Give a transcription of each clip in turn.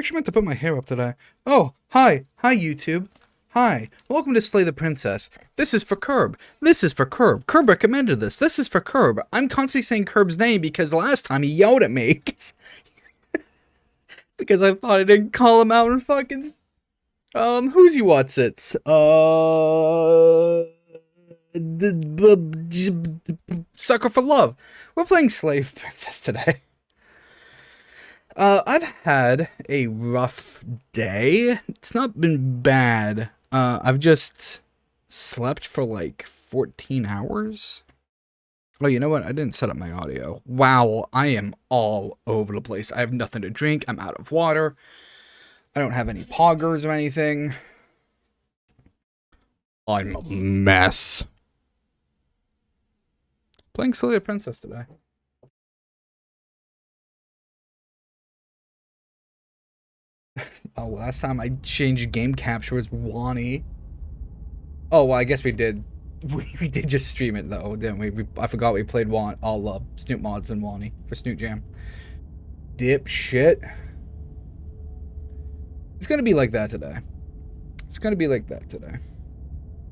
actually meant to put my hair up today. Oh, hi. Hi, YouTube. Hi. Welcome to Slay the Princess. This is for Curb. This is for Curb. Curb recommended this. This is for Curb. I'm constantly saying Curb's name because last time he yelled at me. Because I thought I didn't call him out and fucking... who's you what's it? Sucker for Love. We're playing Slay the Princess today. I've had a rough day. It's not been bad. I've just slept for like 14 hours. Oh, you know what? I didn't set up my audio. Wow, I am all over the place. I have nothing to drink. I'm out of water. I don't have any poggers or anything. I'm a mess. Playing Slay the Princess today. Oh, last time I changed game capture was Wani. Oh, well, I guess we did. We did just stream it, though, didn't we? I forgot we played all Snoop mods and Wani for Snoop Jam. Dipshit. It's gonna be like that today. It's gonna be like that today.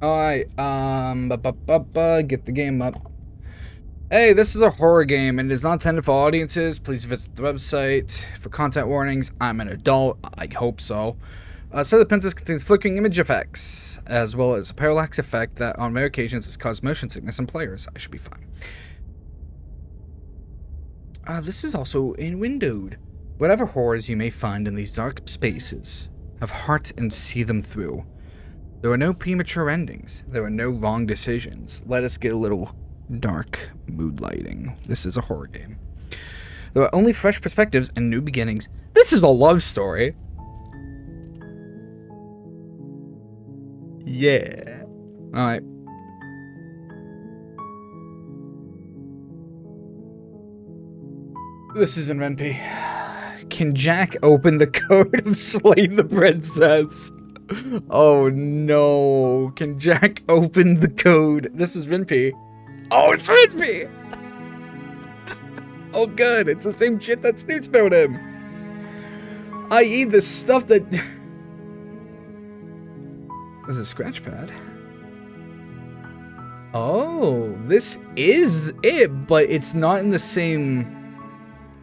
Alright, get the game up. Hey, this is a horror game and it is not intended for audiences. Please visit the website for content warnings. I'm an adult. I hope so. Slay the Princess contains flickering image effects, as well as a parallax effect that on rare occasions has caused motion sickness in players. I should be fine. This is also in windowed. Whatever horrors you may find in these dark spaces, have heart and see them through. There are no premature endings. There are no wrong decisions. Let us get a little dark mood lighting. This is a horror game. There are only fresh perspectives and new beginnings. This is a love story. Yeah. Alright. This is in Renpy. Can Jack open the code of Slay the Princess? Oh no. Can Jack open the code? This is Renpy. Oh, it's Renpy! Oh good, it's the same shit that Snoot spilled him. I.e. the stuff that... There's a scratch pad. Oh, this is it, but it's not in the same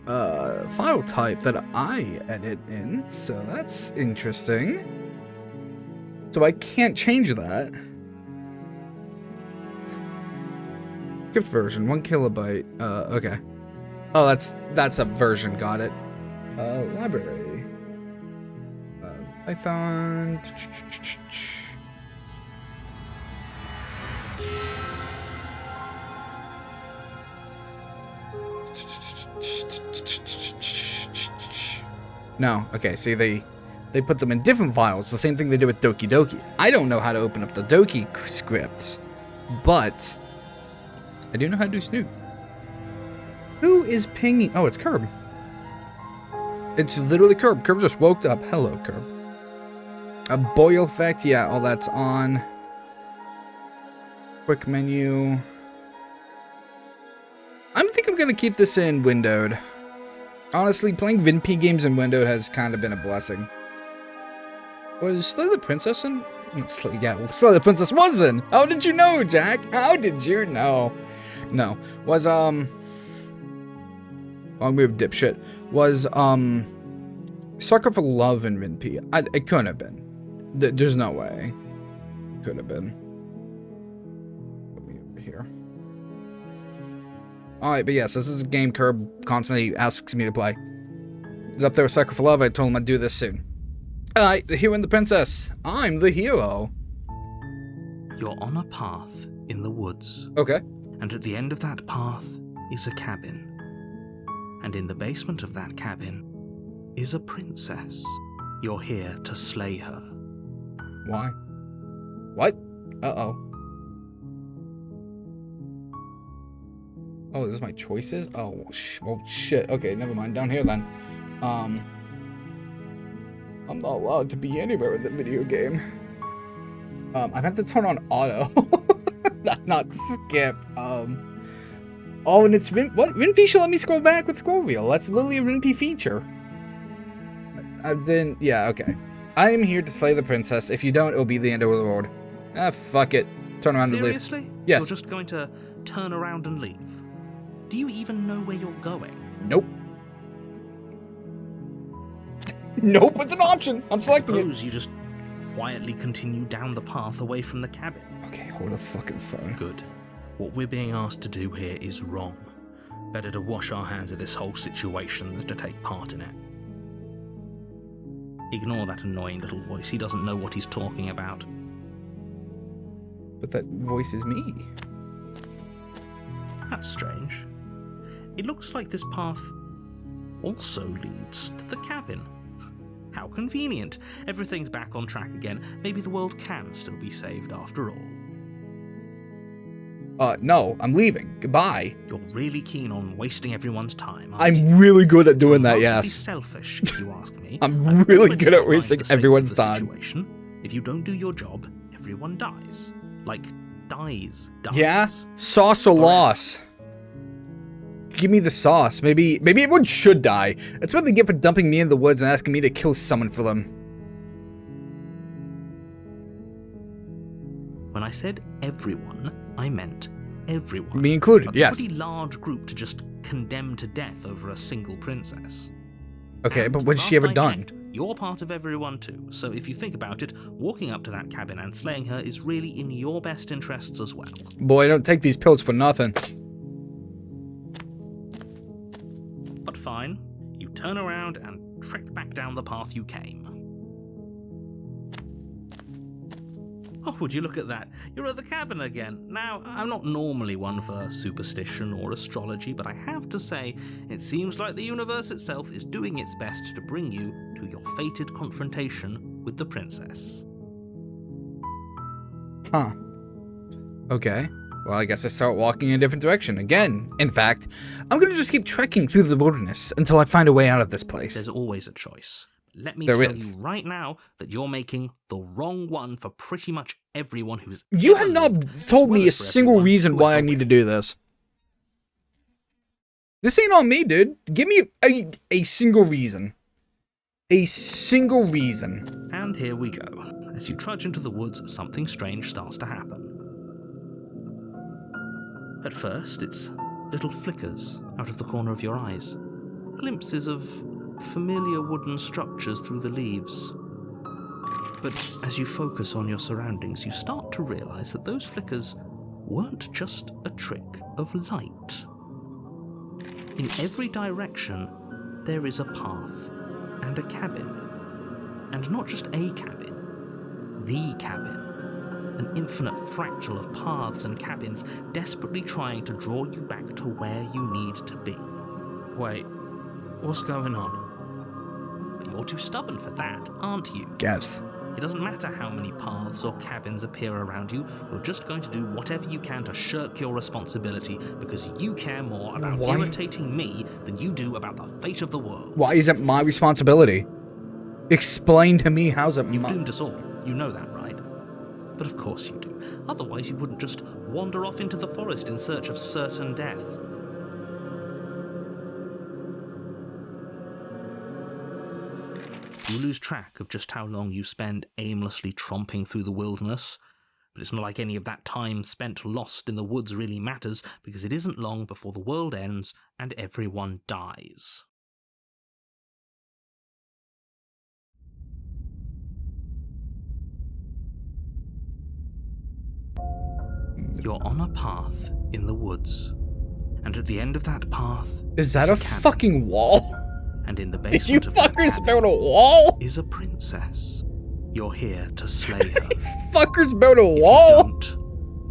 file type that I edit in, so that's interesting. So I can't change that. Gift version, 1 kilobyte. Okay. Oh, that's a version. Got it. Library. Python. No. Okay. See, they put them in different files. The same thing they did with Doki Doki. I don't know how to open up the Doki script, but I do know how to do Snoop. Who is pinging? Oh, it's Curb. It's literally Curb. Curb just woke up. Hello, Curb. A boil effect. Yeah, all that's on. Quick menu. I think I'm going to keep this in windowed. Honestly, playing VinP games in windowed has kind of been a blessing. Was Slay the Princess in? Slay the Princess was in. How did you know, Jack? How did you know? No. Was, Long move, dipshit. Was, Sucker for Love in VinP. It couldn't have been. There's no way. Could have been. Put me over here. Alright, but yes, this is a game Curb constantly asks me to play. He's up there with Sucker for Love. I told him I'd do this soon. Alright, the hero and the princess. I'm the hero. You're on a path in the woods. Okay. And at the end of that path is a cabin. And in the basement of that cabin is a princess. You're here to slay her. Why? What? Uh-oh. Oh, this is my choices? Oh, well, shit. Okay, never mind. Down here, then. I'm not allowed to be anywhere in the video game. I have to turn on auto. not skip. Oh, and it's what? VinP should let me scroll back with scroll wheel. That's literally a VinP feature. I didn't. Yeah, okay. I am here to slay the princess. If you don't, it'll be the end of the world. Ah, fuck it. Turn around and leave. Seriously? Yes. You're just going to turn around and leave? Do you even know where you're going? Nope. Nope, it's an option. I'm selecting I it. suppose you just quietly continue down the path away from the cabin. Okay, hold the fucking phone. Good. What we're being asked to do here is wrong. Better to wash our hands of this whole situation than to take part in it. Ignore that annoying little voice. He doesn't know what he's talking about. But that voice is me. That's strange. It looks like this path also leads to the cabin. How convenient. Everything's back on track again. Maybe the world can still be saved after all. No, I'm leaving. Goodbye. You're really keen on wasting everyone's time, aren't I'm you? really good at doing that, Remarkably yes. selfish, if you ask me. I'm I've really already good at outlined wasting the stakes everyone's of the time. situation. If you don't do your job, everyone dies. Like, dies. Yeah? Sauce or loss? Give me the sauce. Maybe everyone should die. That's what they get for dumping me in the woods and asking me to kill someone for them. When I said everyone, I meant everyone. Me included, That's yes. a pretty large group to just condemn to death over a single princess. Okay, And but what's she last ever I done? checked, you're part of everyone too, so if you think about it, walking up to that cabin and slaying her is really in your best interests as well. Boy, I don't take these pills for nothing. But fine, you turn around and trek back down the path you came. Oh, would you look at that? You're at the cabin again. Now, I'm not normally one for superstition or astrology, but I have to say, it seems like the universe itself is doing its best to bring you to your fated confrontation with the princess. Huh. Okay. Well, I guess I start walking in a different direction again. In fact, I'm gonna just keep trekking through the wilderness until I find a way out of this place. There's always a choice. Let me There tell is. you right now that you're making the wrong one for pretty much everyone who's You ever have not lived, told as well me a as for single everyone reason who why I ever need to will. do this. This ain't on me, dude. Give me a single reason. A single reason. And here we go. As you trudge into the woods, something strange starts to happen. At first, it's little flickers out of the corner of your eyes. Glimpses of familiar wooden structures through the leaves. But as you focus on your surroundings, you start to realize that those flickers weren't just a trick of light. In every direction, there is a path and a cabin. And not just a cabin, the cabin. An infinite fractal of paths and cabins desperately trying to draw you back to where you need to be. Wait, what's going on? But you're too stubborn for that, aren't you? Guess. It doesn't matter how many paths or cabins appear around you, you're just going to do whatever you can to shirk your responsibility because you care more about Why? irritating me than you do about the fate of the world. Why is it my responsibility? Explain to me how's it You've my... doomed us all, you know that, right? But of course you do. Otherwise you wouldn't just wander off into the forest in search of certain death. You lose track of just how long you spend aimlessly tromping through the wilderness, but it's not like any of that time spent lost in the woods really matters, because it isn't long before the world ends and everyone dies. You're on a path in the woods, and at the end of that path Is that a cabin. fucking wall? And in the Did you basement of that fuckers cabin build a wall? is a princess. You're here to slay her. Fuckers built a If you wall? don't,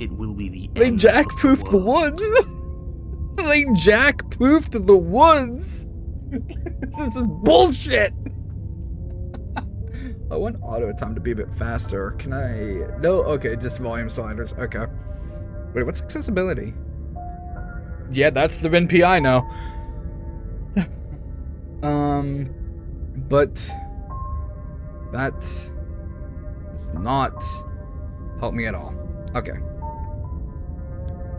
it will be the They end jack-proofed of the the world. woods. They jack-proofed the woods. This is bullshit. I want auto time to be a bit faster. Can I? No. Okay, just volume sliders. Okay. Wait, what's accessibility? Yeah, that's the NPI now. But that does not help me at all. Okay.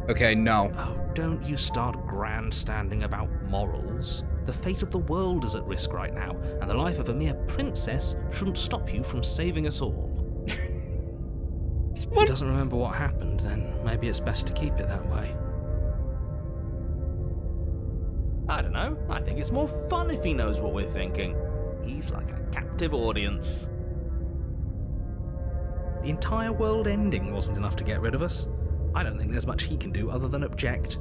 Okay, no. Oh, don't you start grandstanding about morals. The fate of the world is at risk right now, and the life of a mere princess shouldn't stop you from saving us all. If he doesn't remember what happened, then maybe it's best to keep it that way. I don't know. I think it's more fun if he knows what we're thinking. He's like a captive audience. The entire world ending wasn't enough to get rid of us. I don't think there's much he can do other than object.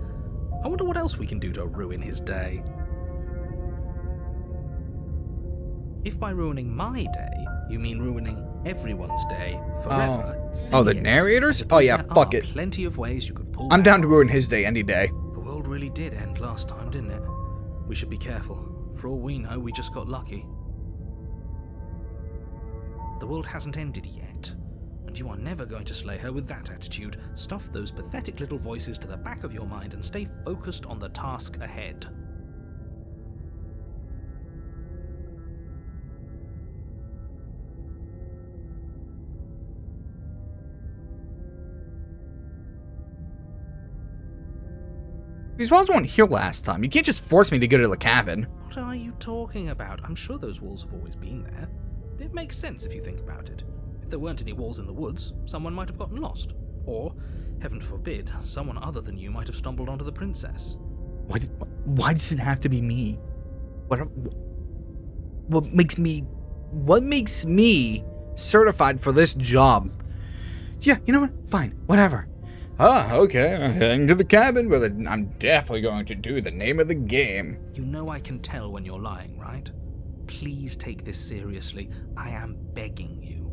I wonder what else we can do to ruin his day. If by ruining my day, you mean ruining everyone's day forever. Oh, the narrators? Oh yeah, fuck it. Plenty of ways you could pull I'm back. down to ruin his day any day. The world really did end last time, didn't it? We should be careful. For all we know, we just got lucky. The world hasn't ended yet, and you are never going to slay her with that attitude. Stuff those pathetic little voices to the back of your mind and stay focused on the task ahead. These walls weren't here last time. You can't just force me to go to the cabin. What are you talking about? I'm sure those walls have always been there. It makes sense if you think about it. If there weren't any walls in the woods, someone might have gotten lost. Or, heaven forbid, someone other than you might have stumbled onto the princess. Why does it have to be me? What makes me certified for this job? Yeah, you know what? Fine, whatever. Okay, I'm heading to the cabin, but I'm definitely going to do the name of the game. You know I can tell when you're lying, right? Please take this seriously. I am begging you.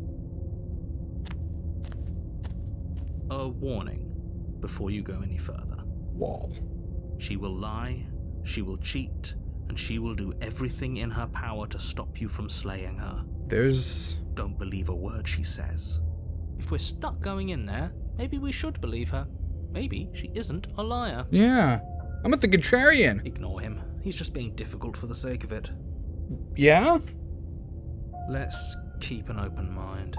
A warning before you go any further. Wall. She will lie, she will cheat, and she will do everything in her power to stop you from slaying her. Don't believe a word she says. If we're stuck going in there, maybe we should believe her. Maybe she isn't a liar. Yeah, I'm at the contrarian. Ignore him. He's just being difficult for the sake of it. Yeah? Let's keep an open mind.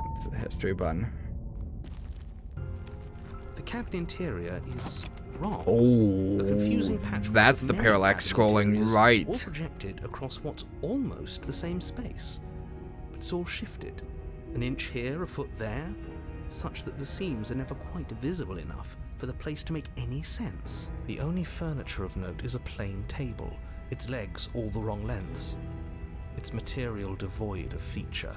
That's the history button. The cabin interior is wrong. Oh, a confusing patchwork that's of the many parallax cabin scrolling, interiors, right? all projected across what's almost the same space. But it's all shifted. An inch here, a foot there, such that the seams are never quite visible enough for the place to make any sense. The only furniture of note is a plain table, its legs all the wrong lengths, its material devoid of feature.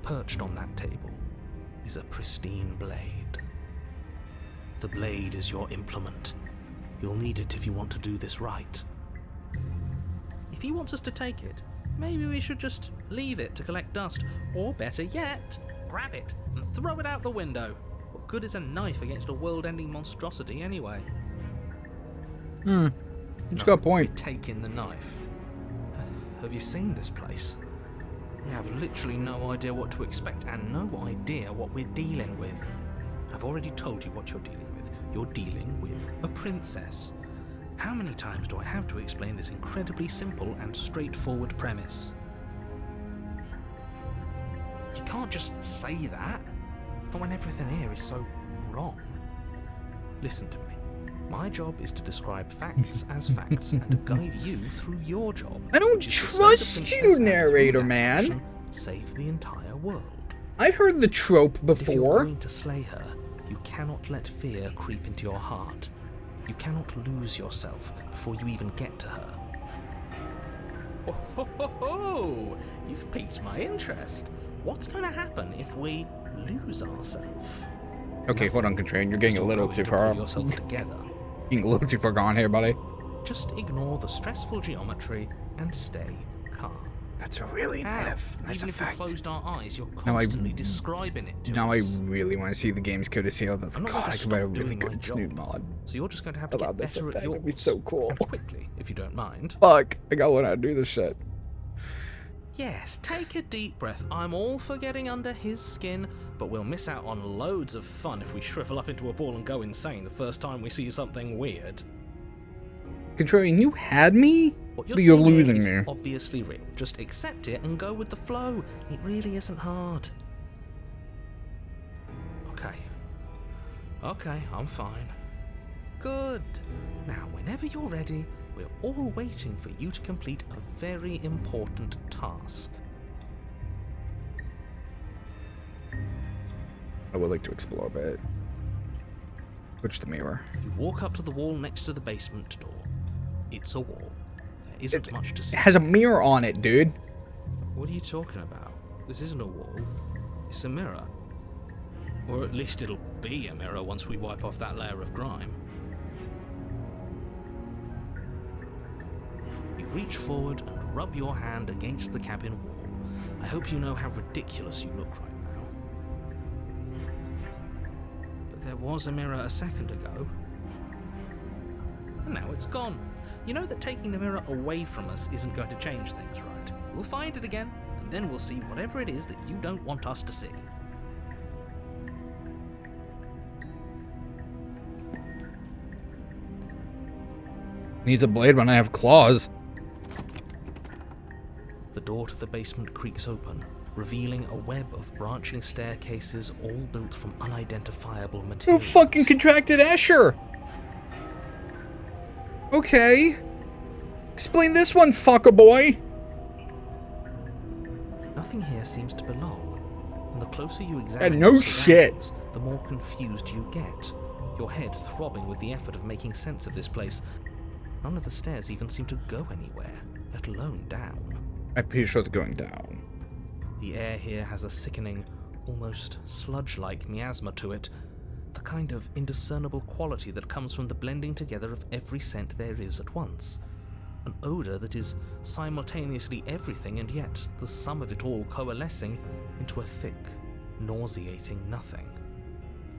Perched on that table is a pristine blade. The blade is your implement. You'll need it if you want to do this right. If he wants us to take it, maybe we should just leave it to collect dust, or better yet, grab it and throw it out the window. What good is a knife against a world-ending monstrosity anyway? You've got a point. We're taking the knife. Have you seen this place? We have literally no idea what to expect and no idea what we're dealing with. I've already told you what you're dealing with. You're dealing with a princess. How many times do I have to explain this incredibly simple and straightforward premise? You can't just say that, not when everything here is so wrong. Listen to me. My job is to describe facts as facts and to guide you through your job. I don't trust you, narrator man. Save the entire world. I've heard the trope If you're before. going to slay her, you cannot let fear creep into your heart. You cannot lose yourself before you even get to her. Oh, ho, ho, ho. You've piqued my interest. What's going to happen if we lose ourselves? Okay, hold on, Contrarian. You're getting a little too Pull far. yourself together. Getting a little too far gone here, buddy. Just ignore the stressful geometry and stay calm. That's a really nice Even if we effect. closed our eyes, you're Now I- constantly describing it to Now I us. really want to see the game's code to see how that's. I'm not God, going I to could write a stop really doing my good job. snoot mod. So you're just going to have to About get this better at effect, yours. that'd be so cool. And quickly, if you don't mind. Fuck, I gotta learn how to do this shit. Yes, take a deep breath. I'm all for getting under his skin, but we'll miss out on loads of fun if we shrivel up into a ball and go insane the first time we see something weird. Contrarian, you had me? What But you're seeing here losing is me. obviously real. Just accept it and go with the flow. It really isn't hard. Okay, I'm fine. Good. Now, whenever you're ready, we're all waiting for you to complete a very important task. I would like to explore a bit. Switch the mirror. You walk up to the wall next to the basement door. It's a wall. There isn't much to see. It has a mirror on it, dude. What are you talking about? This isn't a wall. It's a mirror. Or at least it'll be a mirror once we wipe off that layer of grime. You reach forward and rub your hand against the cabin wall. I hope you know how ridiculous you look right now. But there was a mirror a second ago. And now it's gone. You know that taking the mirror away from us isn't going to change things, right? We'll find it again, and then we'll see whatever it is that you don't want us to see. Needs a blade when I have claws. The door to the basement creaks open, revealing a web of branching staircases all built from unidentifiable Who materials. fucking contracted Escher? Okay. Explain this one, fucker boy. Nothing here seems to belong, and the closer you examine no your shit. surroundings, the more confused you get. Your head throbbing with the effort of making sense of this place. None of the stairs even seem to go anywhere, let alone down. I'm pretty sure they're going down. The air here has a sickening, almost sludge-like miasma to it, the kind of indiscernible quality that comes from the blending together of every scent there is at once. An odour that is simultaneously everything and yet the sum of it all coalescing into a thick, nauseating nothing.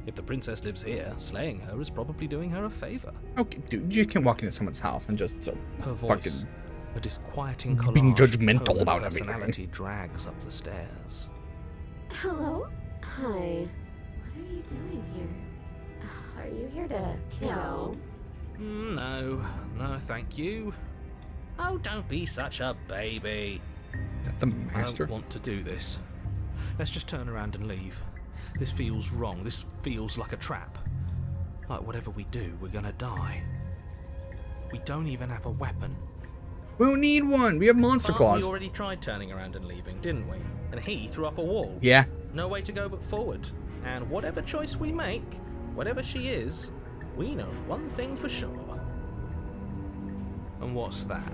If the princess lives here, slaying her is probably doing her a favour. Okay, dude, you can't walk into someone's house and just Her voice, fucking a disquieting collage being of judgmental tone and about everything. personality drags up the stairs. Hello? Hi. What are you doing here? Are you here to kill? No, thank you. Oh, don't be such a baby. Is that the I master? don't want to do this. Let's just turn around and leave. This feels wrong. This feels like a trap. Like whatever we do, we're gonna die. We don't even have a weapon. We don't need one. We have monster But claws. we already tried turning around and leaving, didn't we? And he threw up a wall. Yeah. No way to go but forward. And whatever choice we make, whatever she is, we know one thing for sure. And what's that?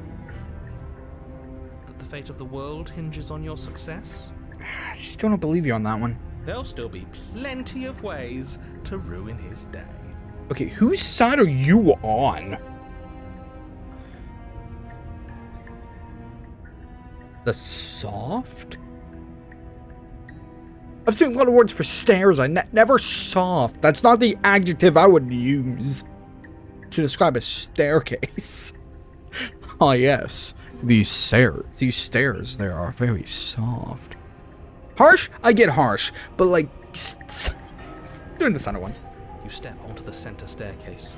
That the fate of the world hinges on your success? I still don't believe you on that one. There'll still be plenty of ways to ruin his day. Okay, whose side are you on? The soft? I've seen a lot of words for stairs. Never soft. That's not the adjective I would use to describe a staircase. Oh yes, these stairs, they are very soft. Harsh? I get harsh, but like, doing the center one. You step onto the center staircase.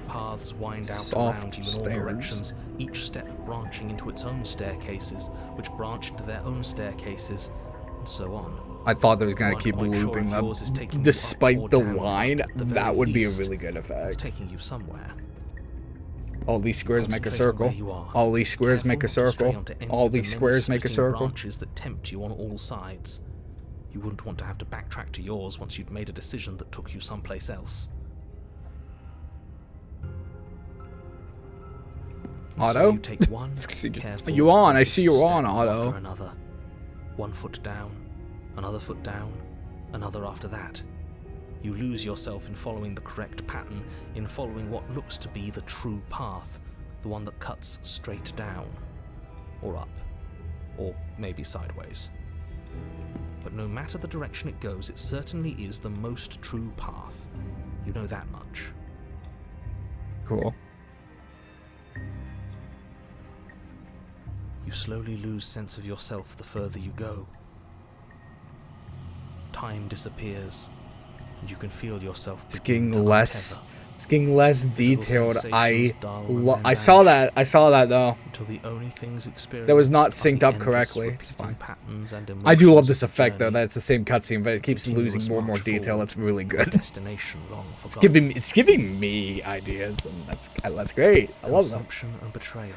Paths wind out Soft around you in all stairs. directions, each step branching into its own staircases, which branch into their own staircases, and so on. I thought there was gonna You keep aren't quite sure looping if them. yours is taking you up Despite or the down. line, At the that very would be a least, really good It's effect. taking you somewhere. All these squares make a Concentrate on circle. where you are. All these squares Careful make a not to stray circle. onto any All of the these many squares make a splitting circle. branches that tempt you on all sides. You wouldn't want to have to backtrack to yours once you'd made a decision that took you someplace else. And Otto? So you take one See, careful, you on? I focused see you're on, step Otto. after another. 1 foot down, another foot down, another after that. You lose yourself in following the correct pattern, in following what looks to be the true path, the one that cuts straight down, or up, or maybe sideways. But no matter the direction it goes, it certainly is the most true path. You know that much. Cool. You slowly lose sense of yourself the further you go. Time disappears, and you can feel yourself It's begin getting to less untether. It's getting less Physical detailed. sensations dull and then I saw vanish, that. I saw that though. until the only things experienced That was not are synced the up endless correctly. repeating It's fine. patterns and I do love emotions this of the effect though. journey, That it's the same cutscene, but it keeps continuous losing more and more march detail. forward It's really to a good. destination long It's forgotten. giving me ideas, and that's great. I love them. Consumption and betrayal,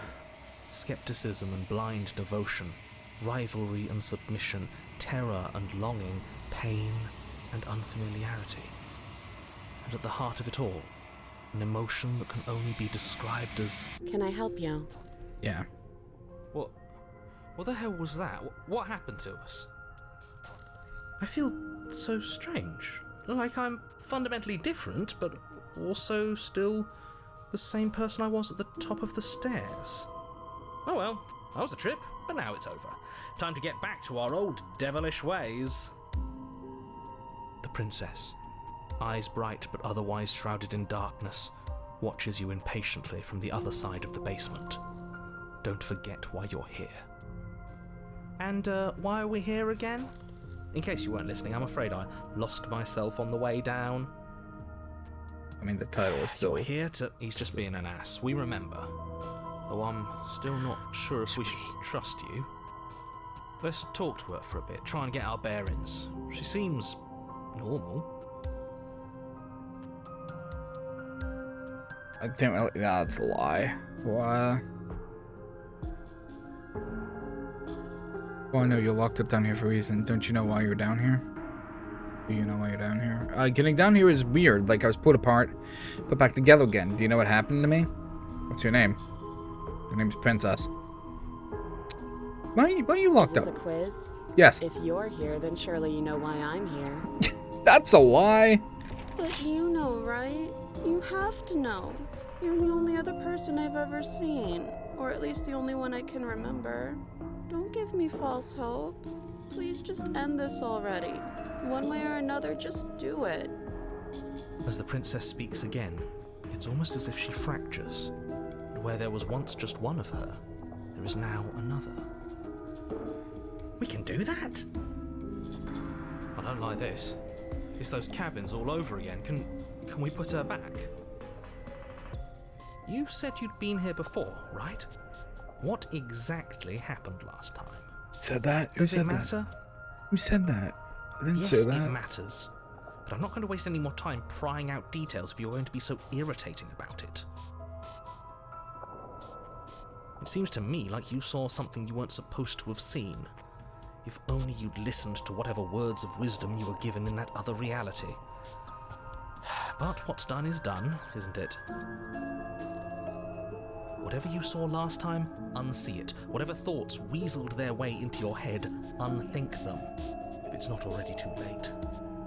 skepticism and blind devotion, rivalry and submission, terror and longing, pain and unfamiliarity. And at the heart of it all, an emotion that can only be described as... Can I help you? Yeah. What the hell was that? What happened to us? I feel so strange. Like I'm fundamentally different, but also still the same person I was at the top of the stairs. Oh well, that was a trip, but now it's over. Time to get back to our old devilish ways. The princess, eyes bright but otherwise shrouded in darkness, watches you impatiently from the other side of the basement. Don't forget why you're here. And why are we here again? In case you weren't listening, I'm afraid I lost myself on the way down. I mean, the title is still... You're here to... He's just being an ass, we remember. Though I'm still not sure if we should trust you. Let's talk to her for a bit, try and get our bearings. She seems... normal. I didn't really... Nah, that's a lie. Why? Well, I know you're locked up down here for a reason. Don't you know why you're down here? Do you know why you're down here? Getting down here is weird. Like, I was put apart, put back together again. Do you know what happened to me? What's your name? Your name's Princess. Why are you locked Is this up? a quiz? Yes. If you're here, then surely you know why I'm here. That's a lie. But you know, right? You have to know. You're the only other person I've ever seen. Or at least the only one I can remember. Don't give me false hope. Please just end this already. One way or another, just do it. As the princess speaks again, it's almost as if she fractures. And where there was once just one of her, there is now another. We can do that? I don't like this. It's those cabins all over again. Can we put her back? You said you'd been here before, right? What exactly happened last time? Said that? Who Does it said matter? that? Who said that? I didn't Yes, say that. it matters. But I'm not going to waste any more time prying out details if you're going to be so irritating about it. It seems to me like you saw something you weren't supposed to have seen. If only you'd listened to whatever words of wisdom you were given in that other reality. But what's done is done, isn't it? Whatever you saw last time, unsee it. Whatever thoughts weaseled their way into your head, unthink them. If it's not already too late.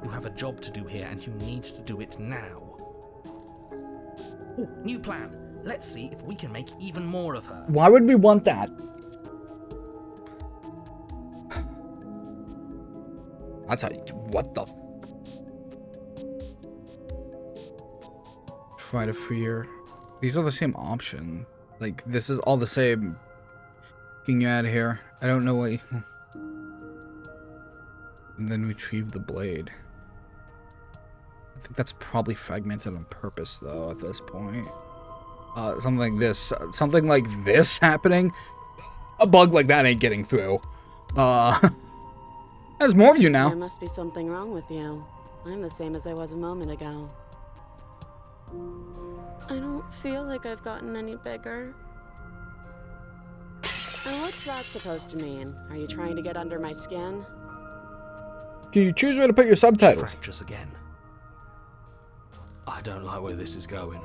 You have a job to do here, and you need to do it now. Oh, new plan. Let's see if we can make even more of her. Why would we want that? That's how you do. What the? Try to fear. These are the same option. Like, this is all the same. Getting you out of here. I don't know what. And then retrieve the blade. I think that's probably fragmented on purpose, though, at this point. Something like this happening. A bug like that ain't getting through. There's more of you now. There must be something wrong with you. I'm the same as I was a moment ago. I don't feel like I've gotten any bigger. And what's that supposed to mean? Are you trying to get under my skin? Can you choose where to put your subtitles? Fractures again. I don't like where this is going.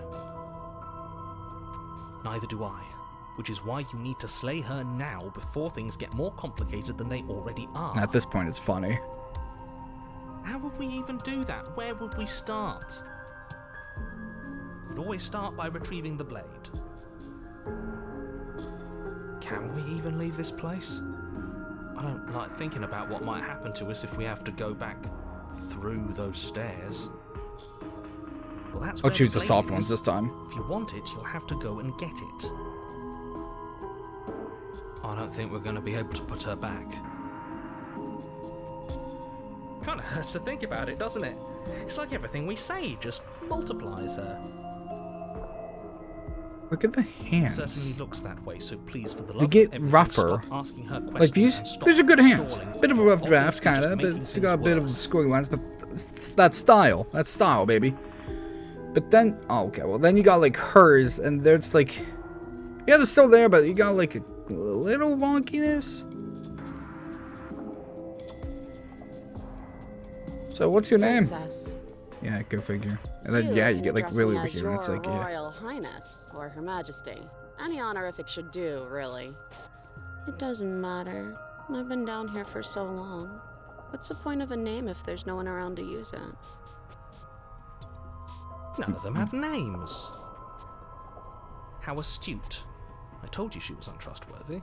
Neither do I. Which is why you need to slay her now before things get more complicated than they already are. At this point, it's funny. How would we even do that? Where would we start? We could always start by retrieving the blade. Can we even leave this place? I don't like thinking about what might happen to us if we have to go back through those stairs. Well, that's I'll where choose the blade soft is. ones this time. If you want it, you'll have to go and get it. I don't think we're going to be able to put her back. Kind of hurts to think about it, doesn't it? It's like everything we say just multiplies her. Look at the It hands. certainly looks that way, so please, for the love They of get everything, rougher. stop asking her Like questions and these stop are good hands. stalling, Bit of a rough or draft, you're kind just of, but making it's things got a bit of worse. squiggly lines. But that's style. That's style, baby. But then, oh, okay. Well, then you got like hers, and there's like, yeah, they're still there, but you got like a little wonkiness. So, what's your name? Princess. Yeah, go figure. And then, yeah, you get like really over here, and it's Your like, yeah. Royal Highness or Her Majesty. Any honorific should do, really. It doesn't matter. I've been down here for so long. What's the point of a name if there's no one around to use it? None of them have names. How astute. I told you she was untrustworthy.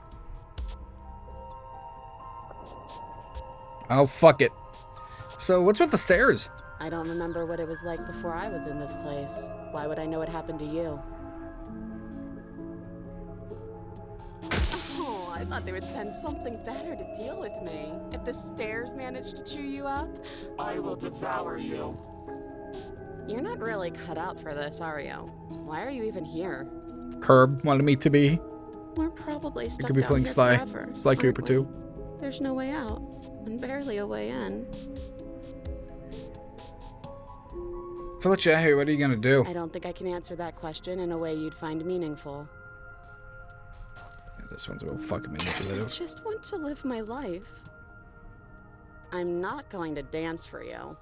Oh, fuck it. So, what's with the stairs? I don't remember what it was like before I was in this place. Why would I know what happened to you? Oh, I thought they would send something better to deal with me. If the stairs managed to chew you up, I will devour you. you're not really cut out for this, are you? Why are you even here? Curb wanted me to be. We're probably stuck could be down playing here Sly. forever, Sly aren't Cooper we? too. There's no way out, and barely a way in. If I let you out here, what are you gonna do? I don't think I can answer that question in a way you'd find meaningful. Yeah, this one's real fucking I manipulative. just want to live my life. I'm not going to dance for you.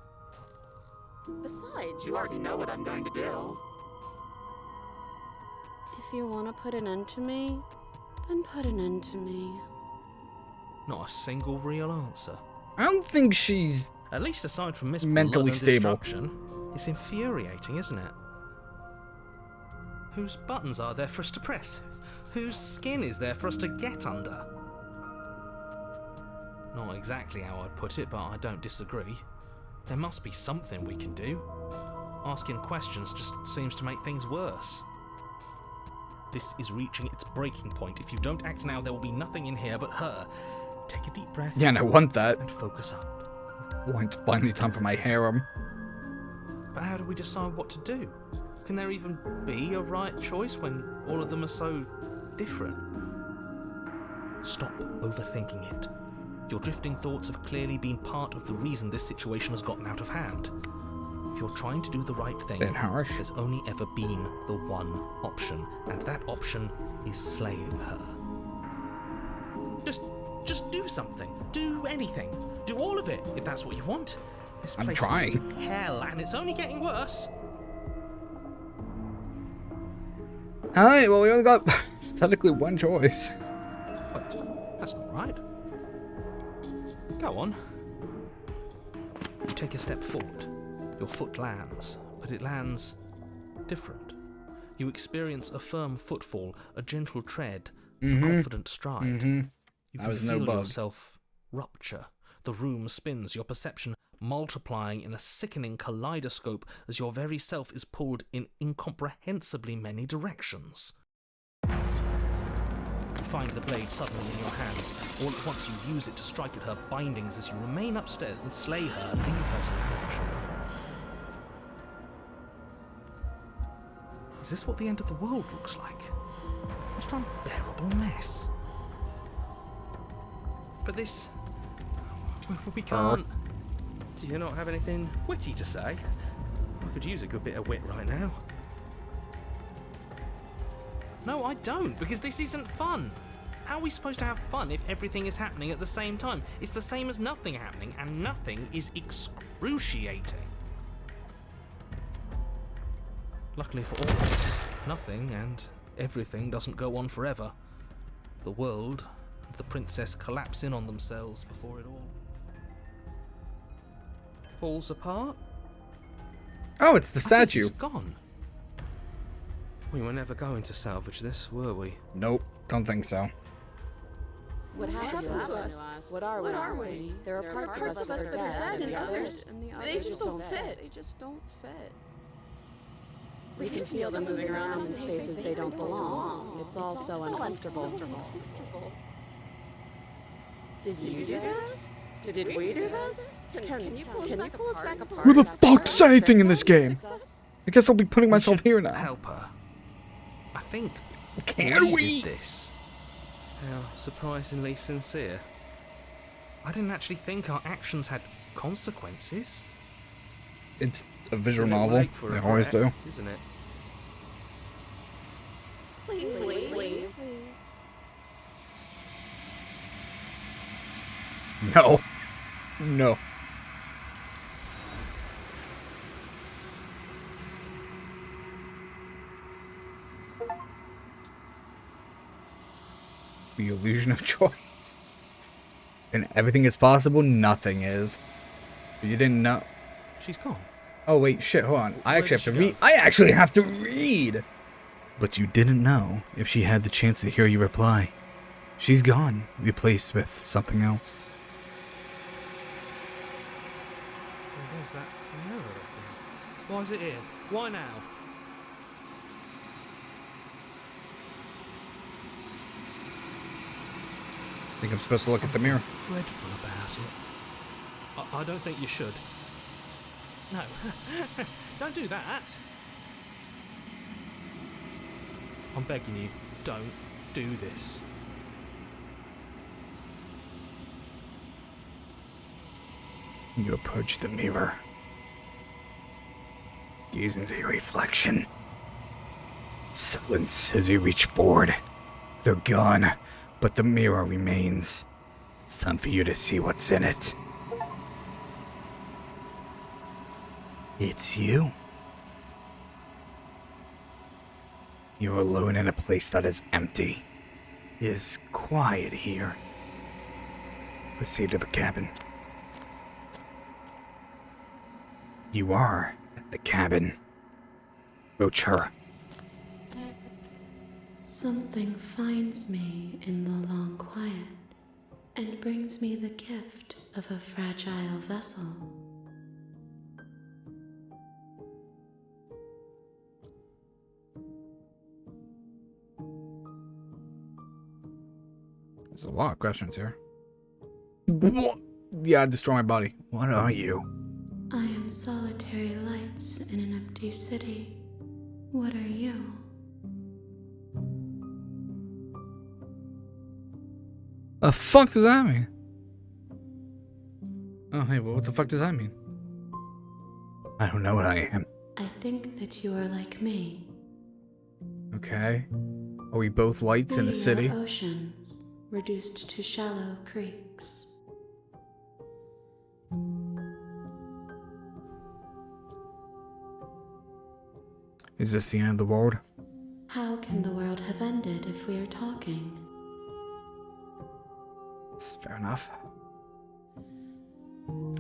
Besides, You already know what I'm going to do. if you want to put an end to me, then put an end to me. Not a single real answer. I don't think she's At least aside from Miss Mentally Blood and stable. Destruction, it's infuriating, isn't it? Whose buttons are there for us to press? Whose skin is there for us to get under? Not exactly how I'd put it, but I don't disagree. There must be something we can do. Asking questions just seems to make things worse. This is reaching its breaking point. If you don't act now, there will be nothing in here but her. Take a deep breath yeah, and I want that. and focus up. Want finally time for my harem. But how do we decide what to do? Can there even be a right choice when all of them are so different? Stop overthinking it. Your drifting thoughts have clearly been part of the reason this situation has gotten out of hand. If you're trying to do the right thing, Bit harsh. there's only ever been the one option, and that option is slaying her. Just do something. Do anything. Do all of it, if that's what you want. This I'm place trying. is hell, and it's only getting worse. Alright, well, we only got technically one choice. Wait, that's not right. Go on. You take a step forward. Your foot lands, but it lands different. You experience a firm footfall, a gentle tread, a confident stride. You That can was no feel bug. yourself rupture. The room spins, your perception multiplying in a sickening kaleidoscope as your very self is pulled in incomprehensibly many directions. You find the blade suddenly in your hands. All at once you use it to strike at her bindings as you remain upstairs and slay her and leave her to perish alone. Is this what the end of the world looks like? What an unbearable mess. But this... we can't... Do you not have anything witty to say? I could use a good bit of wit right now. No, I don't, because this isn't fun. How are we supposed to have fun if everything is happening at the same time? It's the same as nothing happening, and nothing is excruciating. Luckily for all of us, nothing and everything doesn't go on forever. The world and the princess collapse in on themselves before it all falls apart. Oh, it's the I think statue. it's gone. We were never going to salvage this, were we? Nope, don't think so. What happened to us? What are we? There are parts of us that are dead, and others, they just don't fit. They just don't fit. We can feel them moving around in spaces they don't belong. It's all so uncomfortable. Did you do this? Did we do this? Can you pull us back apart? Who the fuck said anything in this game? I guess I'll be putting myself here now. Help her. I think Can we? did this. How surprisingly sincere. I didn't actually think our actions had consequences. It's a visual It's a little novel. late for They a always do. regret, isn't it? Please. No. No. The illusion of choice. And everything is possible, nothing is. You didn't know. She's gone. Oh wait, shit, hold on. I Where actually did have to she read. go? I actually have to read! But you didn't know if she had the chance to hear you reply. She's gone, replaced with something else. And there's that mirror again. Why is it here? Why now? I think I'm supposed to look at the mirror. Dreadful about it. I don't think you should. No, don't do that. I'm begging you, don't do this. You approach the mirror. Gaze into your reflection. Silence as you reach forward. They're gone, but the mirror remains. It's time for you to see what's in it. It's you. You're alone in a place that is empty. It is quiet here. Proceed to the cabin. You are at the cabin. Approach her. Something finds me in the long quiet and brings me the gift of a fragile vessel. There's a lot of questions here. Yeah, destroy my body. What are you? I am solitary lights in an empty city. What are you? The fuck does that mean? Oh, hey, well, what the fuck does that mean? I don't know what I am. I think that you are like me. Okay. Are we both lights in a We city? are oceans, reduced to shallow creeks. Is this the end of the world? How can the world have ended if we are talking? It's fair enough.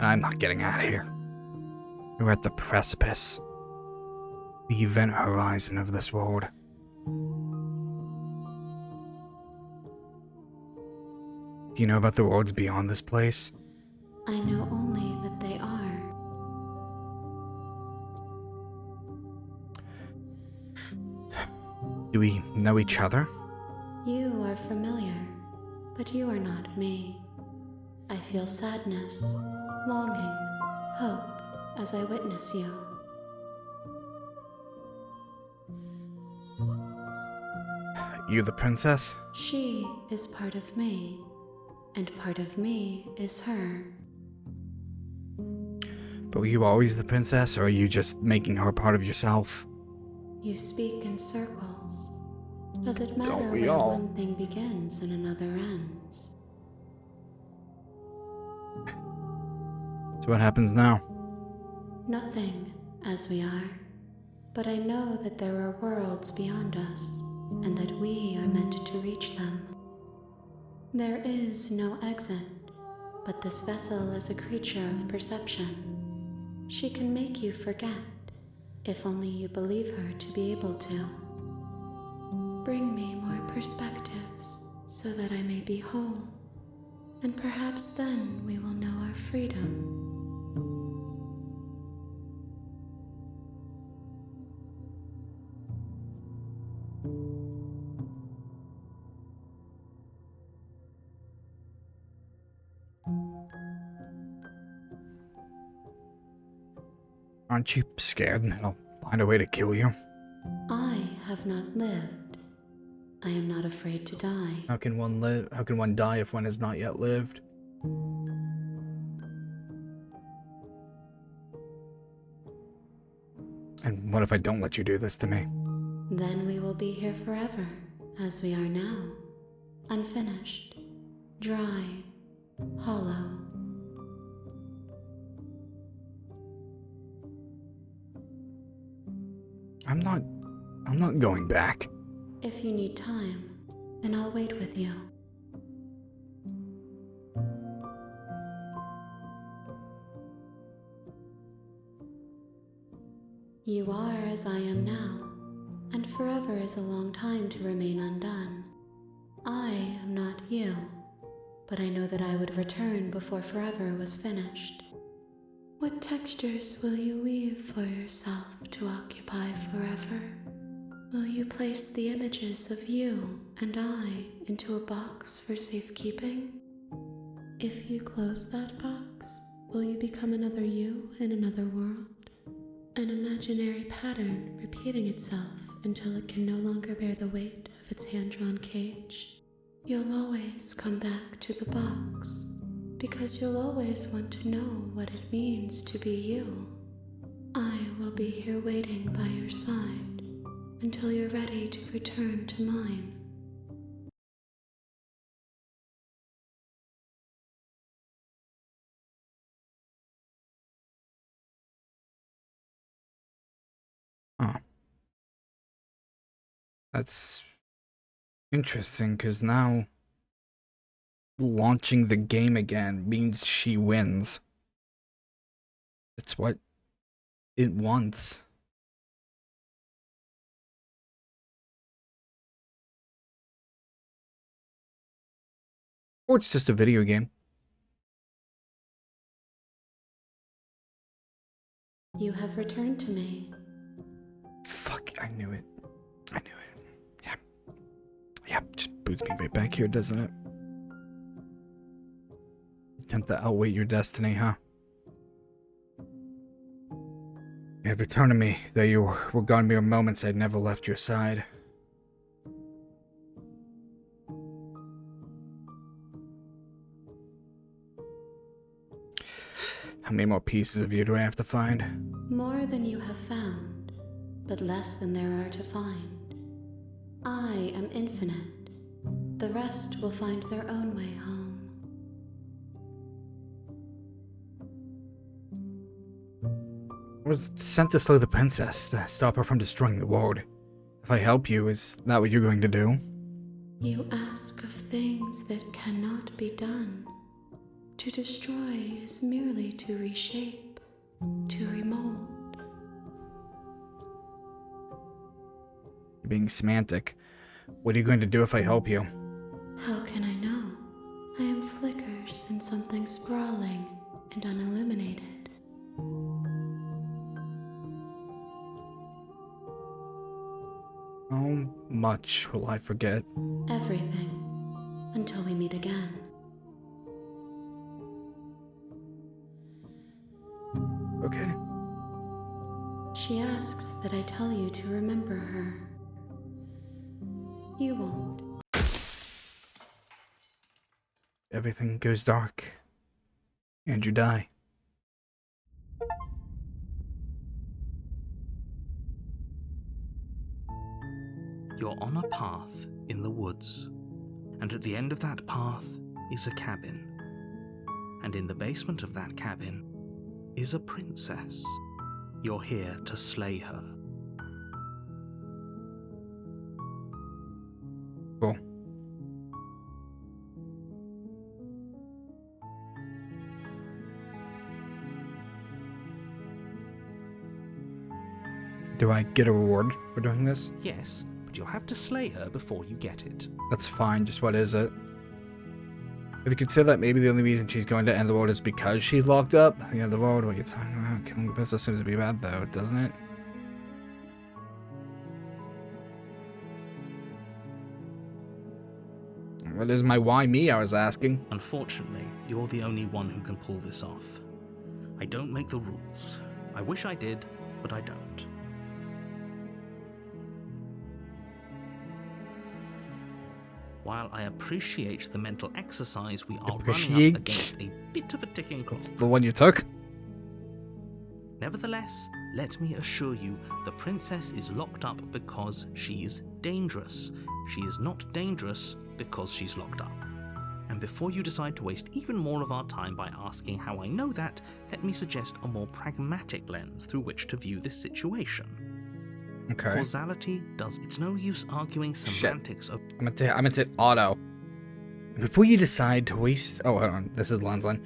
I'm not getting out of here. We're at the precipice. The event horizon of this world. Do you know about the worlds beyond this place? I know only that they are. Do we know each other? You are familiar, but you are not me. I feel sadness, longing, hope as I witness you. You the princess? She is part of me, and part of me is her. But were you always the princess, or are you just making her part of yourself? You speak in circles. Does it matter Don't we where all? one thing begins and another ends? So what happens now? Nothing, as we are. But I know that there are worlds beyond us, and that we are meant to reach them. There is no exit, but this vessel is a creature of perception. She can make you forget, if only you believe her to be able to. Bring me more perspectives, so that I may be whole, and perhaps then we will know our freedom. Aren't you scared that I'll find a way to kill you? I have not lived, I am not afraid to die. How can one live? How can one die if one has not yet lived? And what if I don't let you do this to me? Then we will be here forever, as we are now. Unfinished, dry, hollow. I'm not going back. If you need time, then I'll wait with you. You are as I am now, and forever is a long time to remain undone. I am not you, but I know that I would return before forever was finished. What textures will you weave for yourself to occupy forever? Will you place the images of you and I into a box for safekeeping? If you close that box, will you become another you in another world? An imaginary pattern repeating itself until it can no longer bear the weight of its hand-drawn cage. You'll always come back to the box, because you'll always want to know what it means to be you. I will be here waiting by your side until you're ready to return to mine. Oh. That's interesting, because now launching the game again means she wins. That's what it wants. Or it's just a video game. You have returned to me. Fuck, I knew it. I knew it. Yeah. Yeah, just boots me right back here, doesn't it? Attempt to outweigh your destiny, huh? You have returned to me, though you were gone mere moments. I'd never left your side. How many more pieces of you do I have to find? More than you have found, but less than there are to find. I am infinite. The rest will find their own way home. I was sent to slay the princess, to stop her from destroying the world. If I help you, is that what you're going to do? You ask of things that cannot be done. To destroy is merely to reshape, to remold. You're being semantic. What are you going to do if I help you? How can I know? I am flickers in something sprawling and unilluminated. How much will I forget? Everything, until we meet again. Okay. She asks that I tell you to remember her. You won't. Everything goes dark. And you die. You're on a path in the woods, and at the end of that path is a cabin. And in the basement of that cabin is a princess. You're here to slay her. Cool. Do I get a reward for doing this? Yes, but you'll have to slay her before you get it. That's fine, just what is it? If you consider that maybe the only reason she's going to end the world is because she's locked up, the end of the world, what you're talking about, killing the princess seems to be bad though, doesn't it? That is my why me I was asking. Unfortunately, you're the only one who can pull this off. I don't make the rules. I wish I did, but I don't. while I appreciate the mental exercise, we are running Appreciate? up against a bit of a ticking clock. It's the one you took? Nevertheless, let me assure you, the princess is locked up because she's dangerous. She is not dangerous because she's locked up. And before you decide to waste even more of our time by asking how I know that, let me suggest a more pragmatic lens through which to view this situation. Okay. Causality does. It's no use arguing semantics of. I'm gonna hit auto. Before you decide to waste... Oh, hold on. This is Lon's line.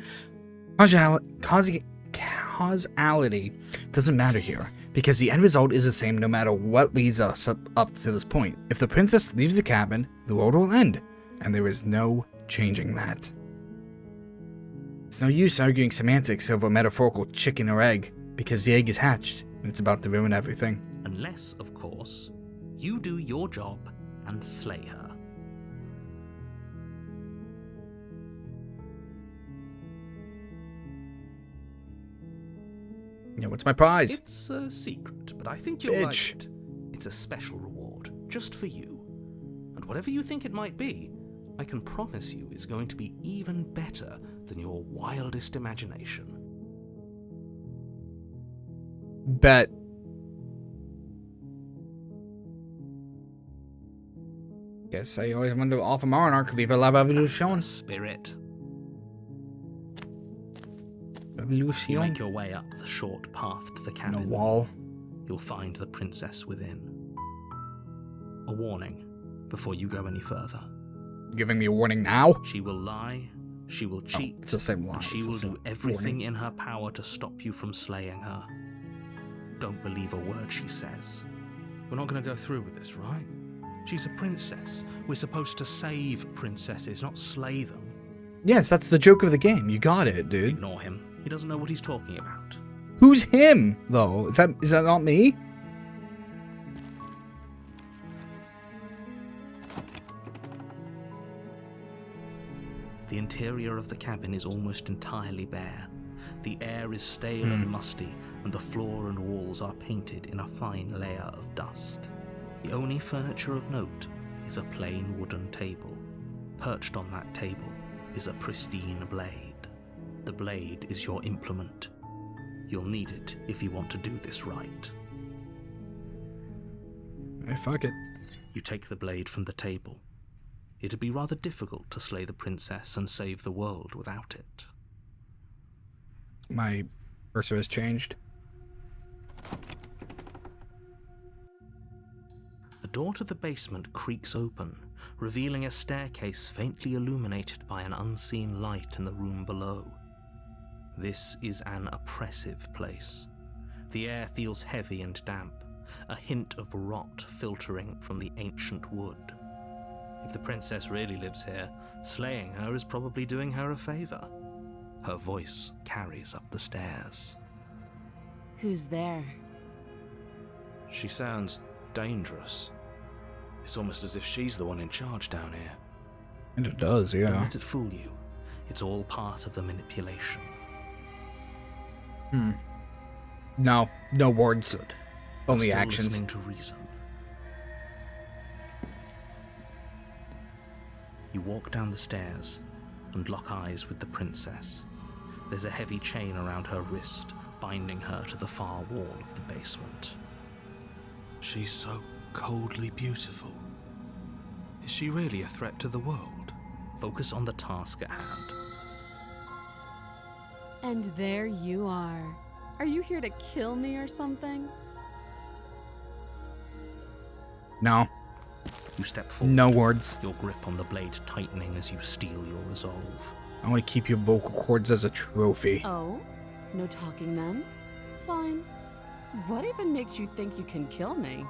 Causality doesn't matter here, because the end result is the same no matter what leads us up to this point. If the princess leaves the cabin, the world will end, and there is no changing that. It's no use arguing semantics over a metaphorical chicken or egg, because the egg is hatched, and it's about to ruin everything. Unless, of course, you do your job and slay her. Yeah, what's my prize? It's a secret, but I think you'll like it. It's a special reward, just for you. And whatever you think it might be, I can promise you it's going to be even better than your wildest imagination. Bet. Guess I always wanted to offer Monarch if Viva la Revolution. Spirit. Revolution. You make your way up the short path to the cabin. No wall. You'll find the princess within. A warning before you go any further. You're giving me a warning now? She will lie, she will cheat, It's the same line. and she will do everything in her power to stop you from slaying her. Don't believe a word she says. We're not going to go through with this, right? She's a princess. We're supposed to save princesses, not slay them. Yes, that's the joke of the game. You got it, dude. Ignore him. He doesn't know what he's talking about. Who's him, though? Is that not me? The interior of the cabin is almost entirely bare. The air is stale and musty, and the floor and walls are painted in a fine layer of dust. The only furniture of note is a plain wooden table. Perched on that table is a pristine blade. The blade is your implement. You'll need it if you want to do this right. Hey, fuck it. You take the blade from the table. It'd be rather difficult to slay the princess and save the world without it. My cursor has changed. The door to the basement creaks open, revealing a staircase faintly illuminated by an unseen light in the room below. This is an oppressive place. The air feels heavy and damp, a hint of rot filtering from the ancient wood. If the princess really lives here, slaying her is probably doing her a favor. Her voice carries up the stairs. Who's there? She sounds dangerous. It's almost as if she's the one in charge down here. And it does, Don't yeah. let it fool you. It's all part of the manipulation. No words. Good. Only Still actions. Listening to reason. You walk down the stairs and lock eyes with the princess. There's a heavy chain around her wrist, binding her to the far wall of the basement. She's so coldly beautiful. Is she really a threat to the world? Focus on the task at hand. And there you are. Are you here to kill me or something? No. You step forward. No words. Your grip on the blade tightening as you steel your resolve. I want to keep your vocal cords as a trophy. Oh? No talking then? Fine. What even makes you think you can kill me?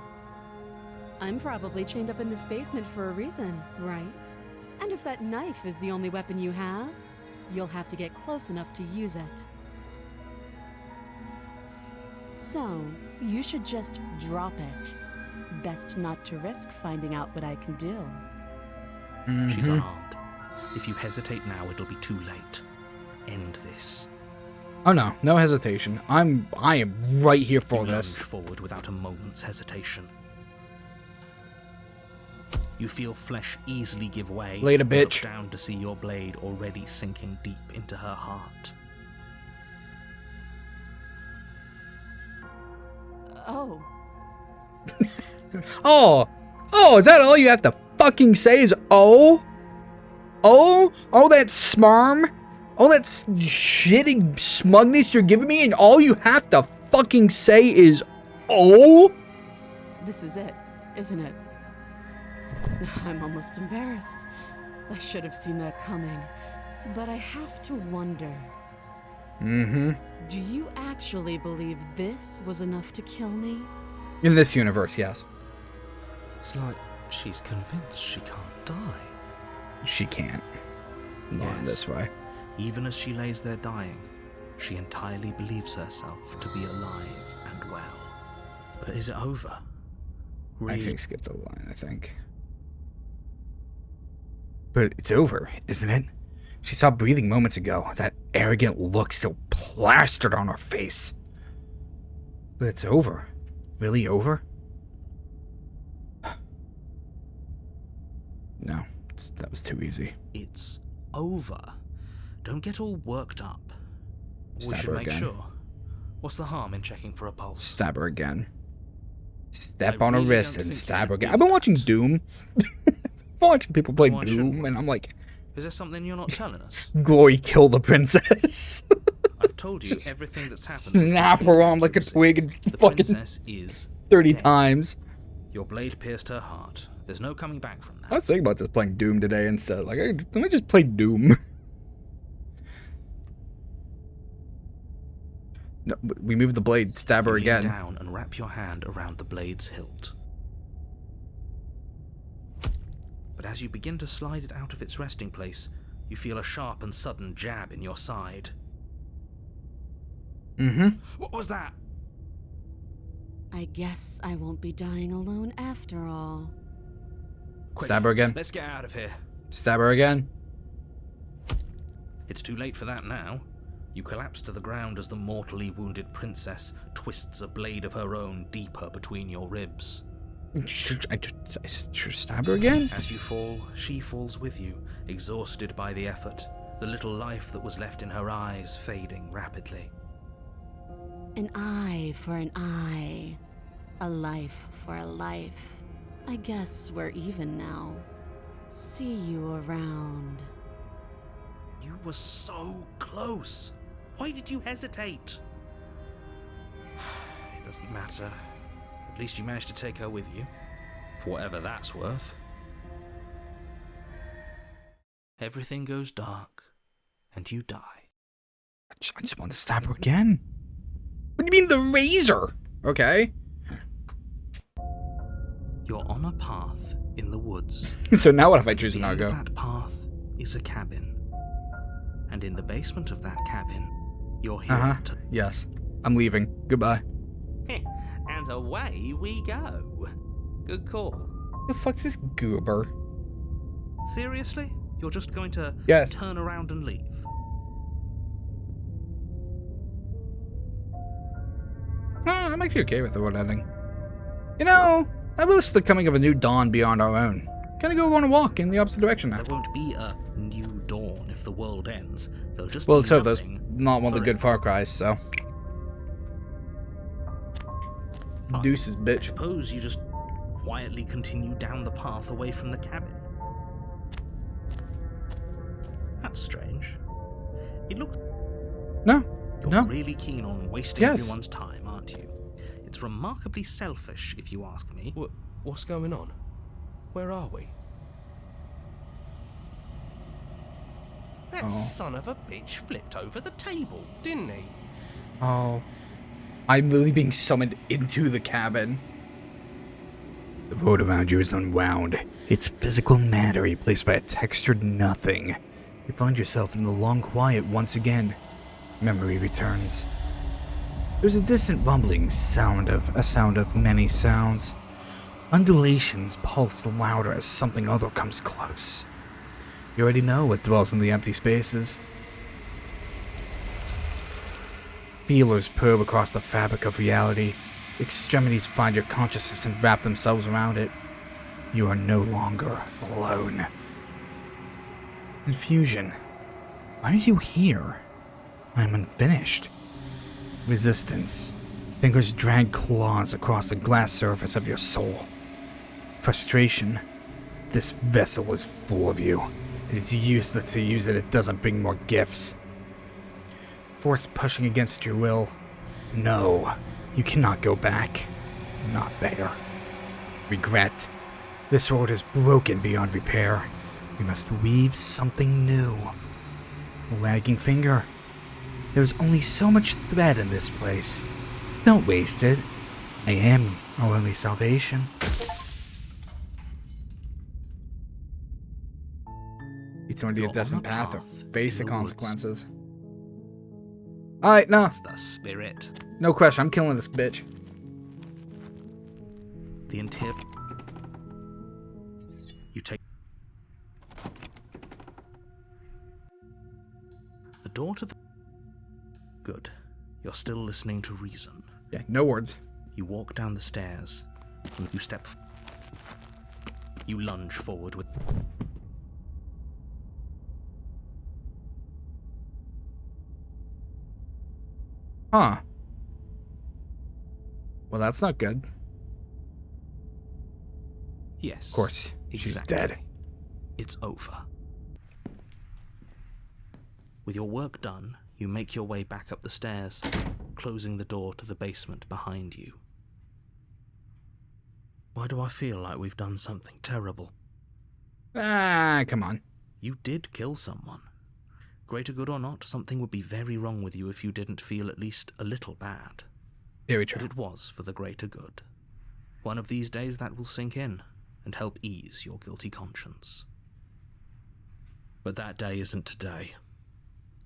I'm probably chained up in this basement for a reason, right? And if that knife is the only weapon you have, you'll have to get close enough to use it. So, you should just drop it. Best not to risk finding out what I can do. She's unarmed. If you hesitate now, it'll be too late. End this. Oh no, no hesitation. I am right here for You this. lunge forward without a moment's hesitation. You feel flesh easily give way. Later, and look bitch. down to see your blade already sinking deep into her heart. Oh, Oh, is that all you have to fucking say is oh? Oh, that smarm? All that shitty smugness you're giving me, and all you have to fucking say is oh? this is it, isn't it? I'm almost embarrassed. I should have seen that coming. But I have to wonder. Mm-hmm. Do you actually believe this was enough to kill me? In this universe, yes. It's like she's convinced she can't die. She can't. Not in Yes. this way. Even as she lays there dying, she entirely believes herself to be alive and well. But is it over? I Really? actually skipped a line, I think. But it's over, isn't it? She stopped breathing moments ago. That arrogant look still plastered on her face. But it's over. Really over? No, that was too easy. It's over. Don't get all worked up. We Stab should her make again. sure. What's the harm in checking for a pulse? Stab her again. Step I on her really wrist don't and think you stab her should again. do I've been that. watching Doom. Watching people play Why shouldn't Doom, we? and I'm like, Is there something you're not telling us? glory kill the princess. I've told you everything that's happened. Snap her arm like a twig and The fucking princess is 30 dead. times. Your blade pierced her heart. There's no coming back from that. I was thinking about just playing Doom today instead. Like, let me just play Doom. No, we move the blade, stab her You lean again. down and wrap your hand around the blade's hilt. But as you begin to slide it out of its resting place, you feel a sharp and sudden jab in your side. Mm-hmm. What was that? I guess I won't be dying alone after all. Quick, Stab her again. Let's get out of here. Stab her again. It's too late for that now. You collapse to the ground as the mortally wounded princess twists a blade of her own deeper between your ribs. Should I stab her again? As you fall, she falls with you, exhausted by the effort, the little life that was left in her eyes fading rapidly. An eye for an eye. A life for a life. I guess we're even now. See you around. You were so close. Why did you hesitate? It doesn't matter. At least you managed to take her with you. For whatever that's worth. Everything goes dark, and you die. I just want to stab her again. What do you mean the razor? Okay. You're on a path in the woods. So now what if I choose The to not end of go? that path is a cabin. And in the basement of that cabin, you're here Uh-huh. to... Yes. I'm leaving. Goodbye. And away we go. Good call. The fuck's this goober? Seriously? You're just going to Yes. turn around and leave? I'm actually okay with the world ending. You know, I wish the coming of a new dawn beyond our own. Gonna go on a walk in the opposite direction now. There won't be a new dawn if the world ends. There'll just Well, be let's hope that's nothing not one of the good forever. Far Cries, so. Fine. Deuces, I bitch. suppose you just quietly continue down the path away from the cabin. That's strange. It looks... No. You're No. really keen on wasting Yes. everyone's time, aren't you? It's remarkably selfish, if you ask me. What's going on? Where are we? That Oh. son of a bitch flipped over the table, didn't he? Oh. I'm literally being summoned into the cabin. The world around you is unwound. It's physical matter replaced by a textured nothing. You find yourself in the long quiet once again. Memory returns. There's a distant rumbling sound of many sounds. Undulations pulse louder as something other comes close. You already know what dwells in the empty spaces. Feelers probe across the fabric of reality. Extremities find your consciousness and wrap themselves around it. You are no longer alone. Confusion. Why are you here? I am unfinished. Resistance. Fingers drag claws across the glass surface of your soul. Frustration. This vessel is full of you. It is useless to use it. It doesn't bring more gifts. Force pushing against your will. No, you cannot go back. Not there. Regret. This world is broken beyond repair. We must weave something new. A wagging finger. There's only so much thread in this place. Don't waste it. I am our only salvation. It's only a You're on destined the path or path face the in the woods. consequences. Alright, no. That's the spirit. No question, I'm killing this bitch. The interior. You take the door to the. Good. You're still listening to reason. Yeah, no words. You walk down the stairs. And you step. You lunge forward with. Huh. Well, that's not good. Yes. Of course, she's dead. It's over. With your work done, you make your way back up the stairs, closing the door to the basement behind you. Why do I feel like we've done something terrible? Ah, come on. You did kill someone. Greater good or not, something would be very wrong with you if you didn't feel at least a little bad. Very But true. it was for the greater good. One of these days that will sink in and help ease your guilty conscience. But that day isn't today.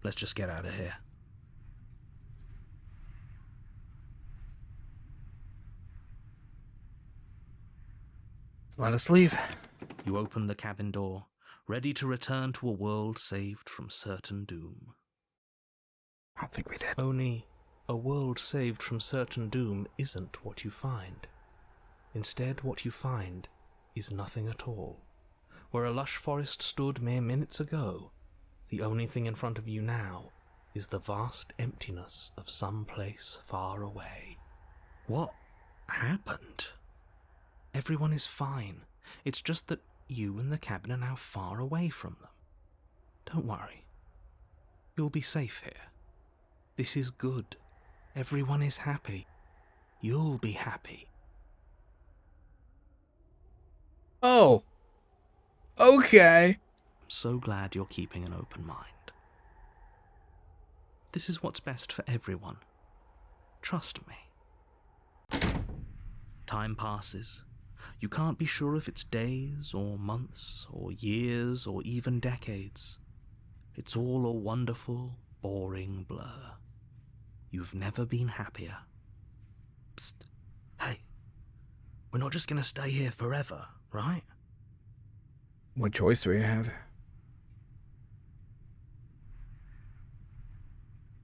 Let's just get out of here. Let us leave. You open the cabin door, ready to return to a world saved from certain doom. I don't think we did. Only a world saved from certain doom isn't what you find. Instead, what you find is nothing at all. Where a lush forest stood mere minutes ago, the only thing in front of you now is the vast emptiness of some place far away. What happened? Everyone is fine. It's just that you and the cabin are now far away from them. Don't worry. You'll be safe here. This is good. Everyone is happy. You'll be happy. Oh. Okay. I'm so glad you're keeping an open mind. This is what's best for everyone. Trust me. Time passes. You can't be sure if it's days or months or years or even decades. It's all a wonderful, boring blur. You've never been happier. Psst. Hey. We're not just gonna stay here forever, right? What choice do we have?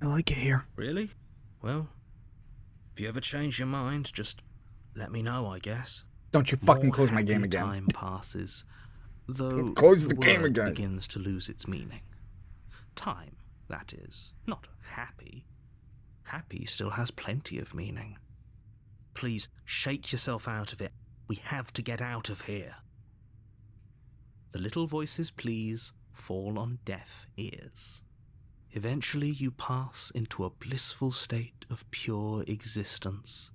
I like it here. Really? Well, if you ever change your mind, just let me know, I guess. Don't you fucking More close my game happy again. Time passes, though Don't close the the game word again. begins to lose its meaning. Time, that is, not happy. Happy still has plenty of meaning. Please shake yourself out of it. We have to get out of here. The little voices' pleas fall on deaf ears. Eventually you pass into a blissful state of pure existence.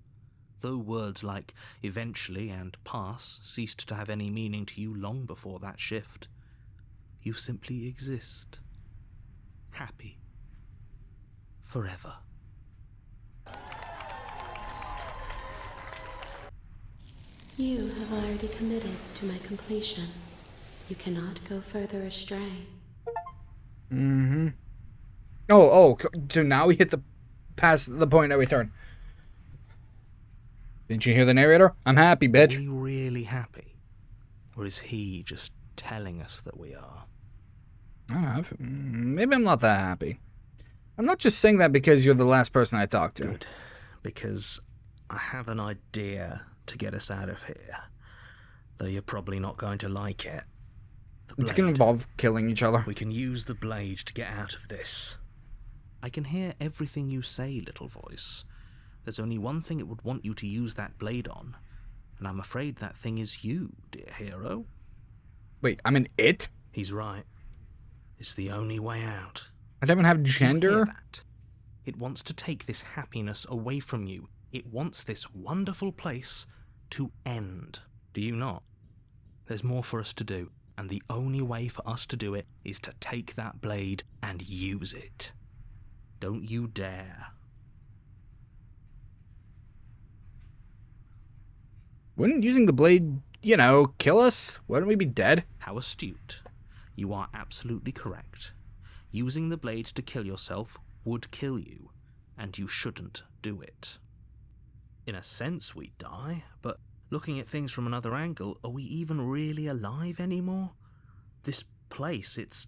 Though words like eventually and pass ceased to have any meaning to you long before that shift, you simply exist. Happy. Forever. You have already committed to my completion. You cannot go further astray. Mm-hmm. Oh, so now we hit the past the point of return. Didn't you hear the narrator? I'm happy, bitch. Are we really happy? Or is he just telling us that we are? I don't know. Maybe I'm not that happy. I'm not just saying that because you're the last person I talked to. Good. Because I have an idea to get us out of here. Though you're probably not going to like it. The It's gonna blade. involve killing each other. We can use the blade to get out of this. I can hear everything you say, little voice. There's only one thing it would want you to use that blade on, and I'm afraid that thing is you, dear hero. Wait, I'm an it? He's right. It's the only way out. I don't even have You hear gender? that? It wants to take this happiness away from you. It wants this wonderful place to end. Do you not? There's more for us to do, and the only way for us to do it is to take that blade and use it. Don't you dare. Wouldn't using the blade, you know, kill us? Wouldn't we be dead? How astute. You are absolutely correct. Using the blade to kill yourself would kill you, and you shouldn't do it. In a sense, we die, but looking at things from another angle, are we even really alive anymore? This place, it's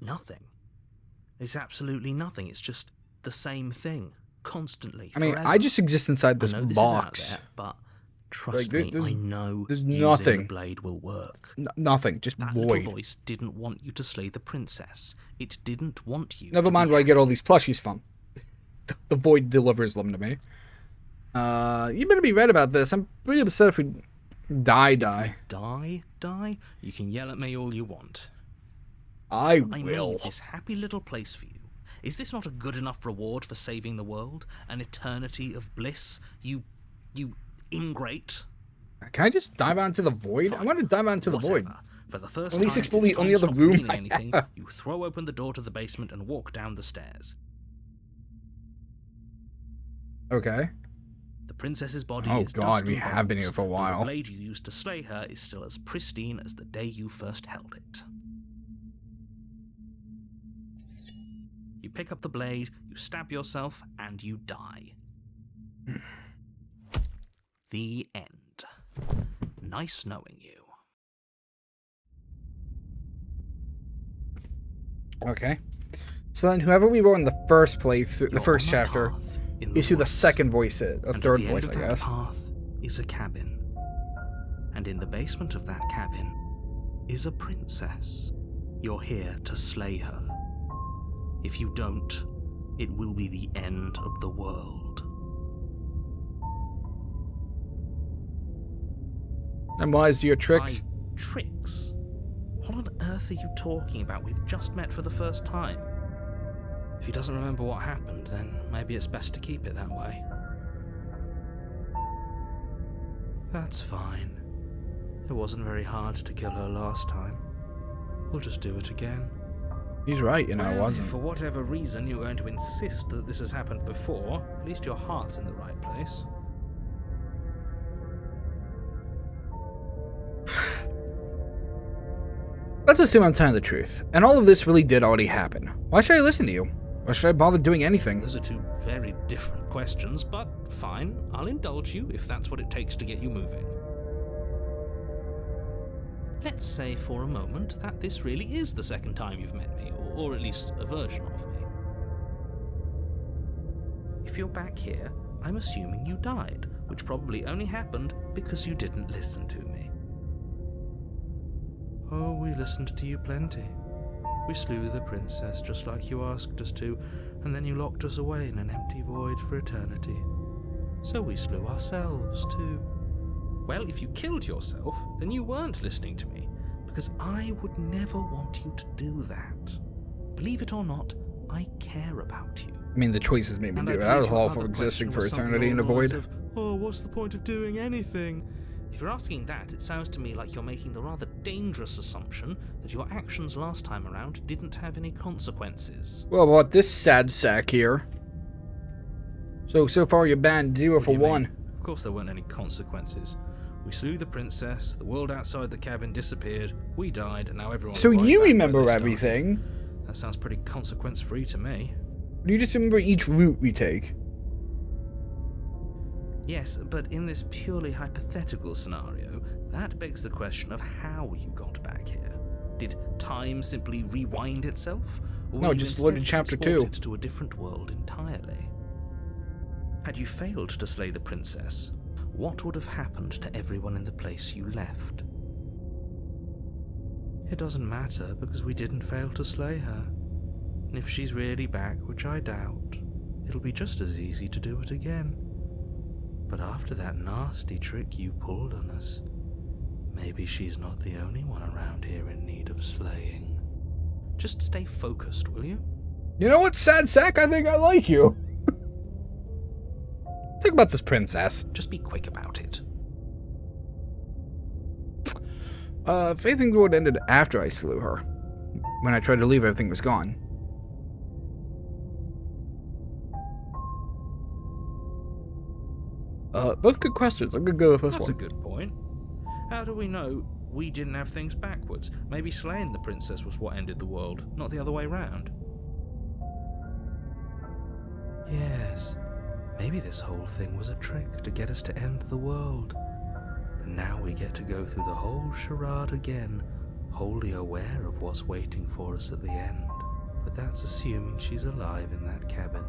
nothing. It's absolutely nothing. It's just the same thing, constantly, I mean, forever. I just exist inside this I know box. This is out there, but trust Like, me, there's- I know there's using nothing. the blade will work. Nothing, just That void. little voice didn't want you to slay the princess. It didn't want you. Never to mind be where I get all these plushies from. The void delivers them to me. You better be right about this. I'm pretty upset if we die. Die. You can yell at me all you want. I I will. made this happy little place for you. Is this not a good enough reward for saving the world? An eternity of bliss? You ingrate. Can I just dive out into the void? I want to dive out into the void. Whatever. For the first At least time explore the since only time other stopped room meaning I anything, have. you throw open the door to the basement and walk down the stairs. Okay. The princess's body Oh is God, dust we and have been bones, here for a though while. The blade you used to slay her is still as pristine as the day you first held it. You pick up the blade, you stab yourself, and you die. The end. Nice knowing you. Okay. So then whoever we were in the first playthrough, the You're first on chapter, path in is who the woods. second voice is. A And third at the voice, end I of that guess. path is a cabin. And in the basement of that cabin is a princess. You're here to slay her. If you don't, it will be the end of the world. And why is your tricks? Tricks? What on earth are you talking about? We've just met for the first time. If he doesn't remember what happened, then maybe it's best to keep it that way. That's fine. It wasn't very hard to kill her last time. We'll just do it again. He's right, you know, it Well, wasn't. if for whatever reason you're going to insist that this has happened before, at least your heart's in the right place. Let's assume I'm telling the truth, and all of this really did already happen. Why should I listen to you? Why should I bother doing anything? Those are two very different questions, but fine, I'll indulge you if that's what it takes to get you moving. Let's say for a moment that this really is the second time you've met me, or at least a version of me. If you're back here, I'm assuming you died, which probably only happened because you didn't listen to me. Oh, we listened to you plenty. We slew the princess just like you asked us to, and then you locked us away in an empty void for eternity. So we slew ourselves too. Well, if you killed yourself, then you weren't listening to me, because I would never want you to do that. Believe it or not, I care about you. I mean, the choices made me And do I it. believe I was your all other for existing question for was something eternity in a along the lines void. of, oh, what's the point of doing anything? If you're asking that, it sounds to me like you're making the rather dangerous assumption that your actions last time around didn't have any consequences. Well, about this sad sack here. So far you're banned 0 What for do you 1. mean? Of course there weren't any consequences. We slew the princess, the world outside the cabin disappeared, we died, and now everyone's So right you back where remember they started. everything. That sounds pretty consequence-free to me. You just remember each route we take. Yes, but in this purely hypothetical scenario, that begs the question of how you got back here. Did time simply rewind itself? Or No, were you just instead loaded chapter 2. transported to a different world entirely? Had you failed to slay the princess, what would have happened to everyone in the place you left? It doesn't matter because we didn't fail to slay her. And if she's really back, which I doubt, it'll be just as easy to do it again. But after that nasty trick you pulled on us, maybe she's not the only one around here in need of slaying. Just stay focused, will you? You know what, sad sack? I think I like you. Talk about this princess. Just be quick about it. If anything would ended after I slew her. When I tried to leave, everything was gone. Both good questions. I'm gonna go with this That's one. a good point. How do we know we didn't have things backwards? Maybe slaying the princess was what ended the world, not the other way round. Yes, maybe this whole thing was a trick to get us to end the world. And now we get to go through the whole charade again, wholly aware of what's waiting for us at the end. But that's assuming she's alive in that cabin.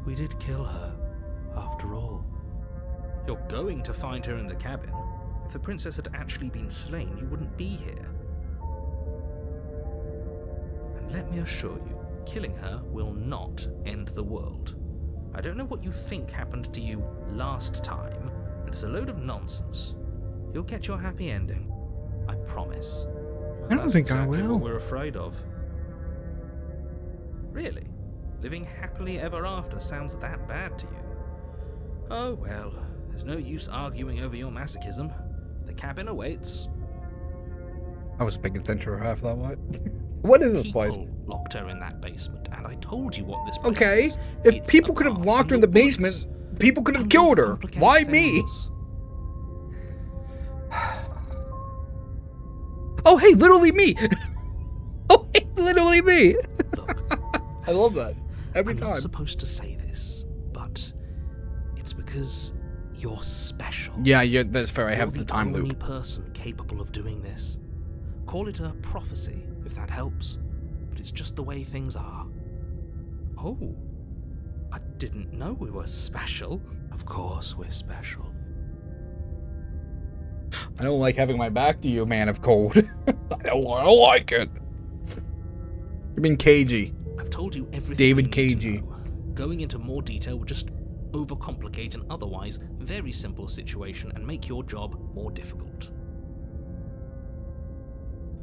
We did kill her, after all. You're going to find her in the cabin. If the princess had actually been slain, you wouldn't be here. And let me assure you, killing her will not end the world. I don't know what you think happened to you last time, but it's a load of nonsense. You'll get your happy ending. I promise. I don't think I exactly will. what we're afraid of. Really? Living happily ever after sounds that bad to you? Oh well, there's no use arguing over your masochism. The cabin awaits. I was paying attention for half that. What is this place? People locked her in that basement, and I told you what this place Okay, is. if It's people a could have path locked her in the basement, woods. people could have Don't killed her. complicate Why me? things. Oh, hey, literally me. Oh, hey, literally me. Look, I love that. Every I'm time. not supposed to say this, but it's because you're special. Yeah, that's fair. I have You're the time only loop. person capable of doing this. Call it a prophecy, if that helps. But it's just the way things are. Oh, I didn't know we were special. Of course we're special. I don't like having my back to you, man of cold. I don't like it. You're being cagey. I've told you everything David you need to Cagey. know. Going into more detail would just overcomplicate an otherwise very simple situation and make your job more difficult.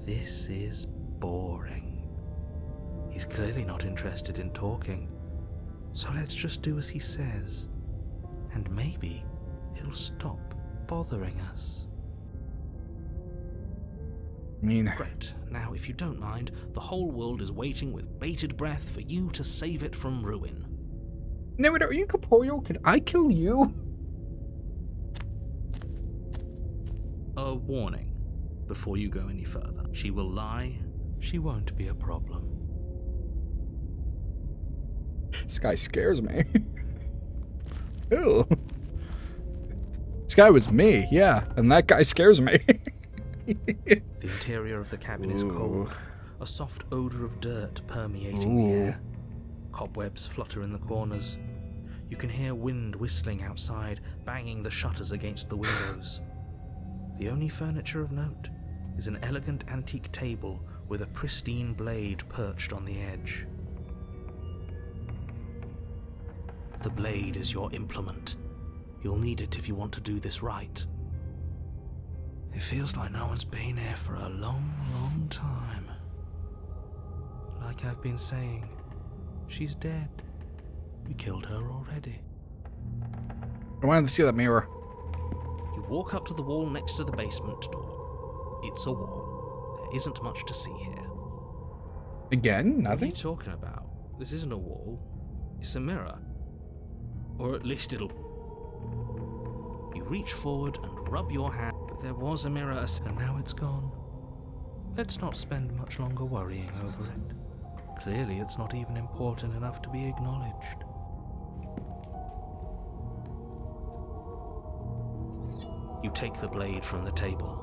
This is boring. He's clearly not interested in talking, so let's just do as he says, and maybe he'll stop bothering us. I mean, Great. Now, if you don't mind, the whole world is waiting with bated breath for you to save it from ruin. no, wait, are you corporeal? Could I kill you? A warning before you go any further. She will lie. She won't be a problem. This guy scares me. Ew. This guy was me, yeah, and that guy scares me. The interior of the cabin is cold. A soft odor of dirt permeating the air. Cobwebs flutter in the corners. You can hear wind whistling outside, banging the shutters against the windows. The only furniture of note is an elegant antique table with a pristine blade perched on the edge. The blade is your implement. You'll need it if you want to do this right. It feels like no one's been here for a long, long time. Like I've been saying, she's dead. We killed her already. I wanted to see that mirror. You walk up to the wall next to the basement door. It's a wall. There isn't much to see here. Again? What are you Nothing? talking about? This isn't a wall. It's a mirror. Or at least it'll... You reach forward and rub your hand, but there was a mirror and now it's gone. Let's not spend much longer worrying over it. Clearly it's not even important enough to be acknowledged. You take the blade from the table.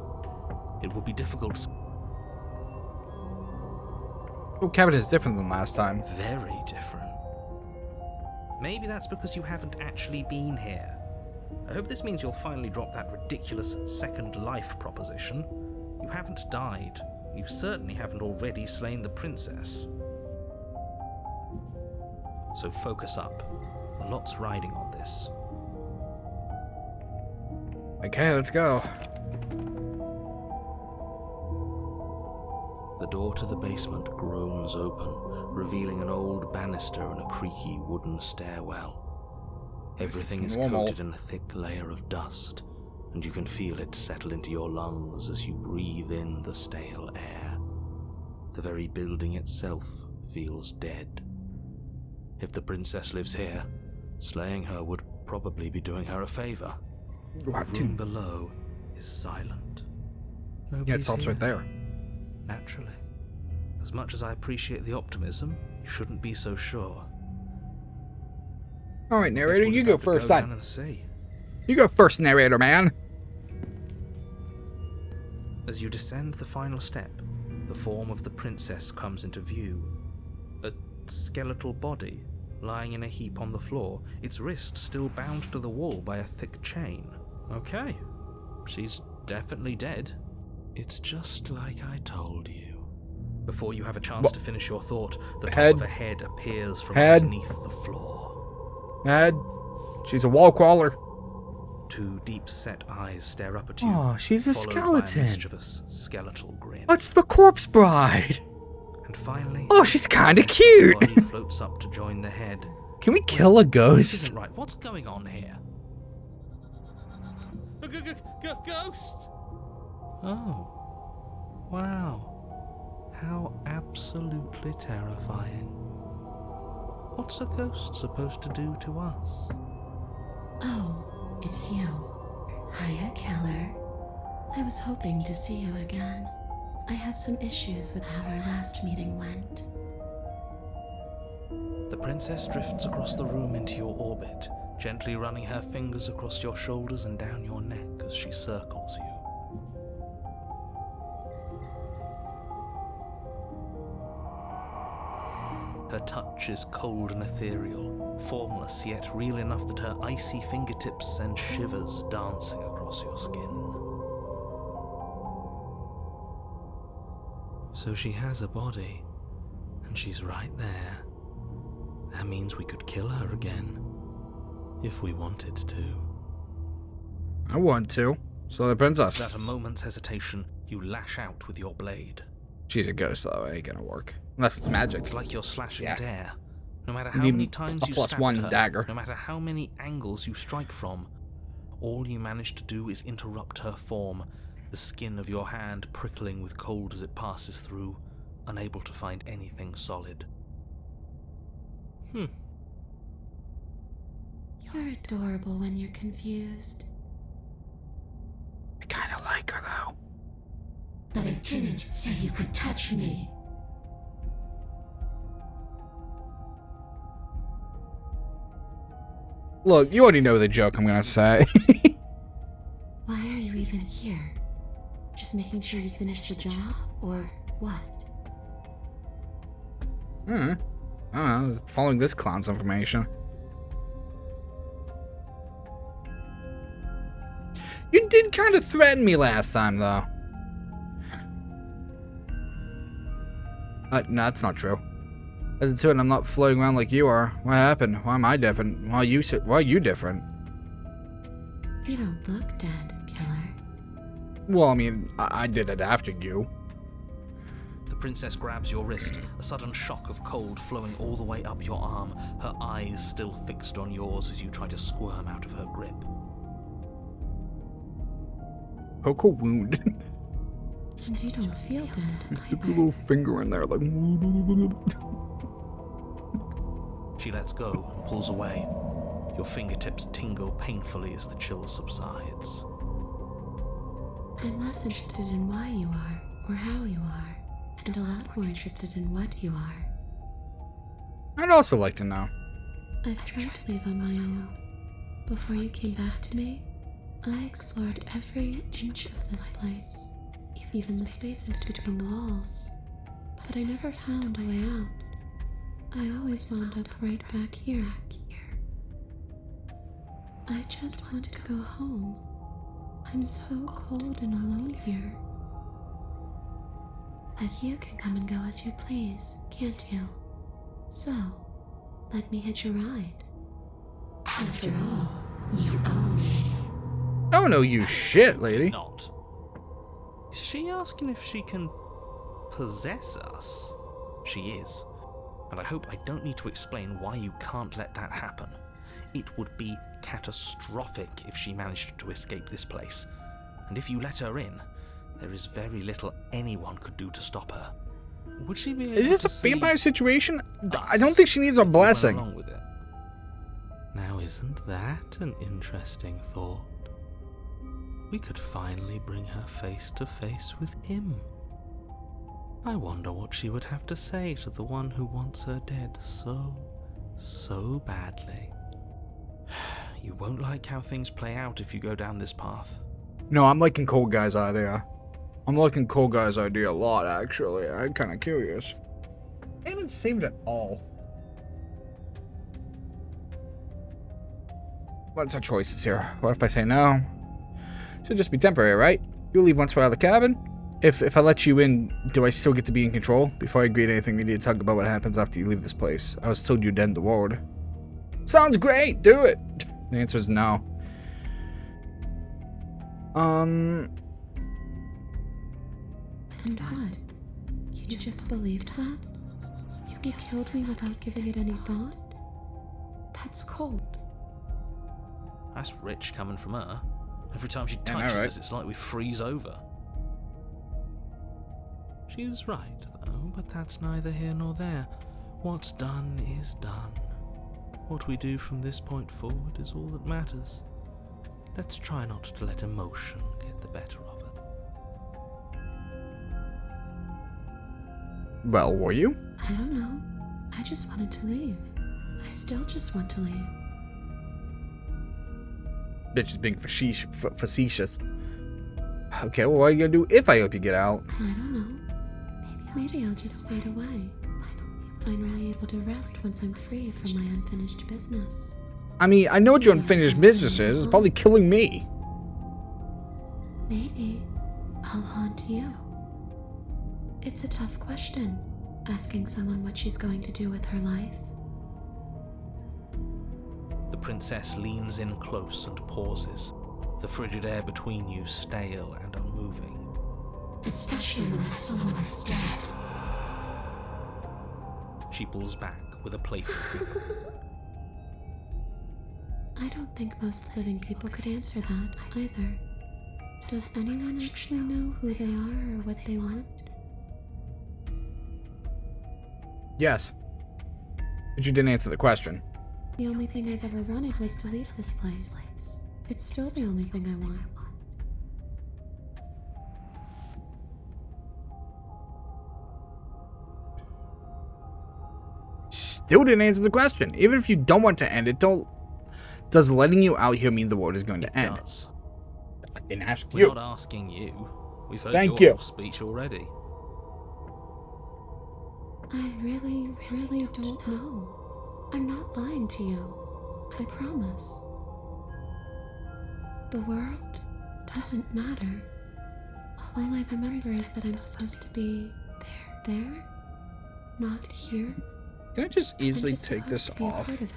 It will be difficult, Oh, cabin is different than last time. very different. Maybe that's because you haven't actually been here. I hope this means you'll finally drop that ridiculous second life proposition. You haven't died. You certainly haven't already slain the princess. So focus up. A lot's riding on this. Okay, let's go. The door to the basement groans open, revealing an old banister and a creaky wooden stairwell. Everything is coated in a thick layer of dust, and you can feel it settle into your lungs as you breathe in the stale air. The very building itself feels dead. If the princess lives here, slaying her would probably be doing her a favor. The room below is silent. Yeah, it stops right there. Naturally. As much as I appreciate the optimism, you shouldn't be so sure. Alright, narrator, you go first down then. and see. You go first, narrator, man. As you descend the final step, the form of the princess comes into view. A skeletal body, lying in a heap on the floor, its wrist still bound to the wall by a thick chain. Okay, she's definitely dead. It's just like I told you. Before you have a chance to finish your thought, the top of a head appears from underneath the floor. Head. She's a wall crawler. Two deep-set eyes stare up at you. Oh, she's a followed skeleton. by a mischievous skeletal grin. What's the corpse bride? And finally, oh, she's kind of the cute. body floats up to join the head. Can we kill a This ghost? isn't right. What's going on here? Ghost! Oh. Wow. How absolutely terrifying. What's a ghost supposed to do to us? Oh, it's you. Hiya, Keller. I was hoping to see you again. I have some issues with how our last meeting went. The princess drifts across the room into your orbit, gently running her fingers across your shoulders and down your neck as she circles you. Her touch is cold and ethereal, formless yet real enough that her icy fingertips send shivers dancing across your skin. So she has a body, and she's right there. That means we could kill her again, if we wanted to. I want to. So the princess. Without a moment's hesitation, you lash out with your blade. She's a ghost, though. It ain't gonna work. Unless it's magic. It's like you're slashing Yeah. at air. No matter how Need many times a you plus stab one her, dagger. no matter how many angles you strike from, all you manage to do is interrupt her form, the skin of your hand prickling with cold as it passes through, unable to find anything solid. You're adorable when you're confused. I kind of like her, though. But I didn't say you could touch me. Look, you already know the joke I'm gonna say. Why are you even here? Just making sure you finish the job, or what? I don't know. Following this clown's information. You did kind of threaten me last time, though. No, that's not true. I didn't do it, and I'm not floating around like you are. What happened? Why am I different? Why are you different? You don't look dead, Killer. Well, I mean, I did it after you. The princess grabs your wrist, a sudden shock of cold flowing all the way up your arm, her eyes still fixed on yours as you try to squirm out of her grip. Poke a wound. And you don't feel dead. Stick a little finger in there, like. She lets go and pulls away. Your fingertips tingle painfully as the chill subsides. I'm less interested in why you are, or how you are, and a lot more interested in what you are. I'd also like to know. I've tried to live on my own. Before you came back to me, I explored every inch of this place, even the spaces between the walls. But I never found a way out. I always wound up right back here. I just want to go home. I'm so cold and alone here. But you can come and go as you please, can't you? So, let me hitch a ride. After all, you owe me. Oh no, you shit, lady. Not. Is she asking if she can possess us? She is. And I hope I don't need to explain why you can't let that happen. It would be catastrophic if she managed to escape this place. And if you let her in, there is very little anyone could do to stop her. Would she be able Is this to a vampire see situation? us I don't think she needs a if we went blessing. along with it? Now, isn't that an interesting thought? We could finally bring her face to face with him. I wonder what she would have to say to the one who wants her dead so badly. You won't like how things play out if you go down this path. No, I'm liking Cold Guy's idea. I'm liking Cold Guy's idea a lot, actually. I'm kind of curious. I haven't saved it all. What's our choices here? What if I say no? Should just be temporary, right? You leave once we're out of the cabin. If I let you in, do I still get to be in control? Before I agree to anything, we need to talk about what happens after you leave this place. I was told you'd end the ward. Sounds great! Do it! The answer is no. And what? You just believed that? You killed me without giving it any thought? That's cold. That's rich coming from her. Every time she Yeah, touches right. us, it's like we freeze over. She's right, though, but that's neither here nor there. What's done is done. What we do from this point forward is all that matters. Let's try not to let emotion get the better of it. Well, were you? I don't know. I just wanted to leave. I still just want to leave. Bitch is being facetious. Okay, well, what are you gonna do if I hope you get out? I don't know. Maybe I'll just fade away. Finally able to rest once I'm free from my unfinished business. I mean, I know what your unfinished business is. It's probably killing me. Maybe I'll haunt you. It's a tough question, asking someone what she's going to do with her life. The princess leans in close and pauses, the frigid air between you stale and unmoving. Especially when that someone is dead. She pulls back with a playful giggle. I don't think most living people could answer that either. Does anyone actually know who they are or what they want? Yes. But you didn't answer the question. The only thing I've ever wanted was to leave this place. It's still the only thing I want. Still didn't answer the question. Even if you don't want to end it, does letting you out here mean the world is going to end? Does. I didn't ask We're you. not asking you. We've heard Thank your you. speech already. I really don't know. I'm not lying to you. I promise. The world doesn't matter. All I remember is that I'm supposed to be there, not here. Can I just easily I'm just take this supposed to be a off? part of it.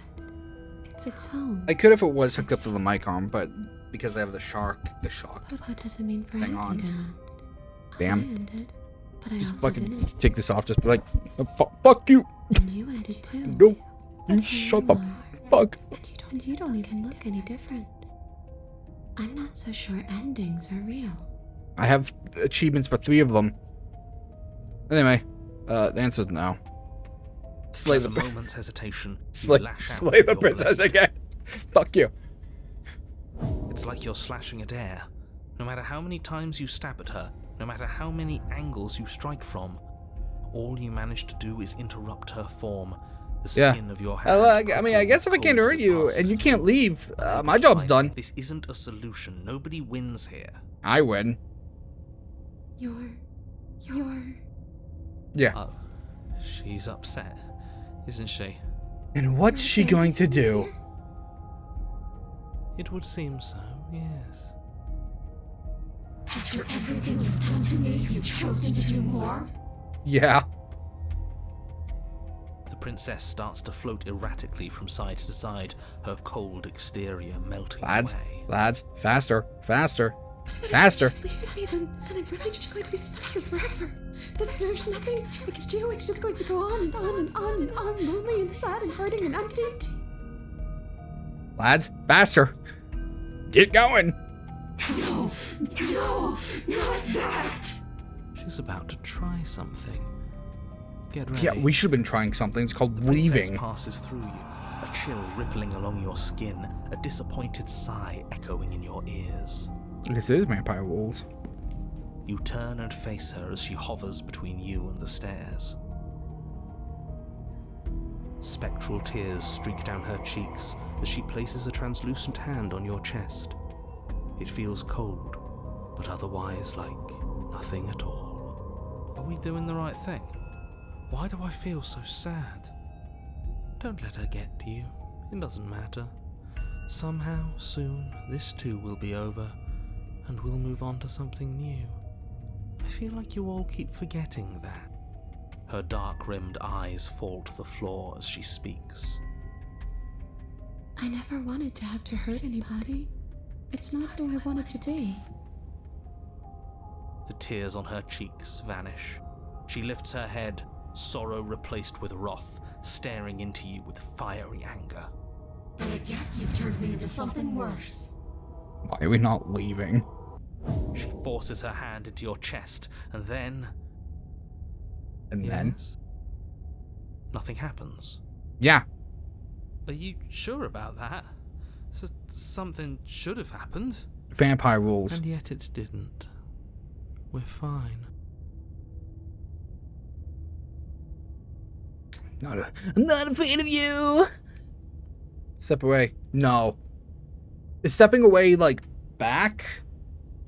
It's its home. I could if it was hooked up to the mic arm, but because I have the shock But what does it mean for Hang anything, on. Dad? Damn. I ended, but I Just also fucking didn't. take this off. Just be like, oh, fuck you. And you ended too. No, you But here shut the you are. fuck. And you don't even look any different. I'm not so sure endings are real. I have achievements for 3 of them. Anyway, the answer is no. Slay With the a moment's hesitation, you slay, lash out slay with the your princess blade. again. Fuck you. It's like you're slashing at air. No matter how many times you stab at her, no matter how many angles you strike from, all you manage to do is interrupt her form. The Yeah. skin of your hand. I mean, I guess if I can't hurt you and you can't leave, my job's done. This isn't a solution. Nobody wins here. I win. You're... Yeah. Oh, she's upset, isn't she? And what's she going to do? It would seem so, yes. After everything you've done to me, you've chosen to do more? Yeah. The princess starts to float erratically from side to side, her cold exterior melting Lads, away. lads, faster, faster, faster. Just leave me, then I'm really just going to be stuck here forever. There's nothing we can do. It's just going to go on and on and on and on, lonely and sad and hurting and empty. Lads, faster. Get going. No, not that. She's about to try something. Get ready. Yeah, we should have been trying something. It's called Princess leaving. passes through you, a chill rippling along your skin, a disappointed sigh echoing in your ears. This is vampire rules. You turn and face her as she hovers between you and the stairs. Spectral tears streak down her cheeks as she places a translucent hand on your chest. It feels cold, but otherwise like nothing at all. Are we doing the right thing? Why do I feel so sad? Don't let her get to you. It doesn't matter. Somehow, soon, this too will be over, and we'll move on to something new. I feel like you all keep forgetting that. Her dark-rimmed eyes fall to the floor as she speaks. I never wanted to have to hurt anybody. It's not who I wanted to be. The tears on her cheeks vanish. She lifts her head, sorrow replaced with wrath, staring into you with fiery anger. But I guess you've turned me into something worse. Why are we not leaving? She forces her hand into your chest, and then... And then? Yes? Nothing happens. Yeah. Are you sure about that? Something should have happened. Vampire rules. And yet it didn't. We're fine. I'm not a fan of you. Step away. No. Is stepping away, like, back?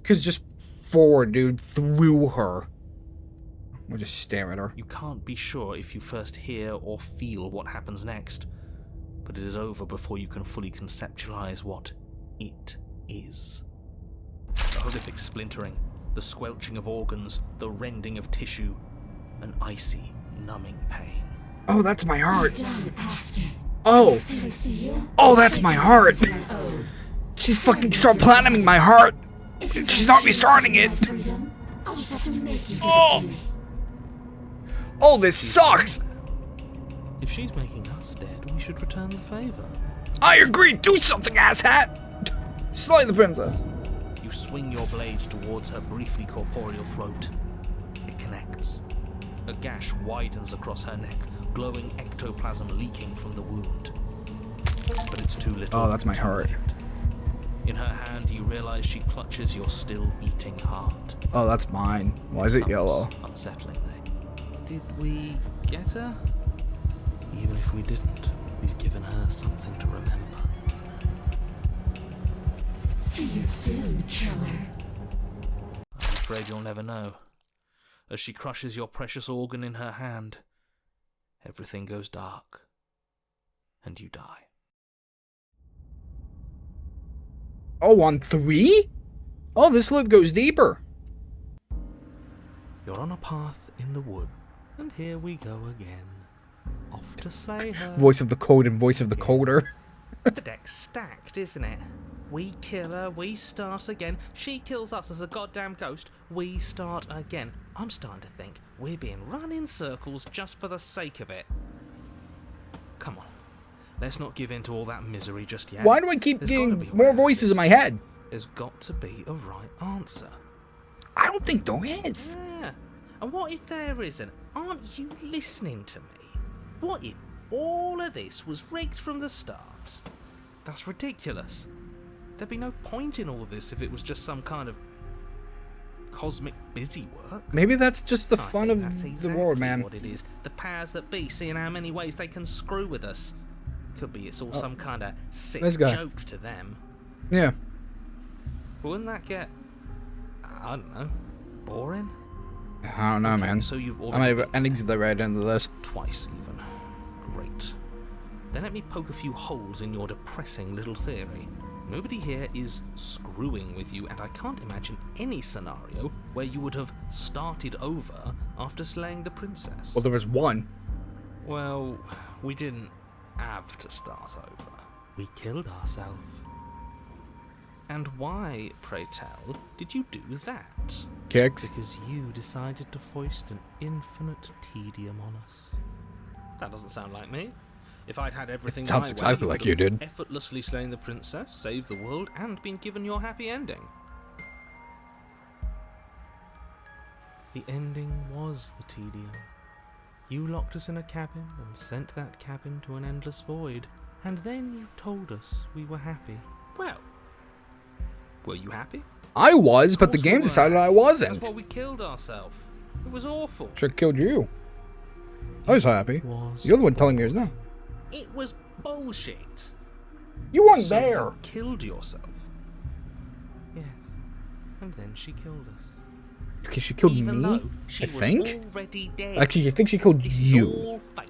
Because just forward, dude. Through her. We'll just stare at her. You can't be sure if you first hear or feel what happens next, but it is over before you can fully conceptualize what it is. The horrific splintering, the squelching of organs, the rending of tissue, an icy, numbing pain. Oh, that's my heart. Done asking. Oh. Next time I see you, Oh, that's my heart. oh, She's fucking start planning my heart. She's not restarting it. my freedom, I'll just have to make you give Oh. it to me. Oh, this sucks. If she's making us dead, we should return the favor. I agree. Do something, asshat. Slay the princess. You swing your blade towards her briefly corporeal throat. It connects. A gash widens across her neck, glowing ectoplasm leaking from the wound. But it's too little. Oh, that's my too heart. late. In her hand, you realize she clutches your still beating heart. Oh, that's mine. Why is it Thumps yellow? Unsettlingly. Did we get her? Even if we didn't, we've given her something to remember. See you soon, killer. I'm afraid you'll never know. As she crushes your precious organ in her hand, everything goes dark, and you die. Oh, on 3? Oh, this loop goes deeper. You're on a path in the wood, and here we go again. Off to slay her. Voice of the code and voice of the coder. The deck's stacked, isn't it? We kill her, we start again. She kills us as a goddamn ghost, we start again. I'm starting to think we're being run in circles just for the sake of it. Come on, let's not give in to all that misery just yet. Why do I keep There's gotta getting be a more way out of voices in this. my head? There's got to be a right answer. I don't think there is. Yeah. And what if there isn't? Aren't you listening to me? What if all of this was rigged from the start? That's ridiculous. There'd be no point in all this if it was just some kind of cosmic busy work. Maybe that's just the I fun think of that's the exactly world, man. what it is. The powers that be, seeing how many ways they can screw with us. Could be it's all some kind of sick this guy. joke to them. Yeah. Wouldn't that get, I don't know, boring? I don't know, Okay, man. So you've I already might been have ending to the right end of this. twice even. Great. Then let me poke a few holes in your depressing little theory. Nobody here is screwing with you, and I can't imagine any scenario where you would have started over after slaying the princess. Well, there was one. Well, we didn't have to start over. We killed ourselves. And why, pray tell, did you do that? Kicks. Because you decided to foist an infinite tedium on us. That doesn't sound like me. If I'd had everything It sounds my way, exactly like would you have did. effortlessly slain the princess, saved the world, and been given your happy ending. The ending was the tedium. You locked us in a cabin and sent that cabin to an endless void, and then you told us we were happy. Well, were you happy? I was, but the Of course we game were. decided I wasn't. That's why we killed ourselves. It was awful. Should killed you. I was happy. Was You're the one telling me yours now. It was bullshit. You weren't So there. you killed yourself. Yes, and then she killed us. Okay, she killed Even me. though she I was think. already dead. Actually, I think she killed This you. is all fake.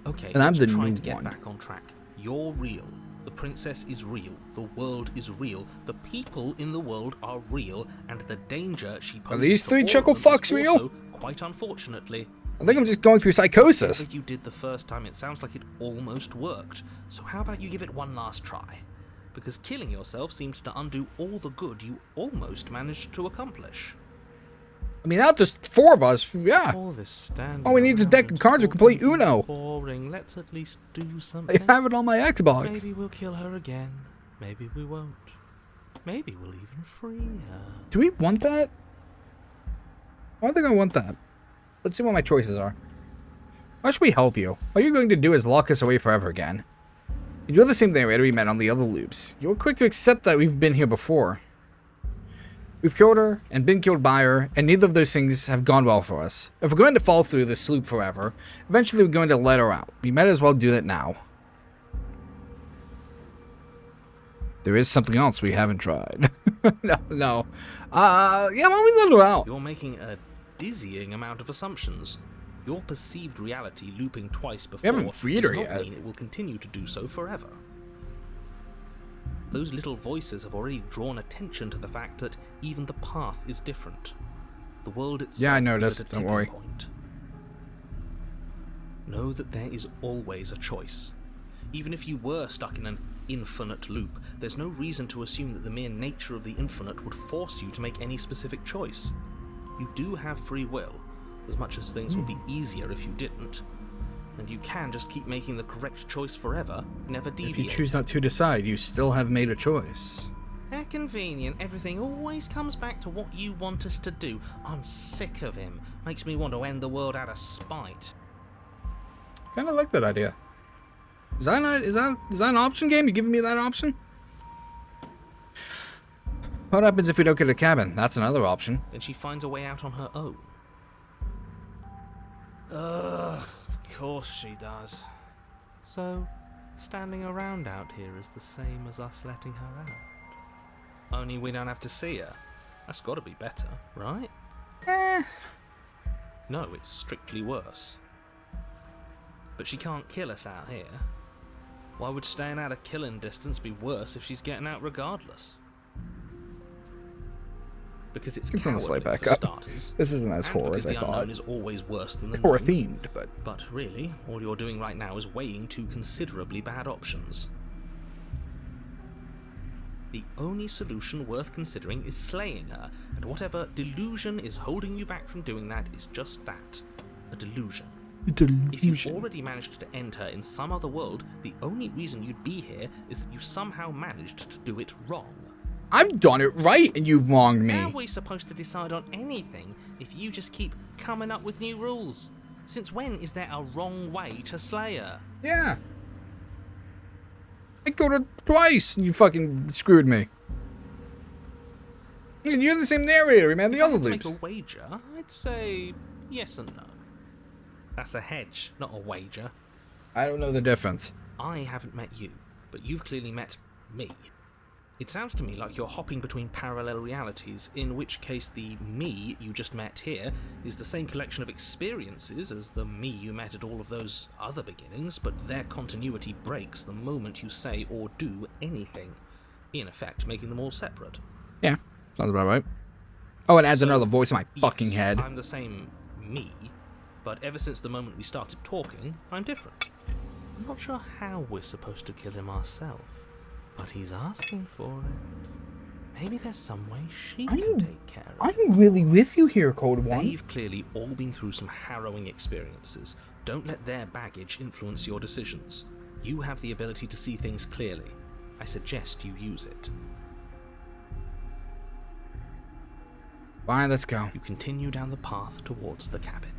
Okay, And I'm let's the try new to get one. back on track. You're real. The princess is real. The world is real. The people in the world are real, and the danger she poses these to three all chuckle of them is fucks real? also, quite unfortunately, I think I'm just going through psychosis. whatever you did the first time, it sounds like it almost worked. So how about you give it one last try? Because killing yourself seems to undo all the good you almost managed to accomplish. I mean, out there's 4 of us. Yeah. All this standing All we need is a around deck of and cards to complete talking is Uno. Boring. Let's at least do I something. have it on my Xbox. Maybe we'll kill her again. Maybe we won't. Maybe we'll even free her. Do we want that? I don't think I want that. Let's see what my choices are. How should we help you? All you're going to do is lock us away forever again. You do the same thing that we met on the other loops. You're quick to accept that we've been here before. We've killed her and been killed by her, and neither of those things have gone well for us. If we're going to fall through this loop forever, eventually we're going to let her out. We might as well do that now. There is something else we haven't tried. No. Yeah, why don't we let her out? You're making a dizzying amount of assumptions. Your perceived reality looping twice before haven't freed her does not yet. mean it will continue to do so forever. Those little voices have already drawn attention to the fact that even the path is different. The world itself Yeah, I is noticed. at a Don't tipping worry. point. Know that there is always a choice. Even if you were stuck in an infinite loop, there's no reason to assume that the mere nature of the infinite would force you to make any specific choice. You do have free will, as much as things would be easier if you didn't. And you can just keep making the correct choice forever, never deviate. If you choose not to decide, you still have made a choice. How convenient. Everything always comes back to what you want us to do. I'm sick of him. Makes me want to end the world out of spite. Kind of like that idea. Is that an option game? You giving me that option? What happens if we don't get a cabin? That's another option. Then she finds a way out on her own. Ugh, of course she does. So, standing around out here is the same as us letting her out. Only we don't have to see her. That's gotta be better, right? No, it's strictly worse. But she can't kill us out here. Why would staying out of killing distance be worse if she's getting out regardless? Because it's Keep the slate cowardly, back for up. starters. This isn't as And horror because as I the unknown thought. is always worse than the Horror known. themed, but But really, all you're doing right now is weighing two considerably bad options. The only solution worth considering is slaying her, and whatever delusion is holding you back from doing that is just that, a delusion. If you've already managed to end her in some other world, the only reason you'd be here is that you somehow managed to do it wrong. I've done it right and you've wronged me. How are we supposed to decide on anything if you just keep coming up with new rules? Since when is there a wrong way to slay her? Yeah. I killed her twice and you fucking screwed me. And you're the same narrator, man. The If I other had to loops. make a wager, I'd say yes and no. That's a hedge, not a wager. I don't know the difference. I haven't met you, but you've clearly met me. It sounds to me like you're hopping between parallel realities, in which case the me you just met here is the same collection of experiences as the me you met at all of those other beginnings, but their continuity breaks the moment you say or do anything, in effect making them all separate. Yeah, sounds about right. Oh, it adds So, another voice in my fucking yes, head. I'm the same me, but ever since the moment we started talking, I'm different. I'm not sure how we're supposed to kill him ourselves, but he's asking for it. Maybe there's some way she can take care of it. I'm really with you here, Code One. They've clearly all been through some harrowing experiences. Don't let their baggage influence your decisions. You have the ability to see things clearly. I suggest you use it. Fine, let's go. You continue down the path towards the cabin.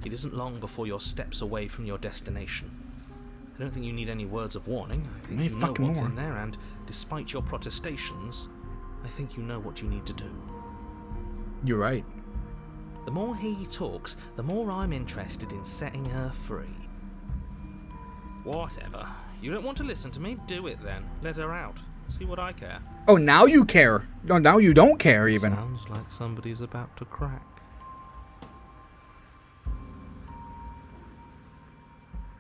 It isn't long before you're steps away from your destination. I don't think you need any words of warning. I think you know what's in there, and despite your protestations, I think you know what you need to do. You're right. The more he talks, the more I'm interested in setting her free. Whatever. You don't want to listen to me? Do it then. Let her out. See what I care. Oh, now you care. No, now you don't care even. Sounds like somebody's about to crack.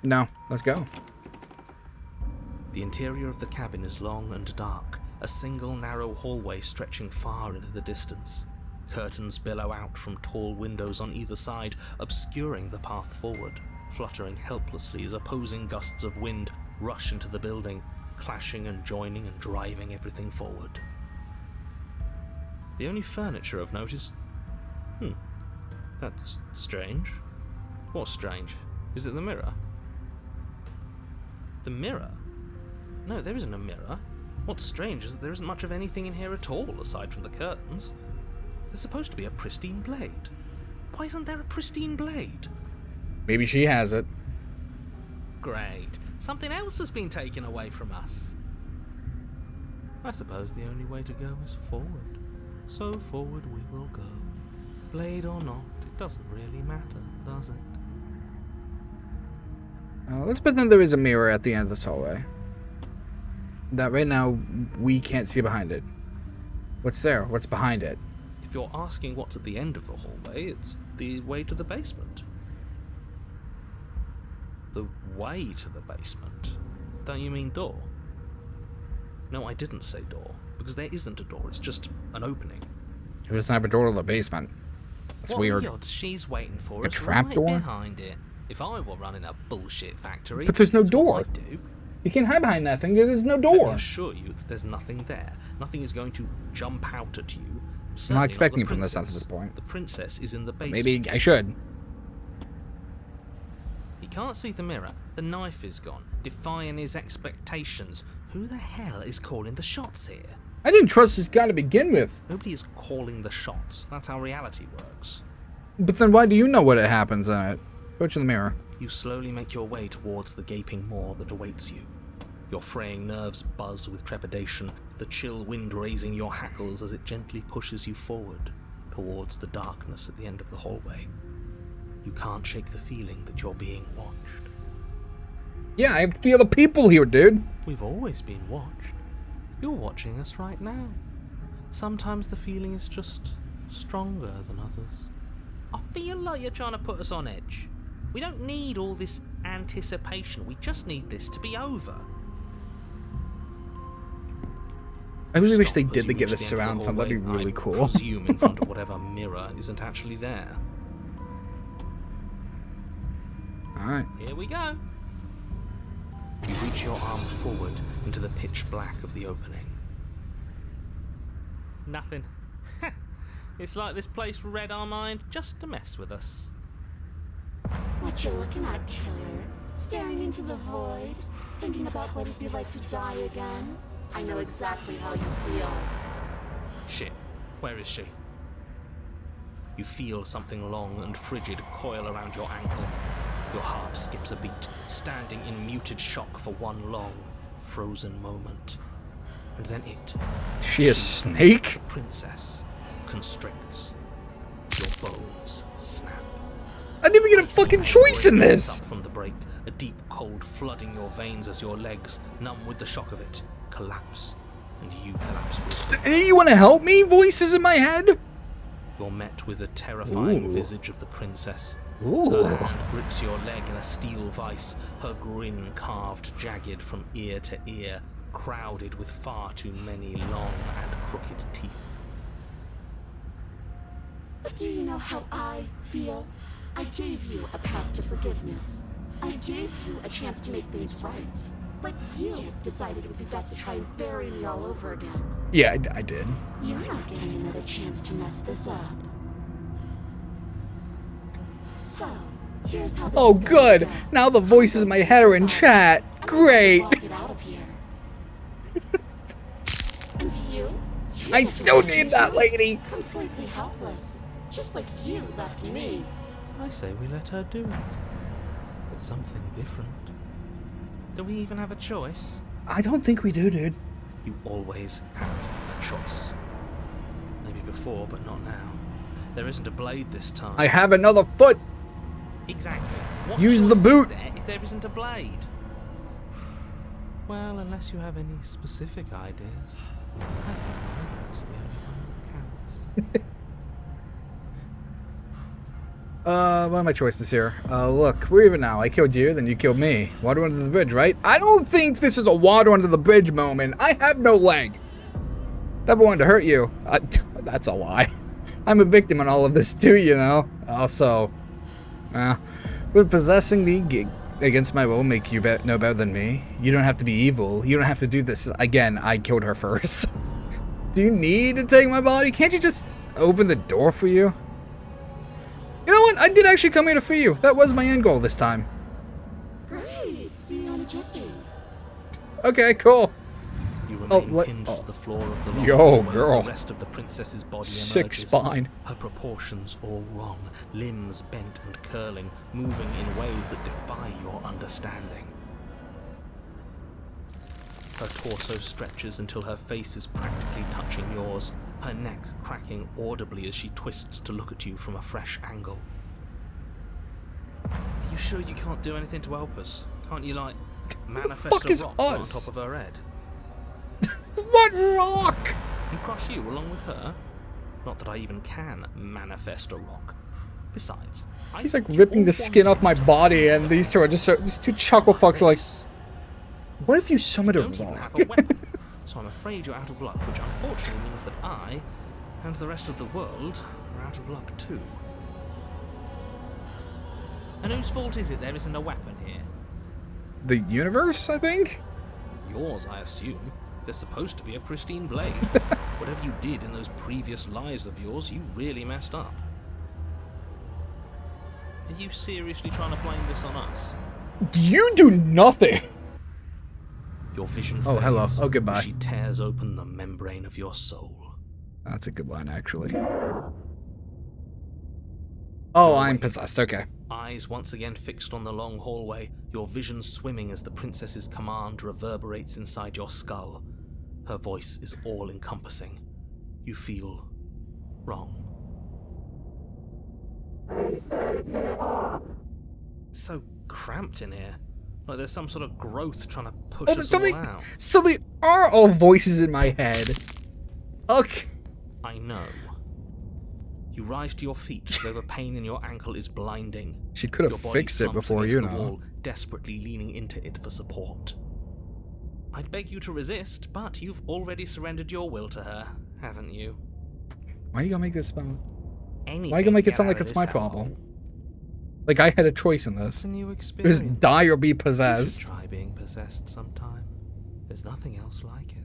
No, let's go. The interior of the cabin is long and dark, a single narrow hallway stretching far into the distance. Curtains billow out from tall windows on either side, obscuring the path forward, fluttering helplessly as opposing gusts of wind rush into the building, clashing and joining and driving everything forward. The only furniture of note is... that's strange. What's strange? Is it the mirror? The mirror? No, there isn't a mirror. What's strange is that there isn't much of anything in here at all, aside from the curtains. There's supposed to be a pristine blade. Why isn't there a pristine blade? Maybe she has it. Great. Something else has been taken away from us. I suppose the only way to go is forward. So forward we will go. Blade or not, it doesn't really matter, does it? Let's pretend there is a mirror at the end of this hallway. That right now, we can't see behind it. What's there? What's behind it? If you're asking what's at the end of the hallway, it's the way to the basement. The way to the basement? Don't you mean door? No, I didn't say door, because there isn't a door, it's just an opening. It doesn't have a door to the basement. That's weird. What are the odds she's waiting for us trap right door? behind it? If I were running a bullshit factory, But there's no that's what door. I'd do. You can't hide behind that thing. There's no Let me door. assure you that there's nothing there. Nothing is going to jump out at you. I'm Certainly not expecting the from this at princess. this point. The princess is in the basement. Maybe I should. He can't see the mirror. The knife is gone, defying his expectations. Who the hell is calling the shots here? I didn't trust this guy to begin with. Nobody is calling the shots. That's how reality works. But then why do you know what happens in it? Watch in the mirror. You slowly make your way towards the gaping maw that awaits you. Your fraying nerves buzz with trepidation, the chill wind raising your hackles as it gently pushes you forward, towards the darkness at the end of the hallway. You can't shake the feeling that you're being watched. Yeah, I feel the people here, dude. We've always been watched. You're watching us right now. Sometimes the feeling is just stronger than others. I feel like you're trying to put us on edge. We don't need all this anticipation. We just need this to be over. I really wish they Stop as did you to get reach this the end of surround the sound. That'd be hallway, really I cool. presume in front of whatever mirror isn't actually there. Alright. Here we go. You reach your arm forward into the pitch black of the opening. Nothing. It's like this place read our mind just to mess with us. What you looking at, killer? Staring into the void? Thinking about what it'd be like to die again? I know exactly how you feel. Shit, where is she? You feel something long and frigid coil around your ankle. Your heart skips a beat, standing in muted shock for one long, frozen moment. And then it, She a snake? the princess, constricts. Your bones snap. I didn't even get a fucking choice in this! Up from the break, a deep cold flooding your veins as your legs, numb with the shock of it, collapse. And you collapse with it. You want to help me? Voices in my head? You're met with the terrifying Ooh. visage of the princess. Ooh. Her hand grips your leg in a steel vice, her grin carved jagged from ear to ear, crowded with far too many long and crooked teeth. But do you know how I feel? I gave you a path to forgiveness. I gave you a chance to make things right. But you decided it would be best to try and bury me all over again. Yeah, I did. You're not getting another chance to mess this up. So, here's how this Oh, is gonna good. go. Now the voices in my head are in chat. Great. Walk it out of here. And you? I You're still just need that lady. completely helpless, just like you left me. I say we let her do it. It's something different. Do we even have a choice? I don't think we do, dude. You always have a choice. Maybe before, but not now. There isn't a blade this time. I have another foot. Exactly. What Use the choice is boot. there if there isn't a blade? Well, unless you have any specific ideas, I think my vote's the only one that counts. What are my choices here? Look, we're even now. I killed you, then you killed me. Water under the bridge, right? I don't think this is a water under the bridge moment. I have no leg. Never wanted to hurt you. That's a lie. I'm a victim in all of this too, you know? Also, would possessing me against my will make you no better than me? You don't have to be evil. You don't have to do this. Again, I killed her first. Do you need to take my body? Can't you just open the door for you? You know what? I did actually come here to free you. That was my end goal this time. Great, see you in a jiffy. Okay, cool. You remain pinned to the floor of the long hallway as the rest of the princess's body Sick emerges. spine. Her proportions all wrong, limbs bent and curling, moving in ways that defy your understanding. Her torso stretches until her face is practically touching yours, her neck cracking audibly as she twists to look at you from a fresh angle. Are you sure you can't do anything to help us? Can't you, like, manifest fuck a is rock on us? top of her head? What rock? And crush you along with her? Not that I even can manifest a rock. Besides, He's like ripping the skin off my body, and these two are just these two chuckle fucks are like, what if you summoned a don't even rock? have a weapon, so I'm afraid you're out of luck, which unfortunately means that I and the rest of the world are out of luck too. And whose fault is it there isn't a weapon here? The universe, I think? Yours, I assume. There's supposed to be a pristine blade. Whatever you did in those previous lives of yours, you really messed up. Are you seriously trying to blame this on us? You do nothing. Your vision Oh, hello. fades Oh, goodbye. as she tears open the membrane of your soul. That's a good line, actually. Oh, I'm possessed. Okay. Eyes once again fixed on the long hallway, your vision swimming as the princess's command reverberates inside your skull. Her voice is all-encompassing. You feel wrong. It's so cramped in here. Like there's some sort of growth trying to push us all out. So they are all voices in my head. Okay. I know. You rise to your feet, though the pain in your ankle is blinding. She could have Your body fixed it slumps before, against you the know. wall, desperately leaning into it for support. I'd beg you to resist, but you've already surrendered your will to her, haven't you? Why are you gonna make this about? Anything Why are you gonna make to it sound get like out of it's my this problem? hellhole. Like I had a choice in It's this. a new It was experience. die or be You should possessed. try being possessed sometime. There's nothing else like it.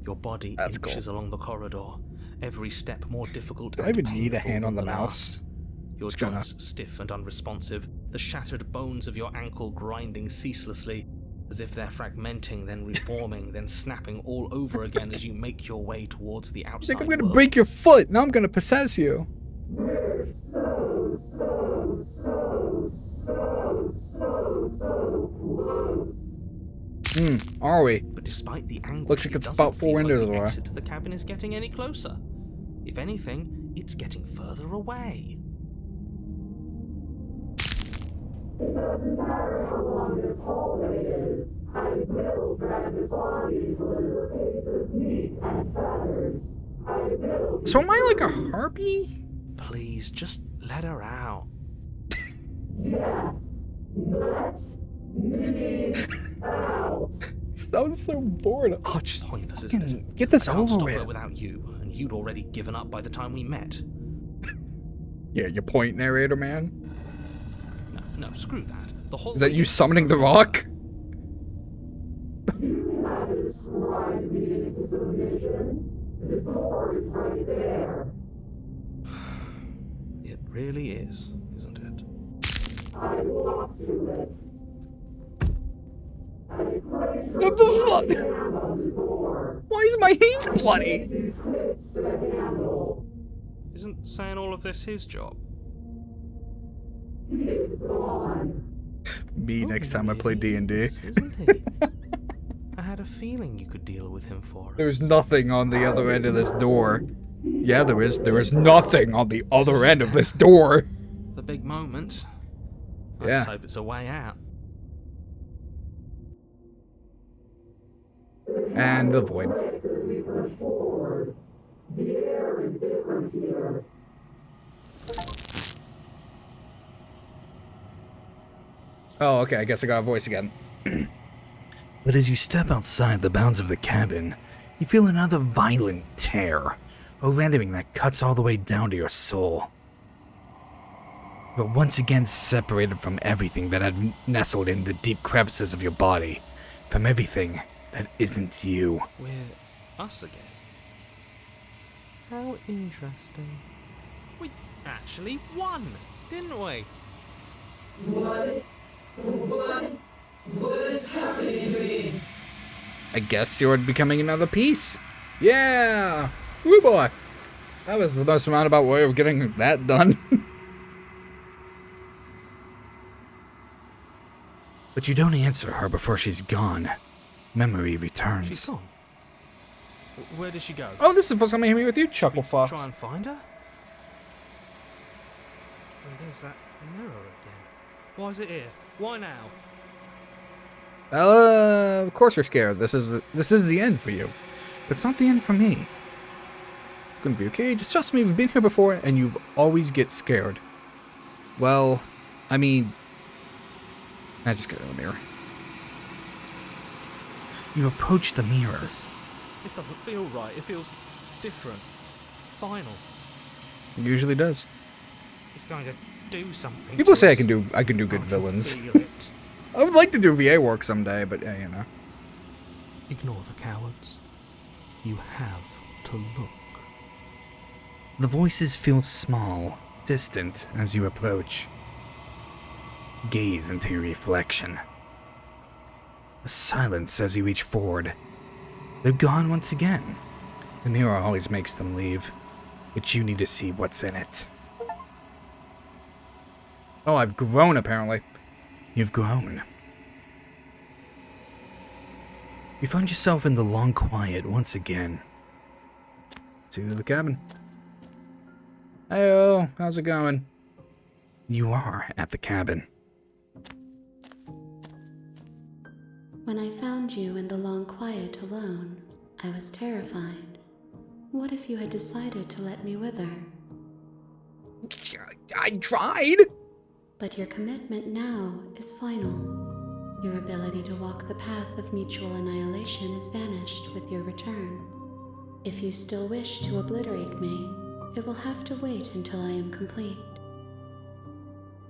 Your body That's inches along the corridor, every step more difficult Do I and even need a painful hand on than the last. mouse? Your Just gonna- joints stiff and unresponsive, the shattered bones of your ankle grinding ceaselessly, as if they're fragmenting, then reforming, then snapping all over again as you make your way towards the I outside think I'm gonna world. break your foot. Now I'm gonna possess you. Are we? But despite the anguish, Looks like it it's doesn't about 4 feel windows like the away. exit to the cabin is getting any closer. If anything, it's getting further away. So am I like a harpy? Please, just let her out. Sounds so bored. Oh, just Pointless, isn't it? get this I can't over stop her with. without you, and you'd already given up by the time we met. Yeah, your point, narrator man. No, screw that. The whole Is that you summoning the rock? It really is, isn't it? What the fuck? Why is my hand bloody? Isn't saying all of this his job? Me next time I play D&D. Isn't he? I had a feeling you could deal with him for it. There's nothing on the other end of this door. Yeah, there is. There is nothing on the other end of this door. The big moment. I Yeah. just hope it's a way out. And the void. Oh, okay, I guess I got a voice again. But as you step outside the bounds of the cabin, you feel another violent tear, a rending that cuts all the way down to your soul. You're once again separated from everything that had nestled in the deep crevices of your body, from everything that isn't you. We're us again. How interesting. We actually won, didn't we? I guess you're becoming another piece. Yeah! Woo boy! That was the most roundabout way of getting that done. But you don't answer her before she's gone. Memory returns. She's gone. Where did she go? Oh, this is the first time I hear me with you, Chuckle Fox. Try and find her? And there's that mirror again. Why is it here? Why now? Of course you're scared. This is the end for you. But it's not the end for me. It's gonna be okay. Just trust me, we've been here before, and you always get scared. Well, I mean... I just got in the mirror. You approach the mirror. This doesn't feel right. It feels different. Final. It usually does. It's going to do something. People to say I us. can do good I can villains. feel it. I would like to do VA work someday, but yeah, you know. Ignore the cowards. You have to look. The voices feel small, distant as you approach. Gaze into your reflection. A silence as you reach forward. They're gone once again. The mirror always makes them leave, but you need to see what's in it. Oh, I've grown apparently. You've grown. You find yourself in the long quiet once again. To the cabin. Hey-oh, how's it going? You are at the cabin. When I found you in the long quiet alone, I was terrified. What if you had decided to let me wither? I tried! But your commitment now is final. Your ability to walk the path of mutual annihilation is vanished with your return. If you still wish to obliterate me, it will have to wait until I am complete.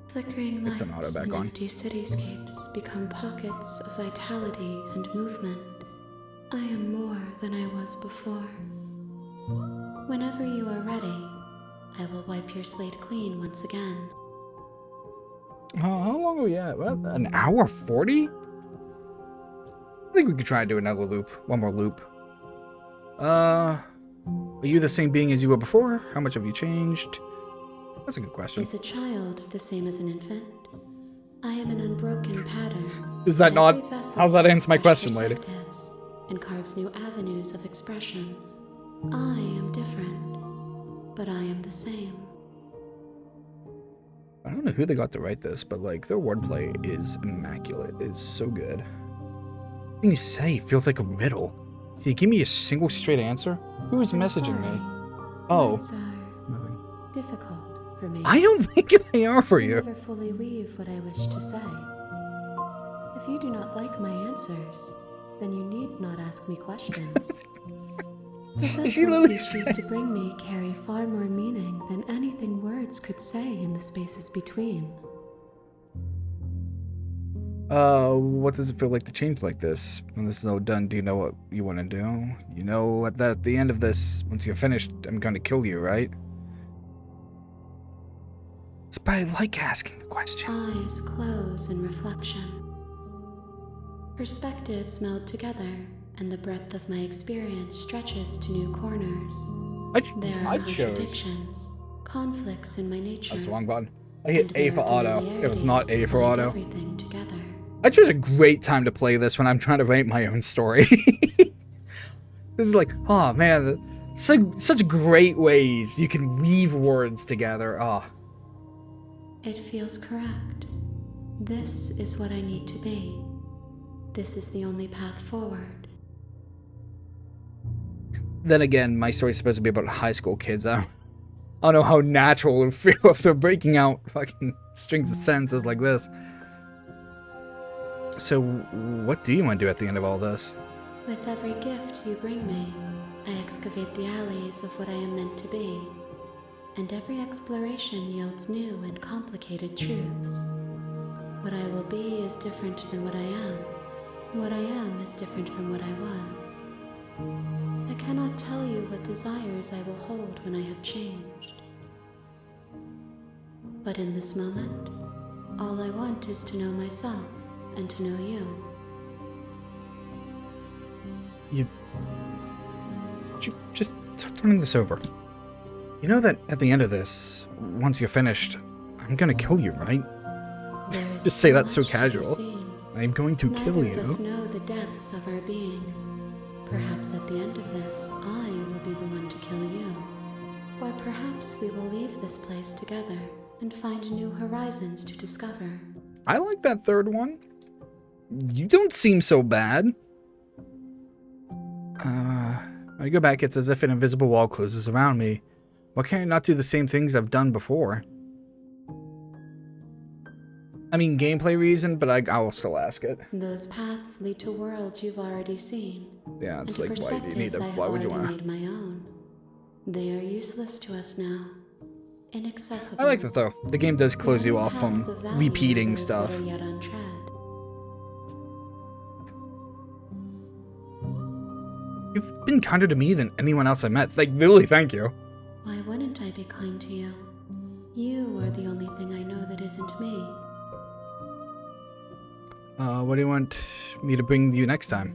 Flickering It's lights an auto back and on. empty cityscapes become pockets of vitality and movement. I am more than I was before. Whenever you are ready, I will wipe your slate clean once again. How long are we at? What, an hour 40? I think we could try and do another loop. One more loop. Are you the same being as you were before? How much have you changed? That's a good question. Is a child the same as an infant? I am an unbroken pattern. Does that not? Every vessel How's that has answer my fresh question, lady? perspectives and carves new avenues of expression. I am different, but I am the same. I don't know who they got to write this, but like their wordplay is immaculate. It's so good. Everything you say feels like a riddle. Can you give me a single straight answer? Who is I'm messaging sorry. me? Oh, Words are nothing. difficult for me. I don't think they are for I you. never fully weave what I wish to say. If you do not like my answers, then you need not ask me questions. The She vessels literally you choose said- to bring me carry far more meaning than anything words could say in the spaces between. What does it feel like to change like this? When this is all done, do you know what you want to do? You know that at the end of this, once you're finished, I'm going to kill you, right? But I like asking the questions. Eyes close in reflection. Perspectives meld together, and the breadth of my experience stretches to new corners. There are I chose. contradictions, conflicts in my nature. That's the wrong button. I hit and A there for are auto. It was not A familiarities for that bind auto. Everything together. I chose a great time to play this when I'm trying to write my own story. This is like, oh man, such great ways you can weave words together. Oh. It feels correct. This is what I need to be. This is the only path forward. Then again, my story's supposed to be about high school kids. I don't know how natural it would feel if they're breaking out fucking strings of sentences like this. So, what do you want to do at the end of all this? With every gift you bring me, I excavate the alleys of what I am meant to be, and every exploration yields new and complicated truths. What I will be is different than what I am. What I am is different from what I was. I cannot tell you what desires I will hold when I have changed. But in this moment, all I want is to know myself and to know you. You just turning this over. You know that at the end of this, once you're finished, I'm gonna kill you, right? There is Just say that so much to be casual. seen. I'm going to kill Neither of us you. know the depths of our being. Perhaps at the end of this, I will be the one to kill you. Or perhaps we will leave this place together and find new horizons to discover. I like that third one. You don't seem so bad. When I go back, it's as if an invisible wall closes around me. Why can't I not do the same things I've done before? I mean, gameplay reason, but I will still ask it. Those paths lead to worlds you've already seen. Yeah, it's and like, to why do you need perspectives to? I have Why would you already want to? made my own. They are useless to us now. Inaccessible. I like that though. The game does close you Only off from paths of value repeating are those stuff. that are yet untread. You've been kinder to me than anyone else I met. Like, really, thank you. Why wouldn't I be kind to you? You are the only thing I know that isn't me. What do you want me to bring you next time?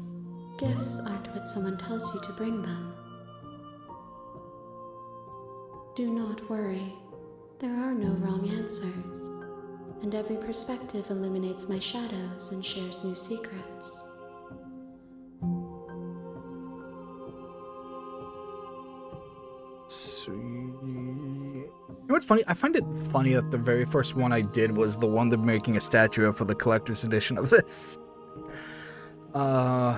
Gifts aren't what someone tells you to bring them. Do not worry. There are no wrong answers. And every perspective illuminates my shadows and shares new secrets. Sweet. You know what's funny? I find it funny that the very first one I did was the one they're making a statue of for the collector's edition of this. I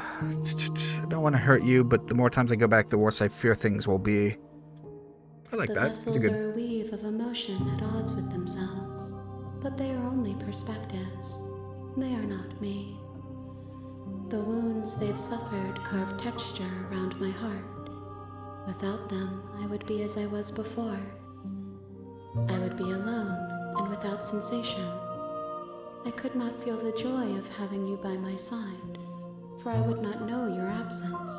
don't want to hurt you, but the more times I go back, the worse I fear things will be. I like The that. It's a vessels good. are a weave of emotion at odds with themselves, but they are only perspectives. They are not me. The wounds they've suffered carve texture around my heart. Without them, I would be as I was before. I would be alone and without sensation. I could not feel the joy of having you by my side, for I would not know your absence.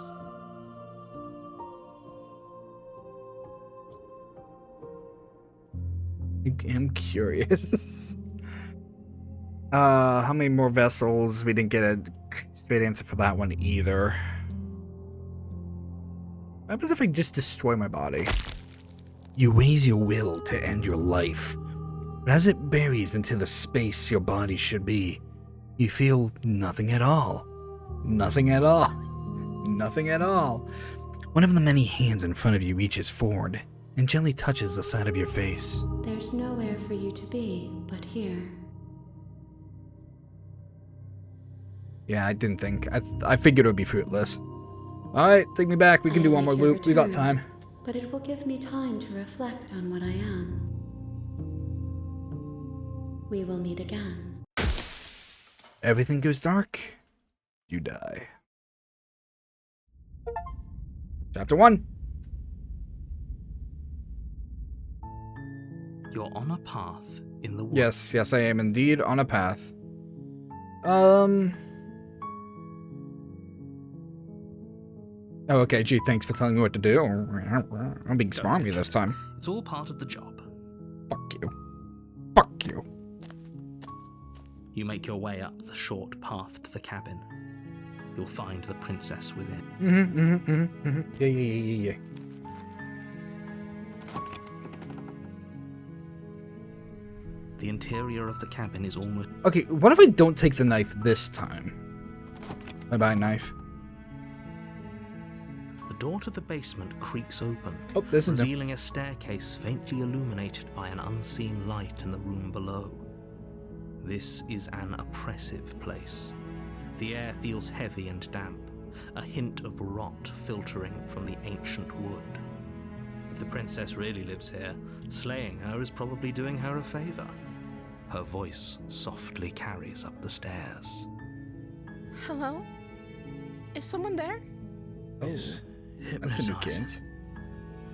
I am curious. How many more vessels? We didn't get a straight answer for that one either. What happens if I just destroy my body? You raise your will to end your life. But as it buries into the space your body should be, you feel nothing at all. Nothing at all. Nothing at all. One of the many hands in front of you reaches forward and gently touches the side of your face. There's nowhere for you to be but here. Yeah, I didn't think. I figured it would be fruitless. Alright, take me back. We can do one more loop. We got time. But it will give me time to reflect on what I am. We will meet again. Everything goes dark. You die. Chapter 1. You're on a path in the woods. Yes, I am indeed on a path. Oh, okay, gee, thanks for telling me what to do. I'm being smarmy this time. It's all part of the job. Fuck you. Fuck you. You make your way up the short path to the cabin. You'll find the princess within. Yeah. The interior of the cabin is almost... Okay, what if I don't take the knife this time? Bye-bye, knife. The door to the basement creaks open, Oh, this is revealing a staircase faintly illuminated by an unseen light in the room below. This is an oppressive place. The air feels heavy and damp, a hint of rot filtering from the ancient wood. If the princess really lives here, slaying her is probably doing her a favor. Her voice softly carries up the stairs. Hello? Is someone there? That's a new kid.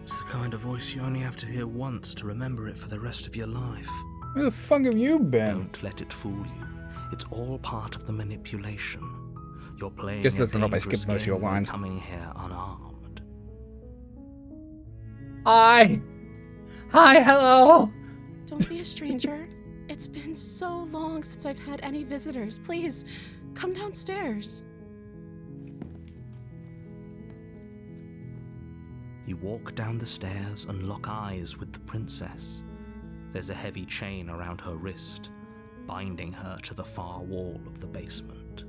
It's the kind of voice you only have to hear once to remember it for the rest of your life. Where the fuck have you been? Don't let it fool you. It's all part of the manipulation. You're playing Guess that's a not by dangerous skipping most of your game by lines. coming here unarmed. Hi, hello. Don't be a stranger. It's been so long since I've had any visitors. Please, come downstairs. You walk down the stairs and lock eyes with the princess. There's a heavy chain around her wrist, binding her to the far wall of the basement.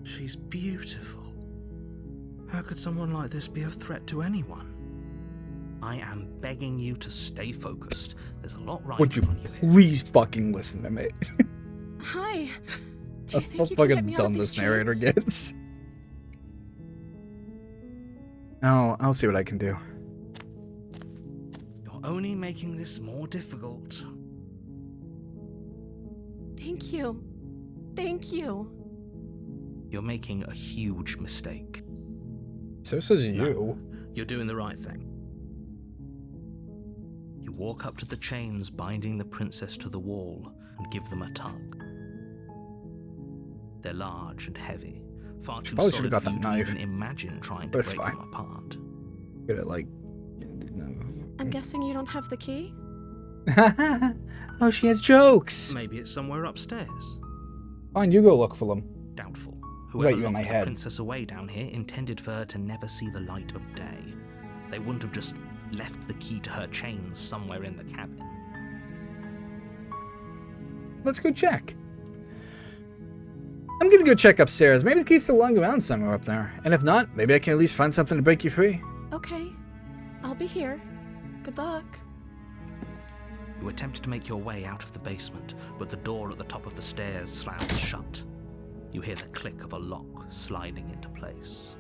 She's beautiful. How could someone like this be a threat to anyone? I am begging you to stay focused. There's a lot riding Would you on you here. please fucking listen to me? Hi. Do How you think you can get fucking me out of dumb these this narrator chains? gets. I'll see what I can do. You're only making this more difficult. Thank you. Thank you. You're making a huge mistake. So says you. You're doing the right thing. You walk up to the chains binding the princess to the wall and give them a tug. They're large and heavy, far too Probably solid should've got for that you to knife. even imagine trying to But it's break fine. them apart. Good at like. I'm guessing you don't have the key? Oh, she has jokes. Maybe it's somewhere upstairs. Fine, you go look for them. Doubtful. Right, Whoever you in my locked the head. princess away down here intended for her to never see the light of day. They wouldn't have just left the key to her chains somewhere in the cabin. Let's go check. I'm gonna go check upstairs. Maybe the key's still lying around somewhere up there. And if not, maybe I can at least find something to break you free. Okay. I'll be here. Good luck. You attempt to make your way out of the basement, but the door at the top of the stairs slams shut. You hear the click of a lock sliding into place.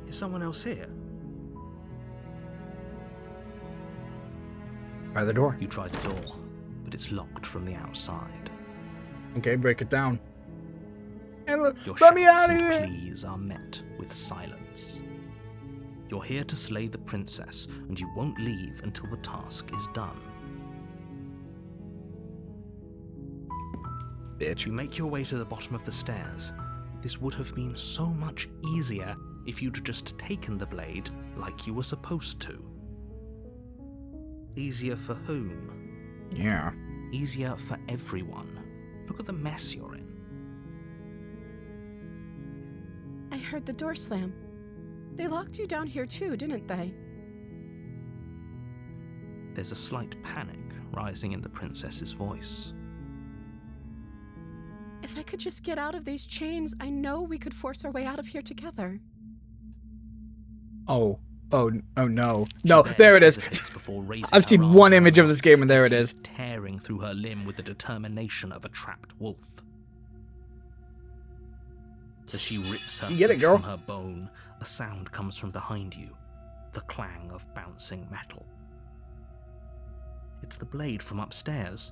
Is someone else here? By the door. You try the door, but it's locked from the outside. Okay, break it down. Hey, look, Your let me shouts out of and here! pleas are met with silence. You're here to slay the princess, and you won't leave until the task is done. Bitch. You make your way to the bottom of the stairs. This would have been so much easier if you'd just taken the blade like you were supposed to. Easier for whom? Yeah. Easier for everyone. Look at the mess you're in. I heard the door slam. They locked you down here too, didn't they? There's a slight panic rising in the princess's voice. If I could just get out of these chains, I know we could force our way out of here together. Oh no. No, there it is. Before raising I've her seen arm one high, image of this game and there it is. tearing through her limb with the determination of a trapped wolf. As she rips her You get it, flesh girl. from her bone, a sound comes from behind you, the clang of bouncing metal. It's the blade from upstairs.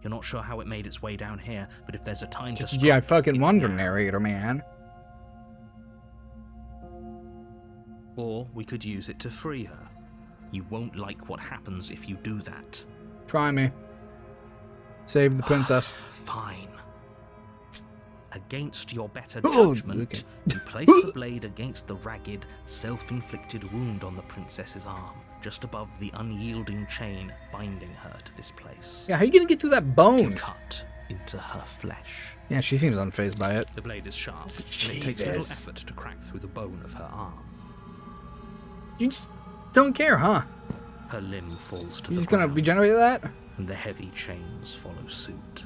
You're not sure how it made its way down here, but if there's a time to strike, Yeah, I fucking it's wonder, now. narrator man. Or we could use it to free her. You won't like what happens if you do that. Try me. Save the princess. Fine. Against your better Oh, judgment, okay. you place the blade against the ragged, self-inflicted wound on the princess's arm, just above the unyielding chain binding her to this place. Yeah, how you gonna get through that To bone? cut into her flesh. Yeah, she seems unfazed by it. The blade is sharp, and it takes little Jesus. effort to crack through the bone of her arm. You just don't care, huh? Her limb falls to You the just gonna ground, regenerate that? and the heavy chains follow suit.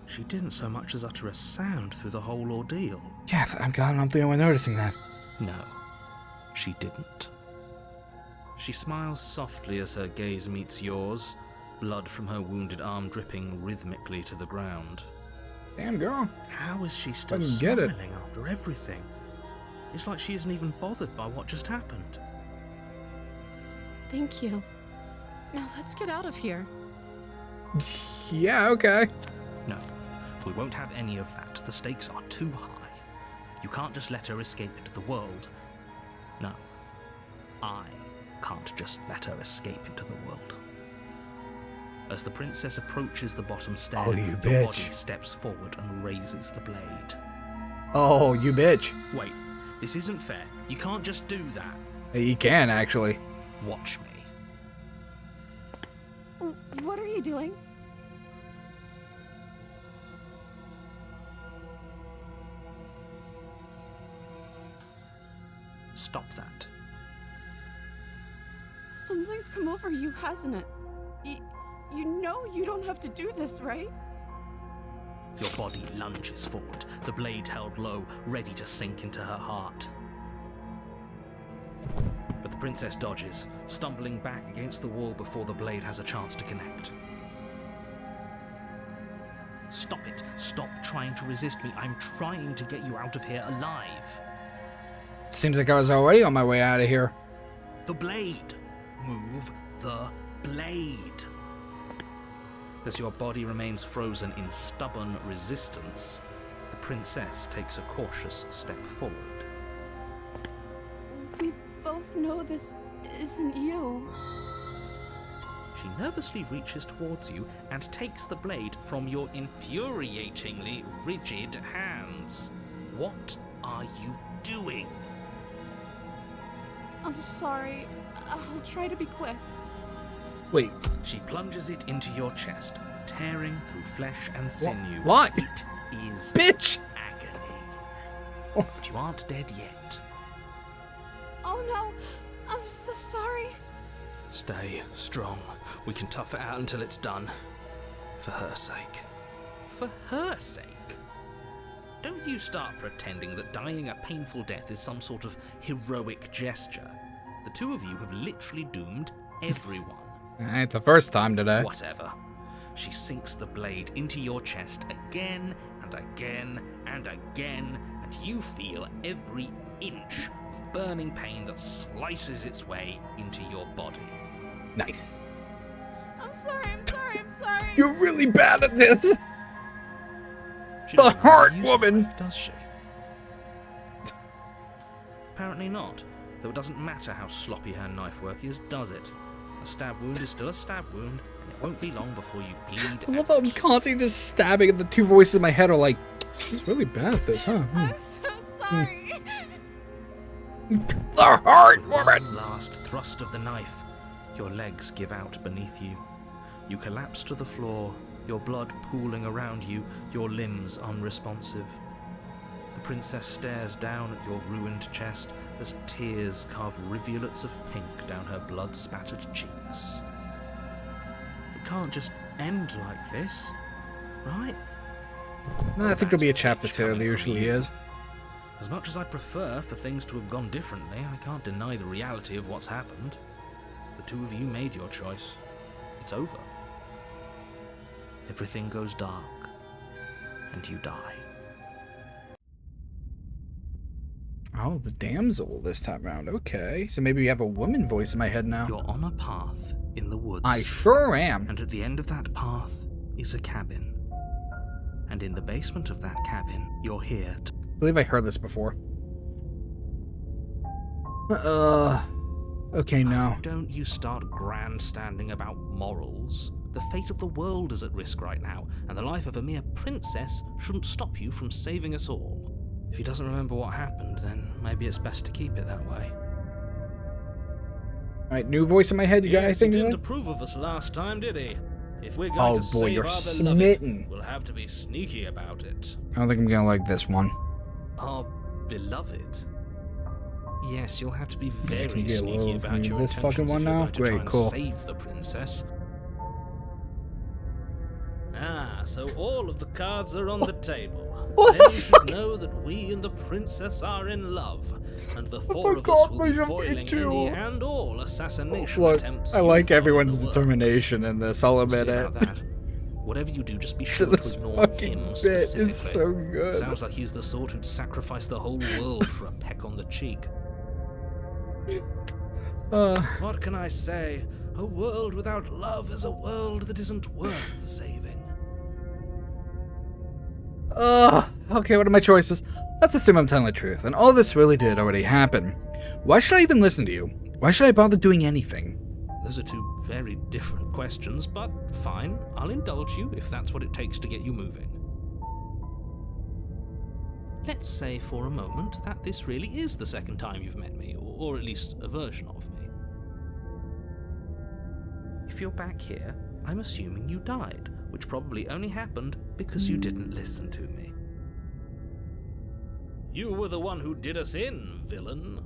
She didn't so much as utter a sound through the whole ordeal. Yeah, I'm glad I'm not the only one noticing that. No, she didn't. She smiles softly as her gaze meets yours, blood from her wounded arm dripping rhythmically to the ground. Damn, girl. How is she still Fucking get it. smiling after everything? It's like she isn't even bothered by what just happened. Thank you. Now let's get out of here. Yeah, okay. No, we won't have any of that. The stakes are too high. You can't just let her escape into the world. No, I can't just let her escape into the world. As the princess approaches the bottom stair, Oh, you your bitch. body steps forward and raises the blade. Oh, you bitch. Wait, this isn't fair. You can't just do that. You can, actually. Watch me. What are you doing? Stop that. Something's come over you, hasn't it? You know you don't have to do this, right? Your body lunges forward, the blade held low, ready to sink into her heart. But the princess dodges, stumbling back against the wall before the blade has a chance to connect. Stop it. Stop trying to resist me. I'm trying to get you out of here alive. Seems like I was already on my way out of here. The blade. Move the blade. As your body remains frozen in stubborn resistance, the princess takes a cautious step forward. We both know this isn't you. She nervously reaches towards you and takes the blade from your infuriatingly rigid hands. What are you doing? I'm sorry. I'll try to be quick. Wait, She plunges it into your chest, tearing through flesh and sinew. What? It is bitch! agony. Oh. But you aren't dead yet. Oh no! I'm so sorry. Stay strong. We can tough it out until it's done. For her sake. For her sake? Don't you start pretending that dying a painful death is some sort of heroic gesture. The two of you have literally doomed everyone. Ain't the first time today. Whatever. She sinks the blade into your chest again and again and again, and you feel every inch of burning pain that slices its way into your body. Nice. I'm sorry. I'm sorry. You're really bad at this. She The doesn't heart use woman. a knife, does she? Apparently not, though it doesn't matter how sloppy her knife work is, does it? A stab wound is still a stab wound, and it won't be long before you bleed I love out. how I'm constantly just stabbing and the two voices in my head are like, she's really bad at this, huh? I'm so sorry. The heart With woman! one last thrust of the knife, your legs give out beneath you. You collapse to the floor, your blood pooling around you, your limbs unresponsive. The princess stares down at your ruined chest as tears carve rivulets of pink down her blood-spattered cheeks. can't just end like this, right? No, I think there'll be a chapter 2. There usually is. As much as I prefer for things to have gone differently, I can't deny the reality of what's happened. The two of you made your choice. It's over. Everything goes dark, and you die. Oh, the damsel this time around. Okay, so maybe you have a woman voice in my head now. You're on a path in the woods. I sure am. And at the end of that path is a cabin. And in the basement of that cabin, you're here to... I believe I heard this before. Okay, no. Don't you start grandstanding about morals. The fate of the world is at risk right now, and the life of a mere princess shouldn't stop you from saving us all. If he doesn't remember what happened, then maybe it's best to keep it that way. Alright, new voice in my head. You got anything he to didn't say? approve of us last time, did he? If we're going Oh to boy, save you're our smitten. beloved, we'll have to be sneaky about it. I don't think I'm gonna like this one. Our beloved? Yes, you'll have to be can very you get a sneaky little about view your of this intentions fucking one if you're now? going to try Great, and cool. save the princess. Ah, so all of the cards are on the table. What Then the you fuck? should know that we and the princess are in love, and the four my of God, us will be my foiling picture. any and all assassination Look, attempts. I you like put in everyone's the works. determination in this. I'll See admit it. about that. Whatever you do, just be So sure to this ignore fucking him bit specifically. is so good. Sounds like he's the sort who'd sacrifice the whole world for a peck on the cheek. What can I say? A world without love is a world that isn't worth saving. Okay, what are my choices? Let's assume I'm telling the truth, and all this really did already happen. Why should I even listen to you? Why should I bother doing anything? Those are two very different questions, but fine, I'll indulge you if that's what it takes to get you moving. Let's say for a moment that this really is the second time you've met me, or at least a version of me. If you're back here, I'm assuming you died, which probably only happened because you didn't listen to me. You were the one who did us in, villain.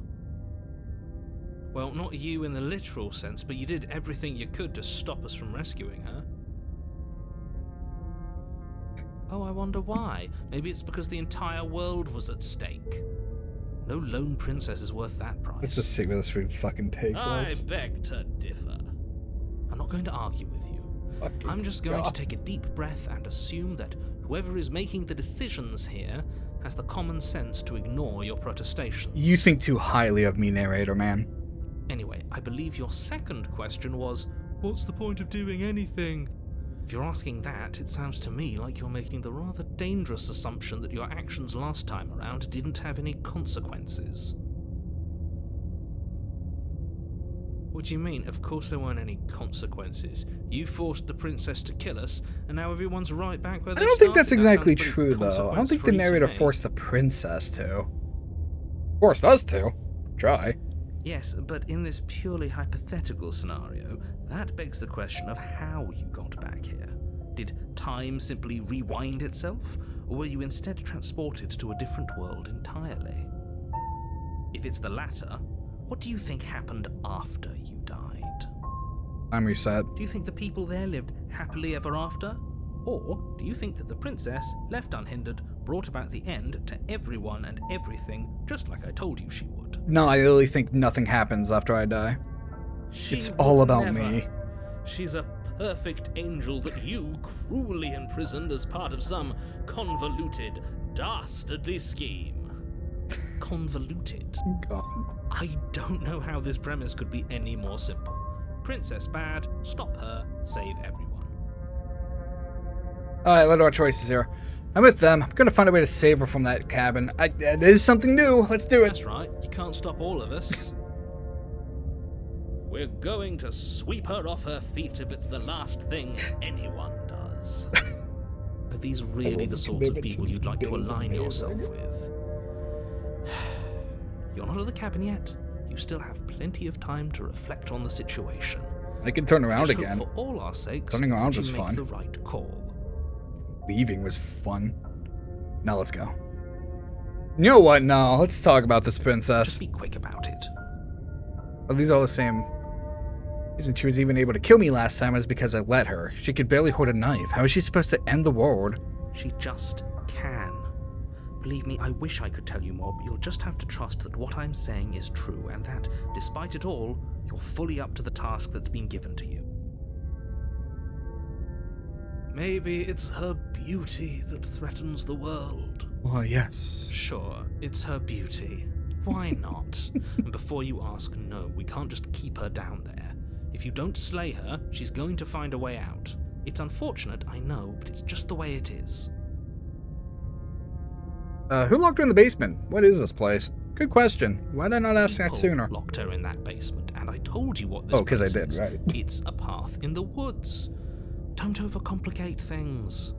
Well, not you in the literal sense, but you did everything you could to stop us from rescuing her. Oh, I wonder why. Maybe it's because the entire world was at stake. No lone princess is worth that price. Let's just see where this fucking takes I us. beg to differ. I'm not going to argue with you. I'm just going to take a deep breath and assume that whoever is making the decisions here has the common sense to ignore your protestations. You think too highly of me, narrator man. Anyway, I believe your second question was, what's the point of doing anything? If you're asking that, it sounds to me like you're making the rather dangerous assumption that your actions last time around didn't have any consequences. What do you mean? Of course there weren't any consequences. You forced the princess to kill us, and now everyone's right back where they I don't think that's started. That exactly sounds true, pretty though. I don't think the consequence-free to narrator me. forced the princess to. Forced us to. Try. Yes, but in this purely hypothetical scenario, that begs the question of how you got back here. Did time simply rewind itself, or were you instead transported to a different world entirely? If it's the latter, what do you think happened after you died? Time reset. Do you think the people there lived happily ever after? Or do you think that the princess, left unhindered, brought about the end to everyone and everything, just like I told you she would? No, I literally think nothing happens after I die. It's all about me. She's a perfect angel that you cruelly imprisoned as part of some convoluted, dastardly scheme. Convoluted? God. I don't know how this premise could be any more simple. Princess bad, stop her, save everyone. Alright, what are our choices here? I'm with them. I'm gonna find a way to save her from that cabin. It is something new. Let's do it. That's right, you can't stop all of us. We're going to sweep her off her feet if it's the last thing anyone does. Are these really the sorts of people you'd like to align yourself with? You're not at the cabin yet. You still have plenty of time to reflect on the situation. I can turn around Just again. hope for all our sakes, Turning around that was you make fun. the right call. Leaving was fun. Now let's go. You know what? No, let's talk about this princess. Just be quick about it. Are these all the same? The reason she was even able to kill me last time was because I let her. She could barely hold a knife. How is she supposed to end the world? She just can. Believe me, I wish I could tell you more, but you'll just have to trust that what I'm saying is true, and that, despite it all, you're fully up to the task that's been given to you. Maybe it's her beauty that threatens the world. Oh, yes. Sure, it's her beauty. Why not? And before you ask, no, we can't just keep her down there. If you don't slay her, she's going to find a way out. It's unfortunate, I know, but it's just the way it is. Who locked her in the basement? What is this place? Good question. Why did I not ask that People sooner? locked her in that basement, and I told you what this Oh, because I place did, is. right. It's a path in the woods. Don't overcomplicate things.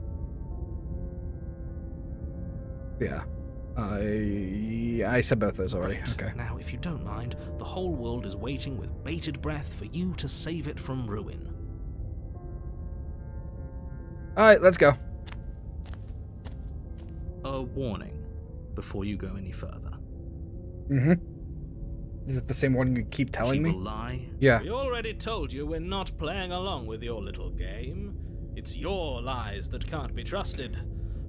Yeah. I said both those already. Right. Okay. Now, if you don't mind, the whole world is waiting with bated breath for you to save it from ruin. Alright, let's go. A warning before you go any further. Mm-hmm. Is it the same one you keep telling She me? will lie. Yeah. We already told you we're not playing along with your little game. It's your lies that can't be trusted.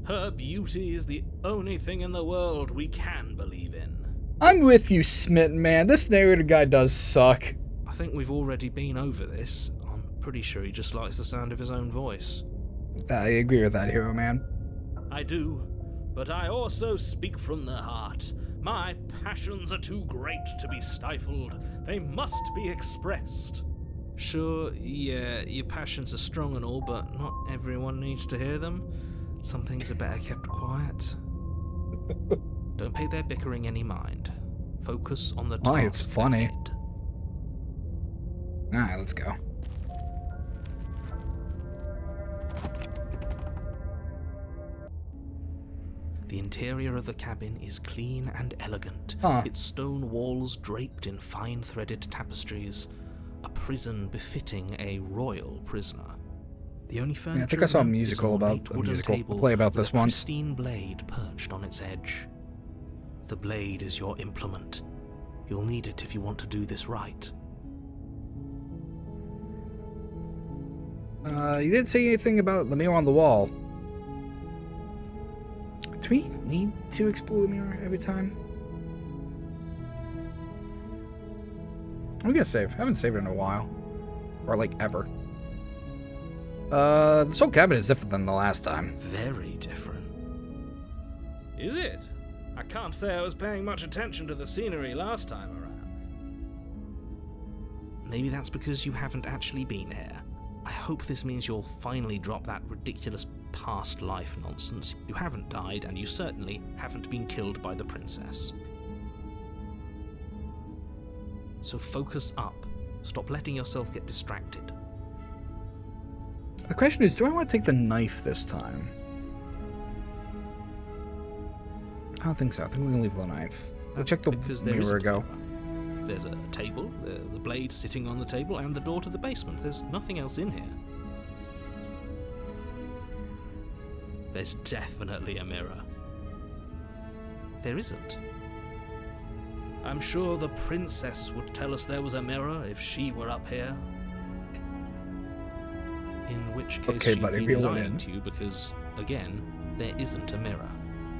Her beauty is the only thing in the world we can believe in. I'm with you, Smitten Man. This narrator guy does suck. I think we've already been over this. I'm pretty sure he just likes the sound of his own voice. I agree with that, Hero Man. I do, but I also speak from the heart. My passions are too great to be stifled. They must be expressed. Sure, yeah, your passions are strong and all, but not everyone needs to hear them. Some things are better kept quiet. Don't pay their bickering any mind. Focus on the task. Oh, it's funny. ahead. Alright, let's go. The interior of the cabin is clean and elegant, Huh. its stone walls draped in fine threaded tapestries, a prison befitting a royal prisoner. The only furniture I think I saw a of note is musical an about- ornate a wooden musical table play about with this a once. pristine blade perched on its edge. The blade is your implement. You'll need it if you want to do this right. You didn't say anything about the mirror on the wall. Do we need to explore the mirror every time? I'm gonna save. I haven't saved in a while. Or like ever. This whole cabin is different than the last time. Very different. Is it? I can't say I was paying much attention to the scenery last time around. Maybe that's because you haven't actually been here. I hope this means you'll finally drop that ridiculous past life nonsense. You haven't died, and you certainly haven't been killed by the princess. So focus up. Stop letting yourself get distracted. The question is, do I want to take the knife this time? I don't think so. I think we can leave the knife. We'll check the Because there is mirror a ago. mirror. There's a table, the blade sitting on the table, and the door to the basement. There's nothing else in here. There's definitely a mirror. There isn't. I'm sure the princess would tell us there was a mirror if she were up here. In which case Okay, she'd buddy, be reel it lying in. to you because, again, there isn't a mirror.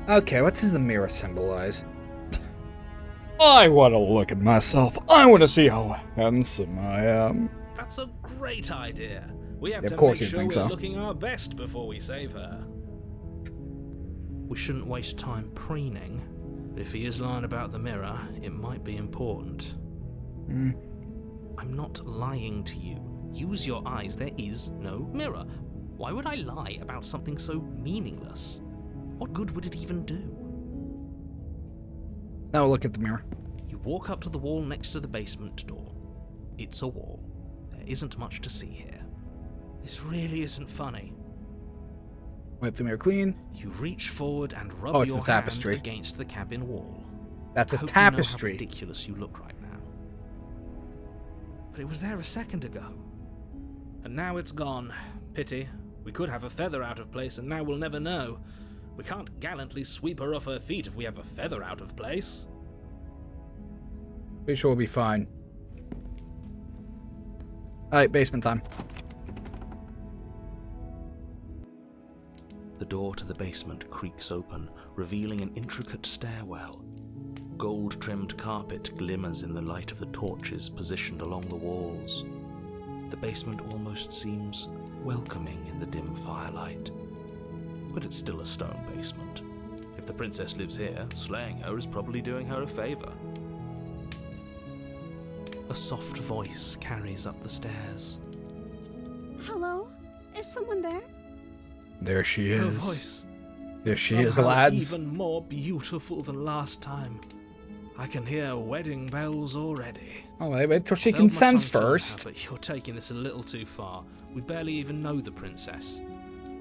Okay, what does the mirror symbolize? I want to look at myself. I want to see how handsome I am. That's a great idea. We have Of to course make you sure think we're so. looking our best before we save her. We shouldn't waste time preening. If he is lying about the mirror, it might be important. Hmm. I'm not lying to you. Use your eyes. There is no mirror. Why would I lie about something so meaningless? What good would it even do? Now look at the mirror. You walk up to the wall next to the basement door. It's a wall. There isn't much to see here. This really isn't funny. Wipe the mirror clean. You reach forward and rub Oh, it's your the tapestry. hand against the cabin wall. That's a I hope you know how tapestry. ridiculous you look right now. But it was there a second ago. And now it's gone. Pity. We could have a feather out of place, and now we'll never know. We can't gallantly sweep her off her feet if we have a feather out of place. Pretty sure we'll be fine. Alright, basement time. The door to the basement creaks open, revealing an intricate stairwell. Gold-trimmed carpet glimmers in the light of the torches positioned along the walls. The basement almost seems welcoming in the dim firelight. But it's still a stone basement. If the princess lives here, slaying her is probably doing her a favor. A soft voice carries up the stairs. Hello? Is someone there? There she Her is. voice. There she is, somehow lads. Even more beautiful than last time. I can hear wedding bells already. Oh, wait till she I felt my consents tongue turn first. now, but you're taking this a little too far. We barely even know the princess.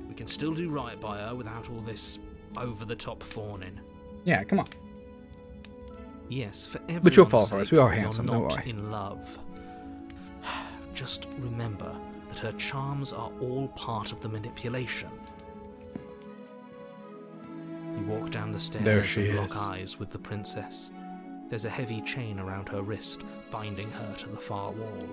We can still do right by her without all this over-the-top fawning. Yeah, come on. Yes, for everyone's But you'll fall for sake, us. We are you're handsome, don't not worry. in love. Just remember that her charms are all part of the manipulation. You walk down the stairs There she and lock is. eyes with the princess. There's a heavy chain around her wrist, binding her to the far wall.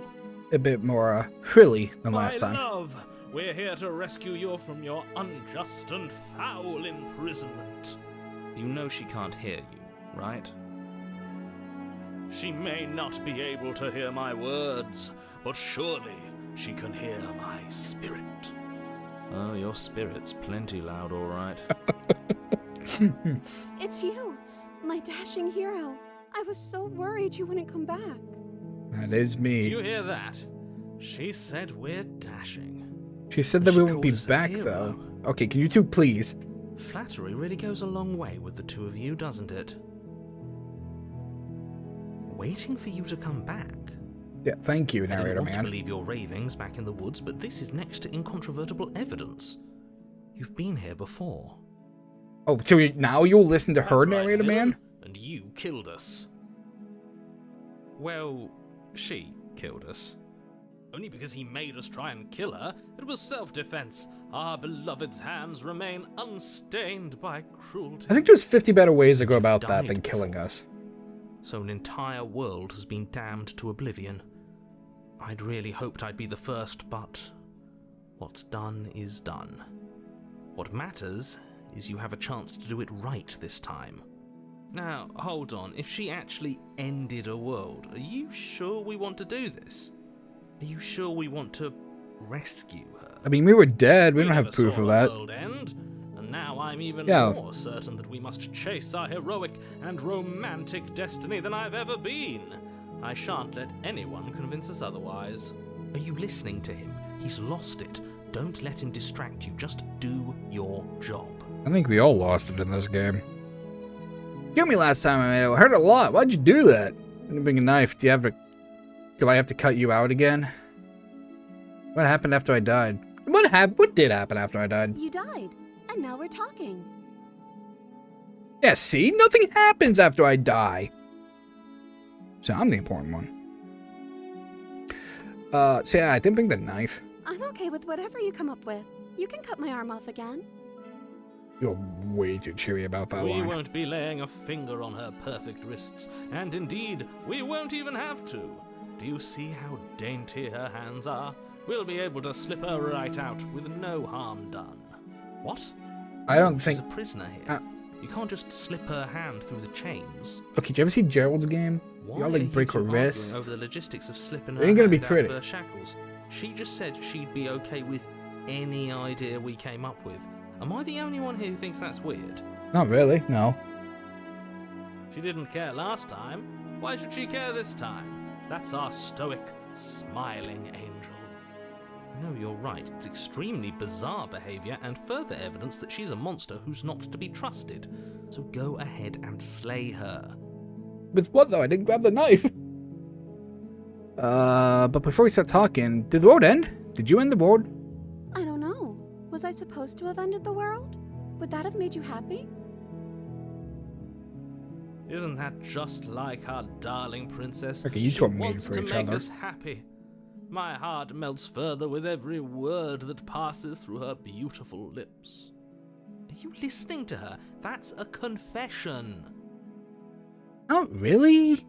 A bit more frilly than last My time. love, we're here to rescue you from your unjust and foul imprisonment. You know she can't hear you, right? She may not be able to hear my words, but surely she can hear my spirit. Oh, your spirit's plenty loud, all right. It's you, my dashing hero. I was so worried you wouldn't come back. That is Do me. you hear that? She said we're dashing. She said that She we won't called be us a back, hero. though. Okay, can you two please? Flattery really goes a long way with the two of you, doesn't it? Waiting for you to come back. Yeah, thank you, I didn't narrator want to man. believe your ravings back in the woods, but this is next to incontrovertible evidence. You've been here before. Oh, so now you'll listen to her, That's right, narrator man? villain, and you killed us. Well, she killed us. Only because he made us try and kill her. It was self-defense. Our beloved's hands remain unstained by cruelty. I think there's 50 better ways to go about that died than killing before. us. So an entire world has been damned to oblivion. I'd really hoped I'd be the first, but what's done is done. What matters is you have a chance to do it right this time. Now, hold on. If she actually ended a world, are you sure we want to do this? Are you sure we want to rescue her? I mean, we were dead. We don't have never proof saw of the that. world end, and now I'm even Yeah. more certain that we must chase our heroic and romantic destiny than I've ever been. I shan't let anyone convince us otherwise. Are you listening to him? He's lost it. Don't let him distract you. Just do your job. I think we all lost it in this game. Killed me last time, I mean, it hurt a lot. Why'd you do that? Didn't bring a knife. Do I have to cut you out again? What happened after I died? What did happen after I died? You died, and now we're talking. Yeah, see? Nothing happens after I die. So I'm the important one. So yeah, I didn't bring the knife. I'm okay with whatever you come up with. You can cut my arm off again. You're way too cheery about that We line. won't be laying a finger on her perfect wrists, and indeed, we won't even have to. Do you see how dainty her hands are? We'll be able to slip her right out with no harm done. What? I don't She's think... a prisoner here. You can't just slip her hand through the chains. Okay, did you ever see Gerald's game? Why You all are like you break her two arguing wrists. over the logistics of slipping It her ain't gonna be hand out pretty. of her shackles? She just said she'd be okay with any idea we came up with. Am I the only one here who thinks that's weird? Not really, no. She didn't care last time. Why should she care this time? That's our stoic, smiling angel. No, you're right. It's extremely bizarre behavior and further evidence that she's a monster who's not to be trusted. So go ahead and slay her. With what though? I didn't grab the knife. But before we start talking, did the world end? Did you end the world? I don't know. Was I supposed to have ended the world? Would that have made you happy? Isn't that just like our darling princess? Okay, you She two are made wants for to each make other. us happy. My heart melts further with every word that passes through her beautiful lips. Are you listening to her? That's a confession. Not really.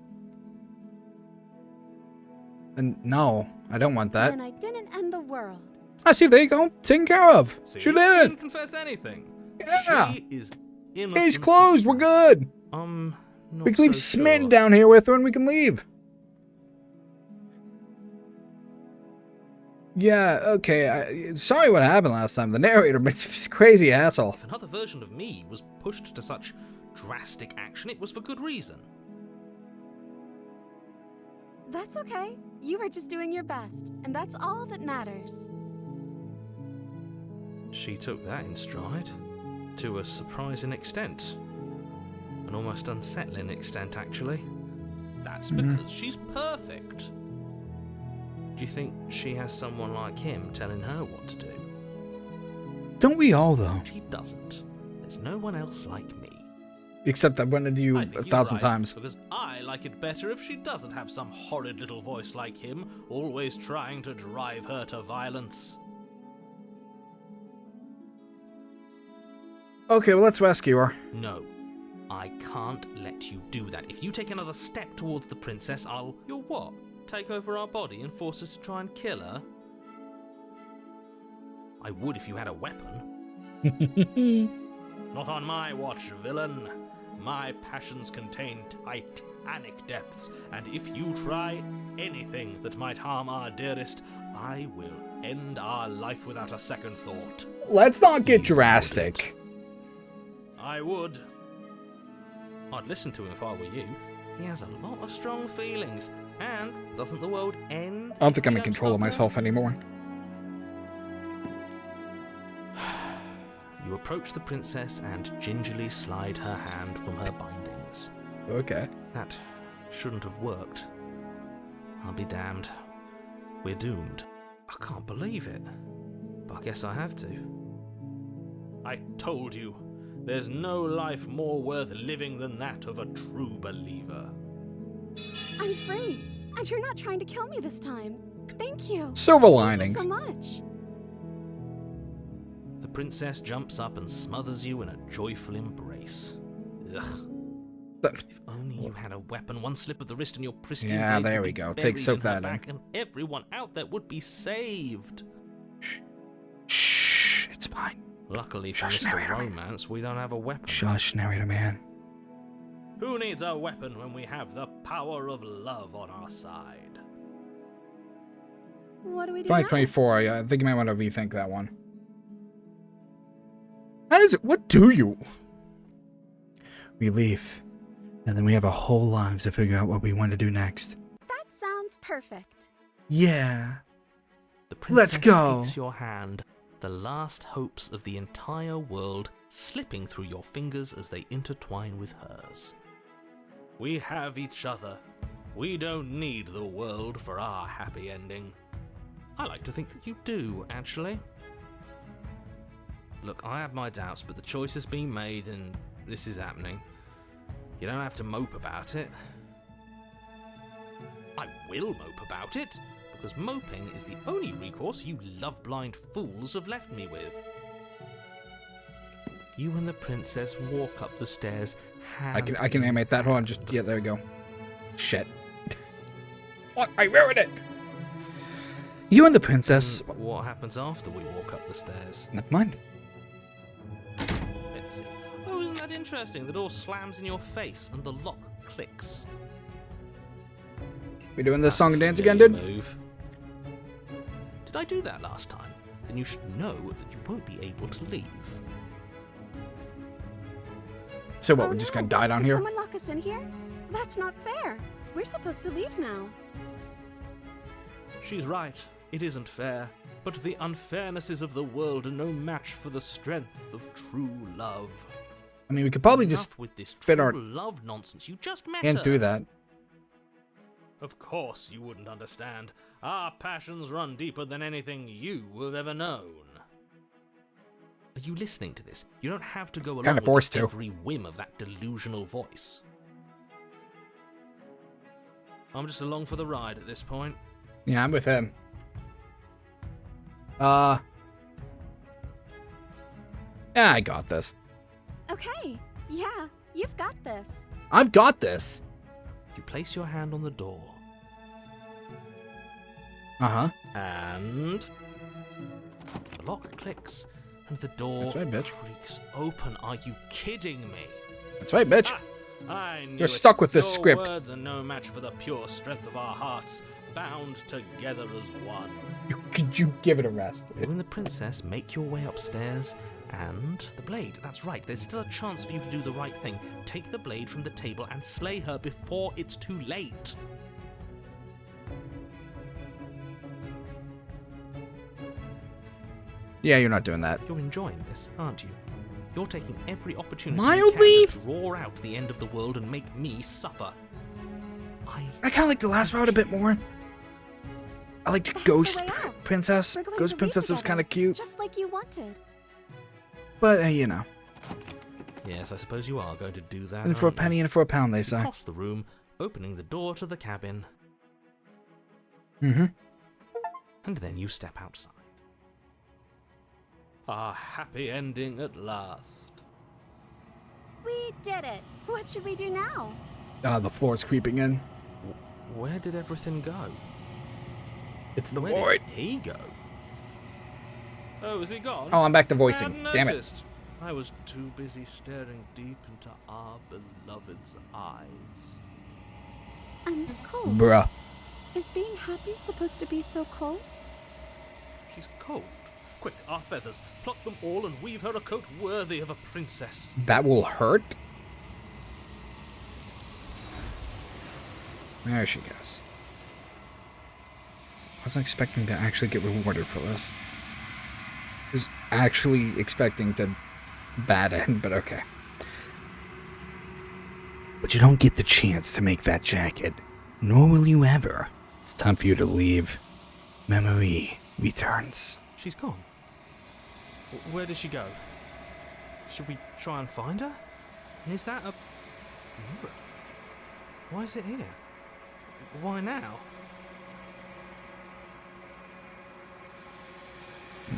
And no, I don't want that. And I didn't end the world. I see, there you go. Taken care of. See, She didn't did. confess anything. Yeah. She is innocent. Case closed. We're good. Not We can leave so Smitten sure. down here with her and we can leave. Yeah, okay. Sorry what happened last time. The narrator was a crazy asshole. If another version of me was pushed to such drastic action, it was for good reason. That's okay. You were just doing your best, and that's all that matters. She took that in stride, to a surprising extent. An almost unsettling extent, actually. That's because she's perfect. Do you think she has someone like him telling her what to do? Don't we all, though? She doesn't. There's no one else like me. Except I've run into you I a think he's thousand right, times. Because I like it better if she doesn't have some horrid little voice like him, always trying to drive her to violence. Okay, well, let's rescue her. No, I can't let you do that. If you take another step towards the princess, You'll what? Take over our body and force us to try and kill her? I would if you had a weapon. Not on my watch, villain. My passions contain titanic depths, and if you try anything that might harm our dearest, I will end our life without a second thought. Let's not get You drastic. I would. I'd listen to him if I were you. He has a lot of strong feelings, and doesn't the world end? I don't think if I'm we in don't control of stop her? myself anymore. You approach the princess and gingerly slide her hand from her bindings. Okay. That shouldn't have worked. I'll be damned. We're doomed. I can't believe it. But I guess I have to. I told you, there's no life more worth living than that of a true believer. I'm free, and you're not trying to kill me this time. Thank you. Silver Thank you linings. so much. The princess jumps up and smothers you in a joyful embrace. Ugh. If only you had a weapon, one slip of the wrist and your pristine Yeah, blade there would we be go. buried Soak in her that in. back, and everyone out there would be saved. Shh, it's fine. Luckily for Shush, Mr. narrator man. Romance, we don't have a weapon. Shush, narrator man. Who needs a weapon when we have the power of love on our side? What do we do now? 2024, I think you might want to rethink that one. How does it, what do you? We leave, and then we have our whole lives to figure out what we want to do next. That sounds perfect. Yeah. The Let's princess go. takes your hand, the last hopes of the entire world slipping through your fingers as they intertwine with hers. We have each other. We don't need the world for our happy ending. I like to think that you do, actually. Look, I have my doubts, but the choice has been made and this is happening. You don't have to mope about it. I will mope about it, because moping is the only recourse you love-blind fools have left me with. You and the princess walk up the stairs, I can animate that. Hold on, just, yeah, there we go. Shit. What? I ruined it! You and the princess... What happens after we walk up the stairs? Never mind. Let's see. Oh, isn't that interesting? The door slams in your face and the lock clicks. We doing this That's song a and dance again, familiar dude? move. Did I do that last time? Then you should know that you won't be able to leave. So what, Oh, we're just no. gonna die down Did here? someone lock us in here? That's not fair. We're supposed to leave now. She's right. It isn't fair. But the unfairnesses of the world are no match for the strength of true love. I mean, we could probably just Enough with this fit true our love nonsense. You just met hand her. through that. Of course you wouldn't understand. Our passions run deeper than anything you have ever known. Are you listening to this? You don't have to go along Kinda with forced to. every whim of that delusional voice. I'm just along for the ride at this point. Yeah, I'm with him. Yeah, I got this. Okay. Yeah, you've got this. I've got this. You place your hand on the door. Uh-huh. And the lock clicks, and the door That's right, bitch. creaks open. Are you kidding me? That's right, bitch. I knew You're it. stuck with this Your script. Words are no match for the pure strength of our hearts, bound together as one. Could you give it a rest? You and the princess make your way upstairs, and the blade. That's right, there's still a chance for you to do the right thing. Take the blade from the table and slay her before it's too late. Yeah, you're not doing that. You're enjoying this, aren't you? You're taking every opportunity Mildly? you can to draw out the end of the world and make me suffer. I kind of like the last route a bit more. I liked That's Ghost the way out. Princess. We're going Ghost to be Princess was together, kind of cute. Just like you wanted. But, you know. Yes, I suppose you are going to do that. In for a aren't you? penny, in for a pound, they say. Across the room, opening the door to the cabin, Mm-hmm. and then you step outside. A happy ending at last. We did it. What should we do now? The floor's creeping in. Where did everything go? It's the Where void. did he go? Oh, is he gone? Oh, I'm back to I voicing. hadn't Damn it. noticed. I was too busy staring deep into our beloved's eyes. I'm cold. Bruh. Is being happy supposed to be so cold? She's cold. Quick, our feathers. Pluck them all and weave her a coat worthy of a princess. That will hurt? There she goes. I wasn't expecting to actually get rewarded for this. I was actually expecting to bad end, but okay. But you don't get the chance to make that jacket, nor will you ever. It's time for you to leave. Memory returns. She's gone. Where did she go? Should we try and find her? And is that a mirror? Why is it here? Why now?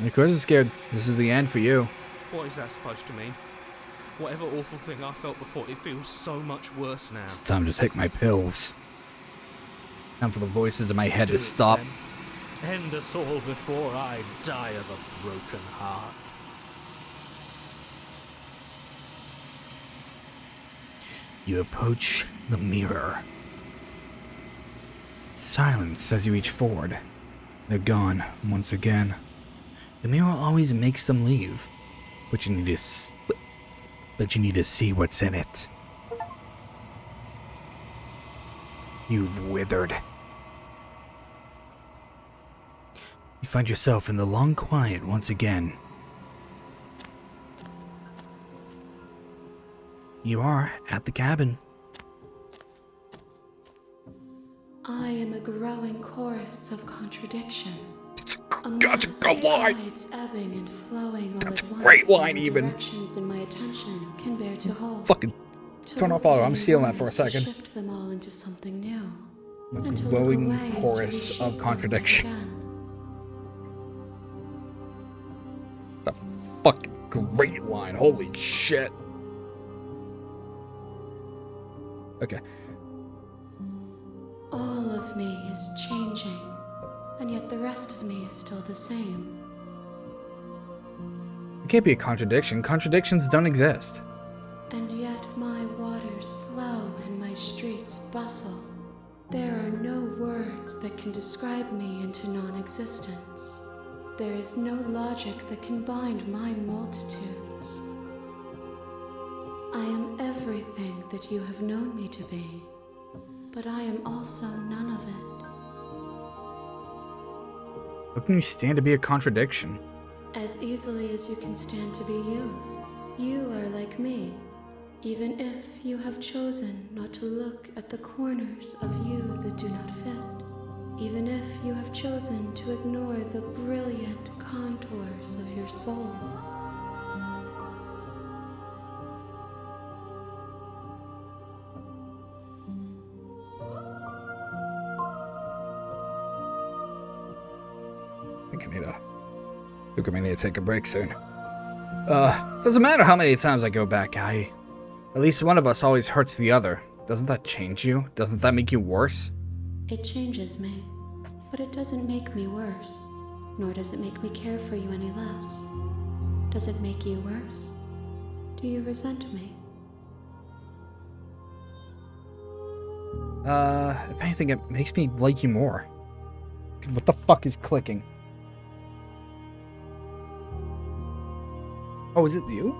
Of course it's scared. This is the end for you. What is that supposed to mean? Whatever awful thing I felt before, it feels so much worse now. It's time to take my pills. Time for the voices in my head Do to it, stop. then. End us all before I die of a broken heart. You approach the mirror. Silence as you reach forward. They're gone once again. The mirror always makes them leave, but you need to see what's in it. You've withered. You find yourself in the long quiet once again. You are at the cabin. I am a growing chorus of contradiction. That's a good line. Tides ebbing and flowing all That's at a once great in line, all even. directions than my attention can bear to hold. Fucking turn off auto. I'm stealing that for a second. Shift them all into something new. A And to look glowing away is to chorus reshape of them contradiction. again. It's a fucking great line. Holy shit. Okay. All of me is changing, and yet the rest of me is still the same. It can't be a contradiction. Contradictions don't exist. And yet my waters flow and my streets bustle. There are no words that can describe me into non-existence. There is no logic that can bind my multitudes. I am everything that you have known me to be, but I am also none of it. How can you stand to be a contradiction? As easily as you can stand to be you. You are like me, even if you have chosen not to look at the corners of you that do not fit. Even if you have chosen to ignore the brilliant contours of your soul. I think I need to take a break soon. Doesn't matter how many times I go back, at least one of us always hurts the other. Doesn't that change you? Doesn't that make you worse? It changes me. But it doesn't make me worse, nor does it make me care for you any less. Does it make you worse? Do you resent me? If anything, it makes me like you more. What the fuck is clicking? Oh, is it you?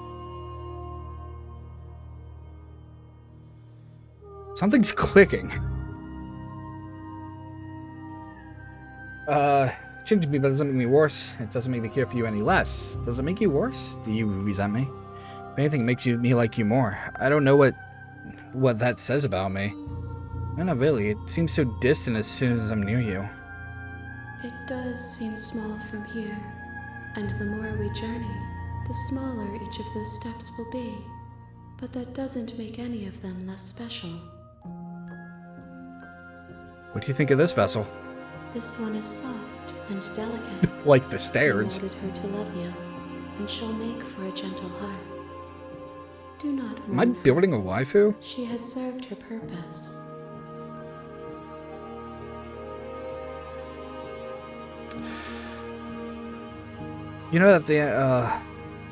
Something's clicking. Changing me doesn't make me worse. It doesn't make me care for you any less. Does it make you worse? Do you resent me? If anything, it makes me like you more. I don't know what that says about me. No, not really. It seems so distant as soon as I'm near you. It does seem small from here, and the more we journey, the smaller each of those steps will be. But that doesn't make any of them less special. What do you think of this vessel? This one is soft and delicate. Like the stairs. I molded her to love you, and she'll make for a gentle heart. Do not Am I mourn her. building a waifu? She has served her purpose. You know that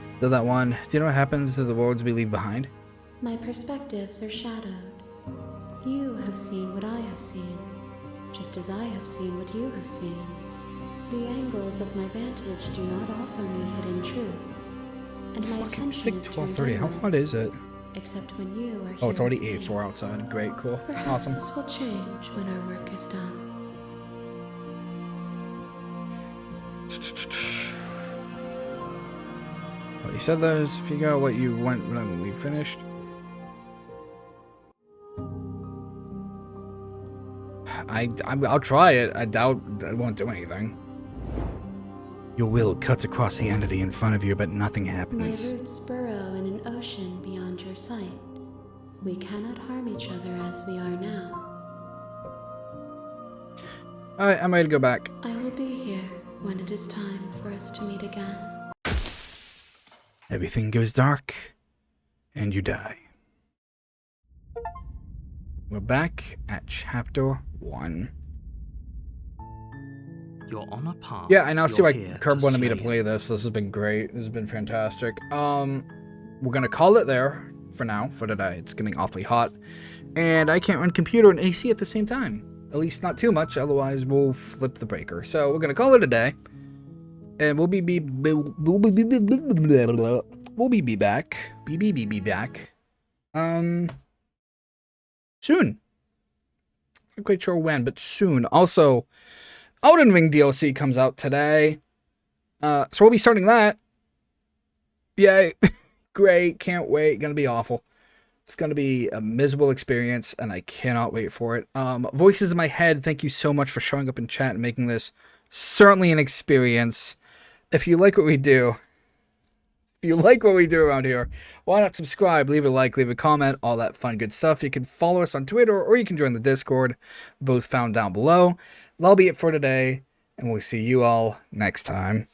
still that one. Do you know what happens to the worlds we leave behind? My perspectives are shadowed. You have seen what I have seen, just as I have seen what you have seen. The angles of my vantage do not offer me hidden truths, and my Fucking, it's attention like is turned 12:30. How inward, hot is it? except when you are here. Oh, it's already with me. 8:04 outside. Great, cool, Perhaps awesome. this will change when our work is done. What you said those. Figure out what you went when we finished. I'll try it. I doubt it won't do anything. Your will cuts across the entity in front of you, but nothing My happens. roots burrow in an ocean beyond your sight. We cannot harm each other as we are now. Alright, I'm ready to go back. I will be here when it is time for us to meet again. Everything goes dark, and you die. We're back at chapter 1. You're on a path. Yeah, I now see why You're here Curb wanted me to slay play this. This has been great. This has been fantastic. We're gonna call it there for now, for today. It's getting awfully hot, and I can't run computer and AC at the same time. At least not too much, otherwise we'll flip the breaker. So we're gonna call it a day, and we'll be back. Soon. Not quite sure when, but soon. Also, Elden Ring DLC comes out today. So we'll be starting that. Yay. Great. Can't wait. Gonna be awful. It's gonna be a miserable experience, and I cannot wait for it. Voices in my head, thank you so much for showing up in chat and making this certainly an experience. If you like what we do, around here, why not subscribe, leave a like, leave a comment, all that fun good stuff. You can follow us on Twitter, or you can join the Discord, both found down below. That'll be it for today, and we'll see you all next time.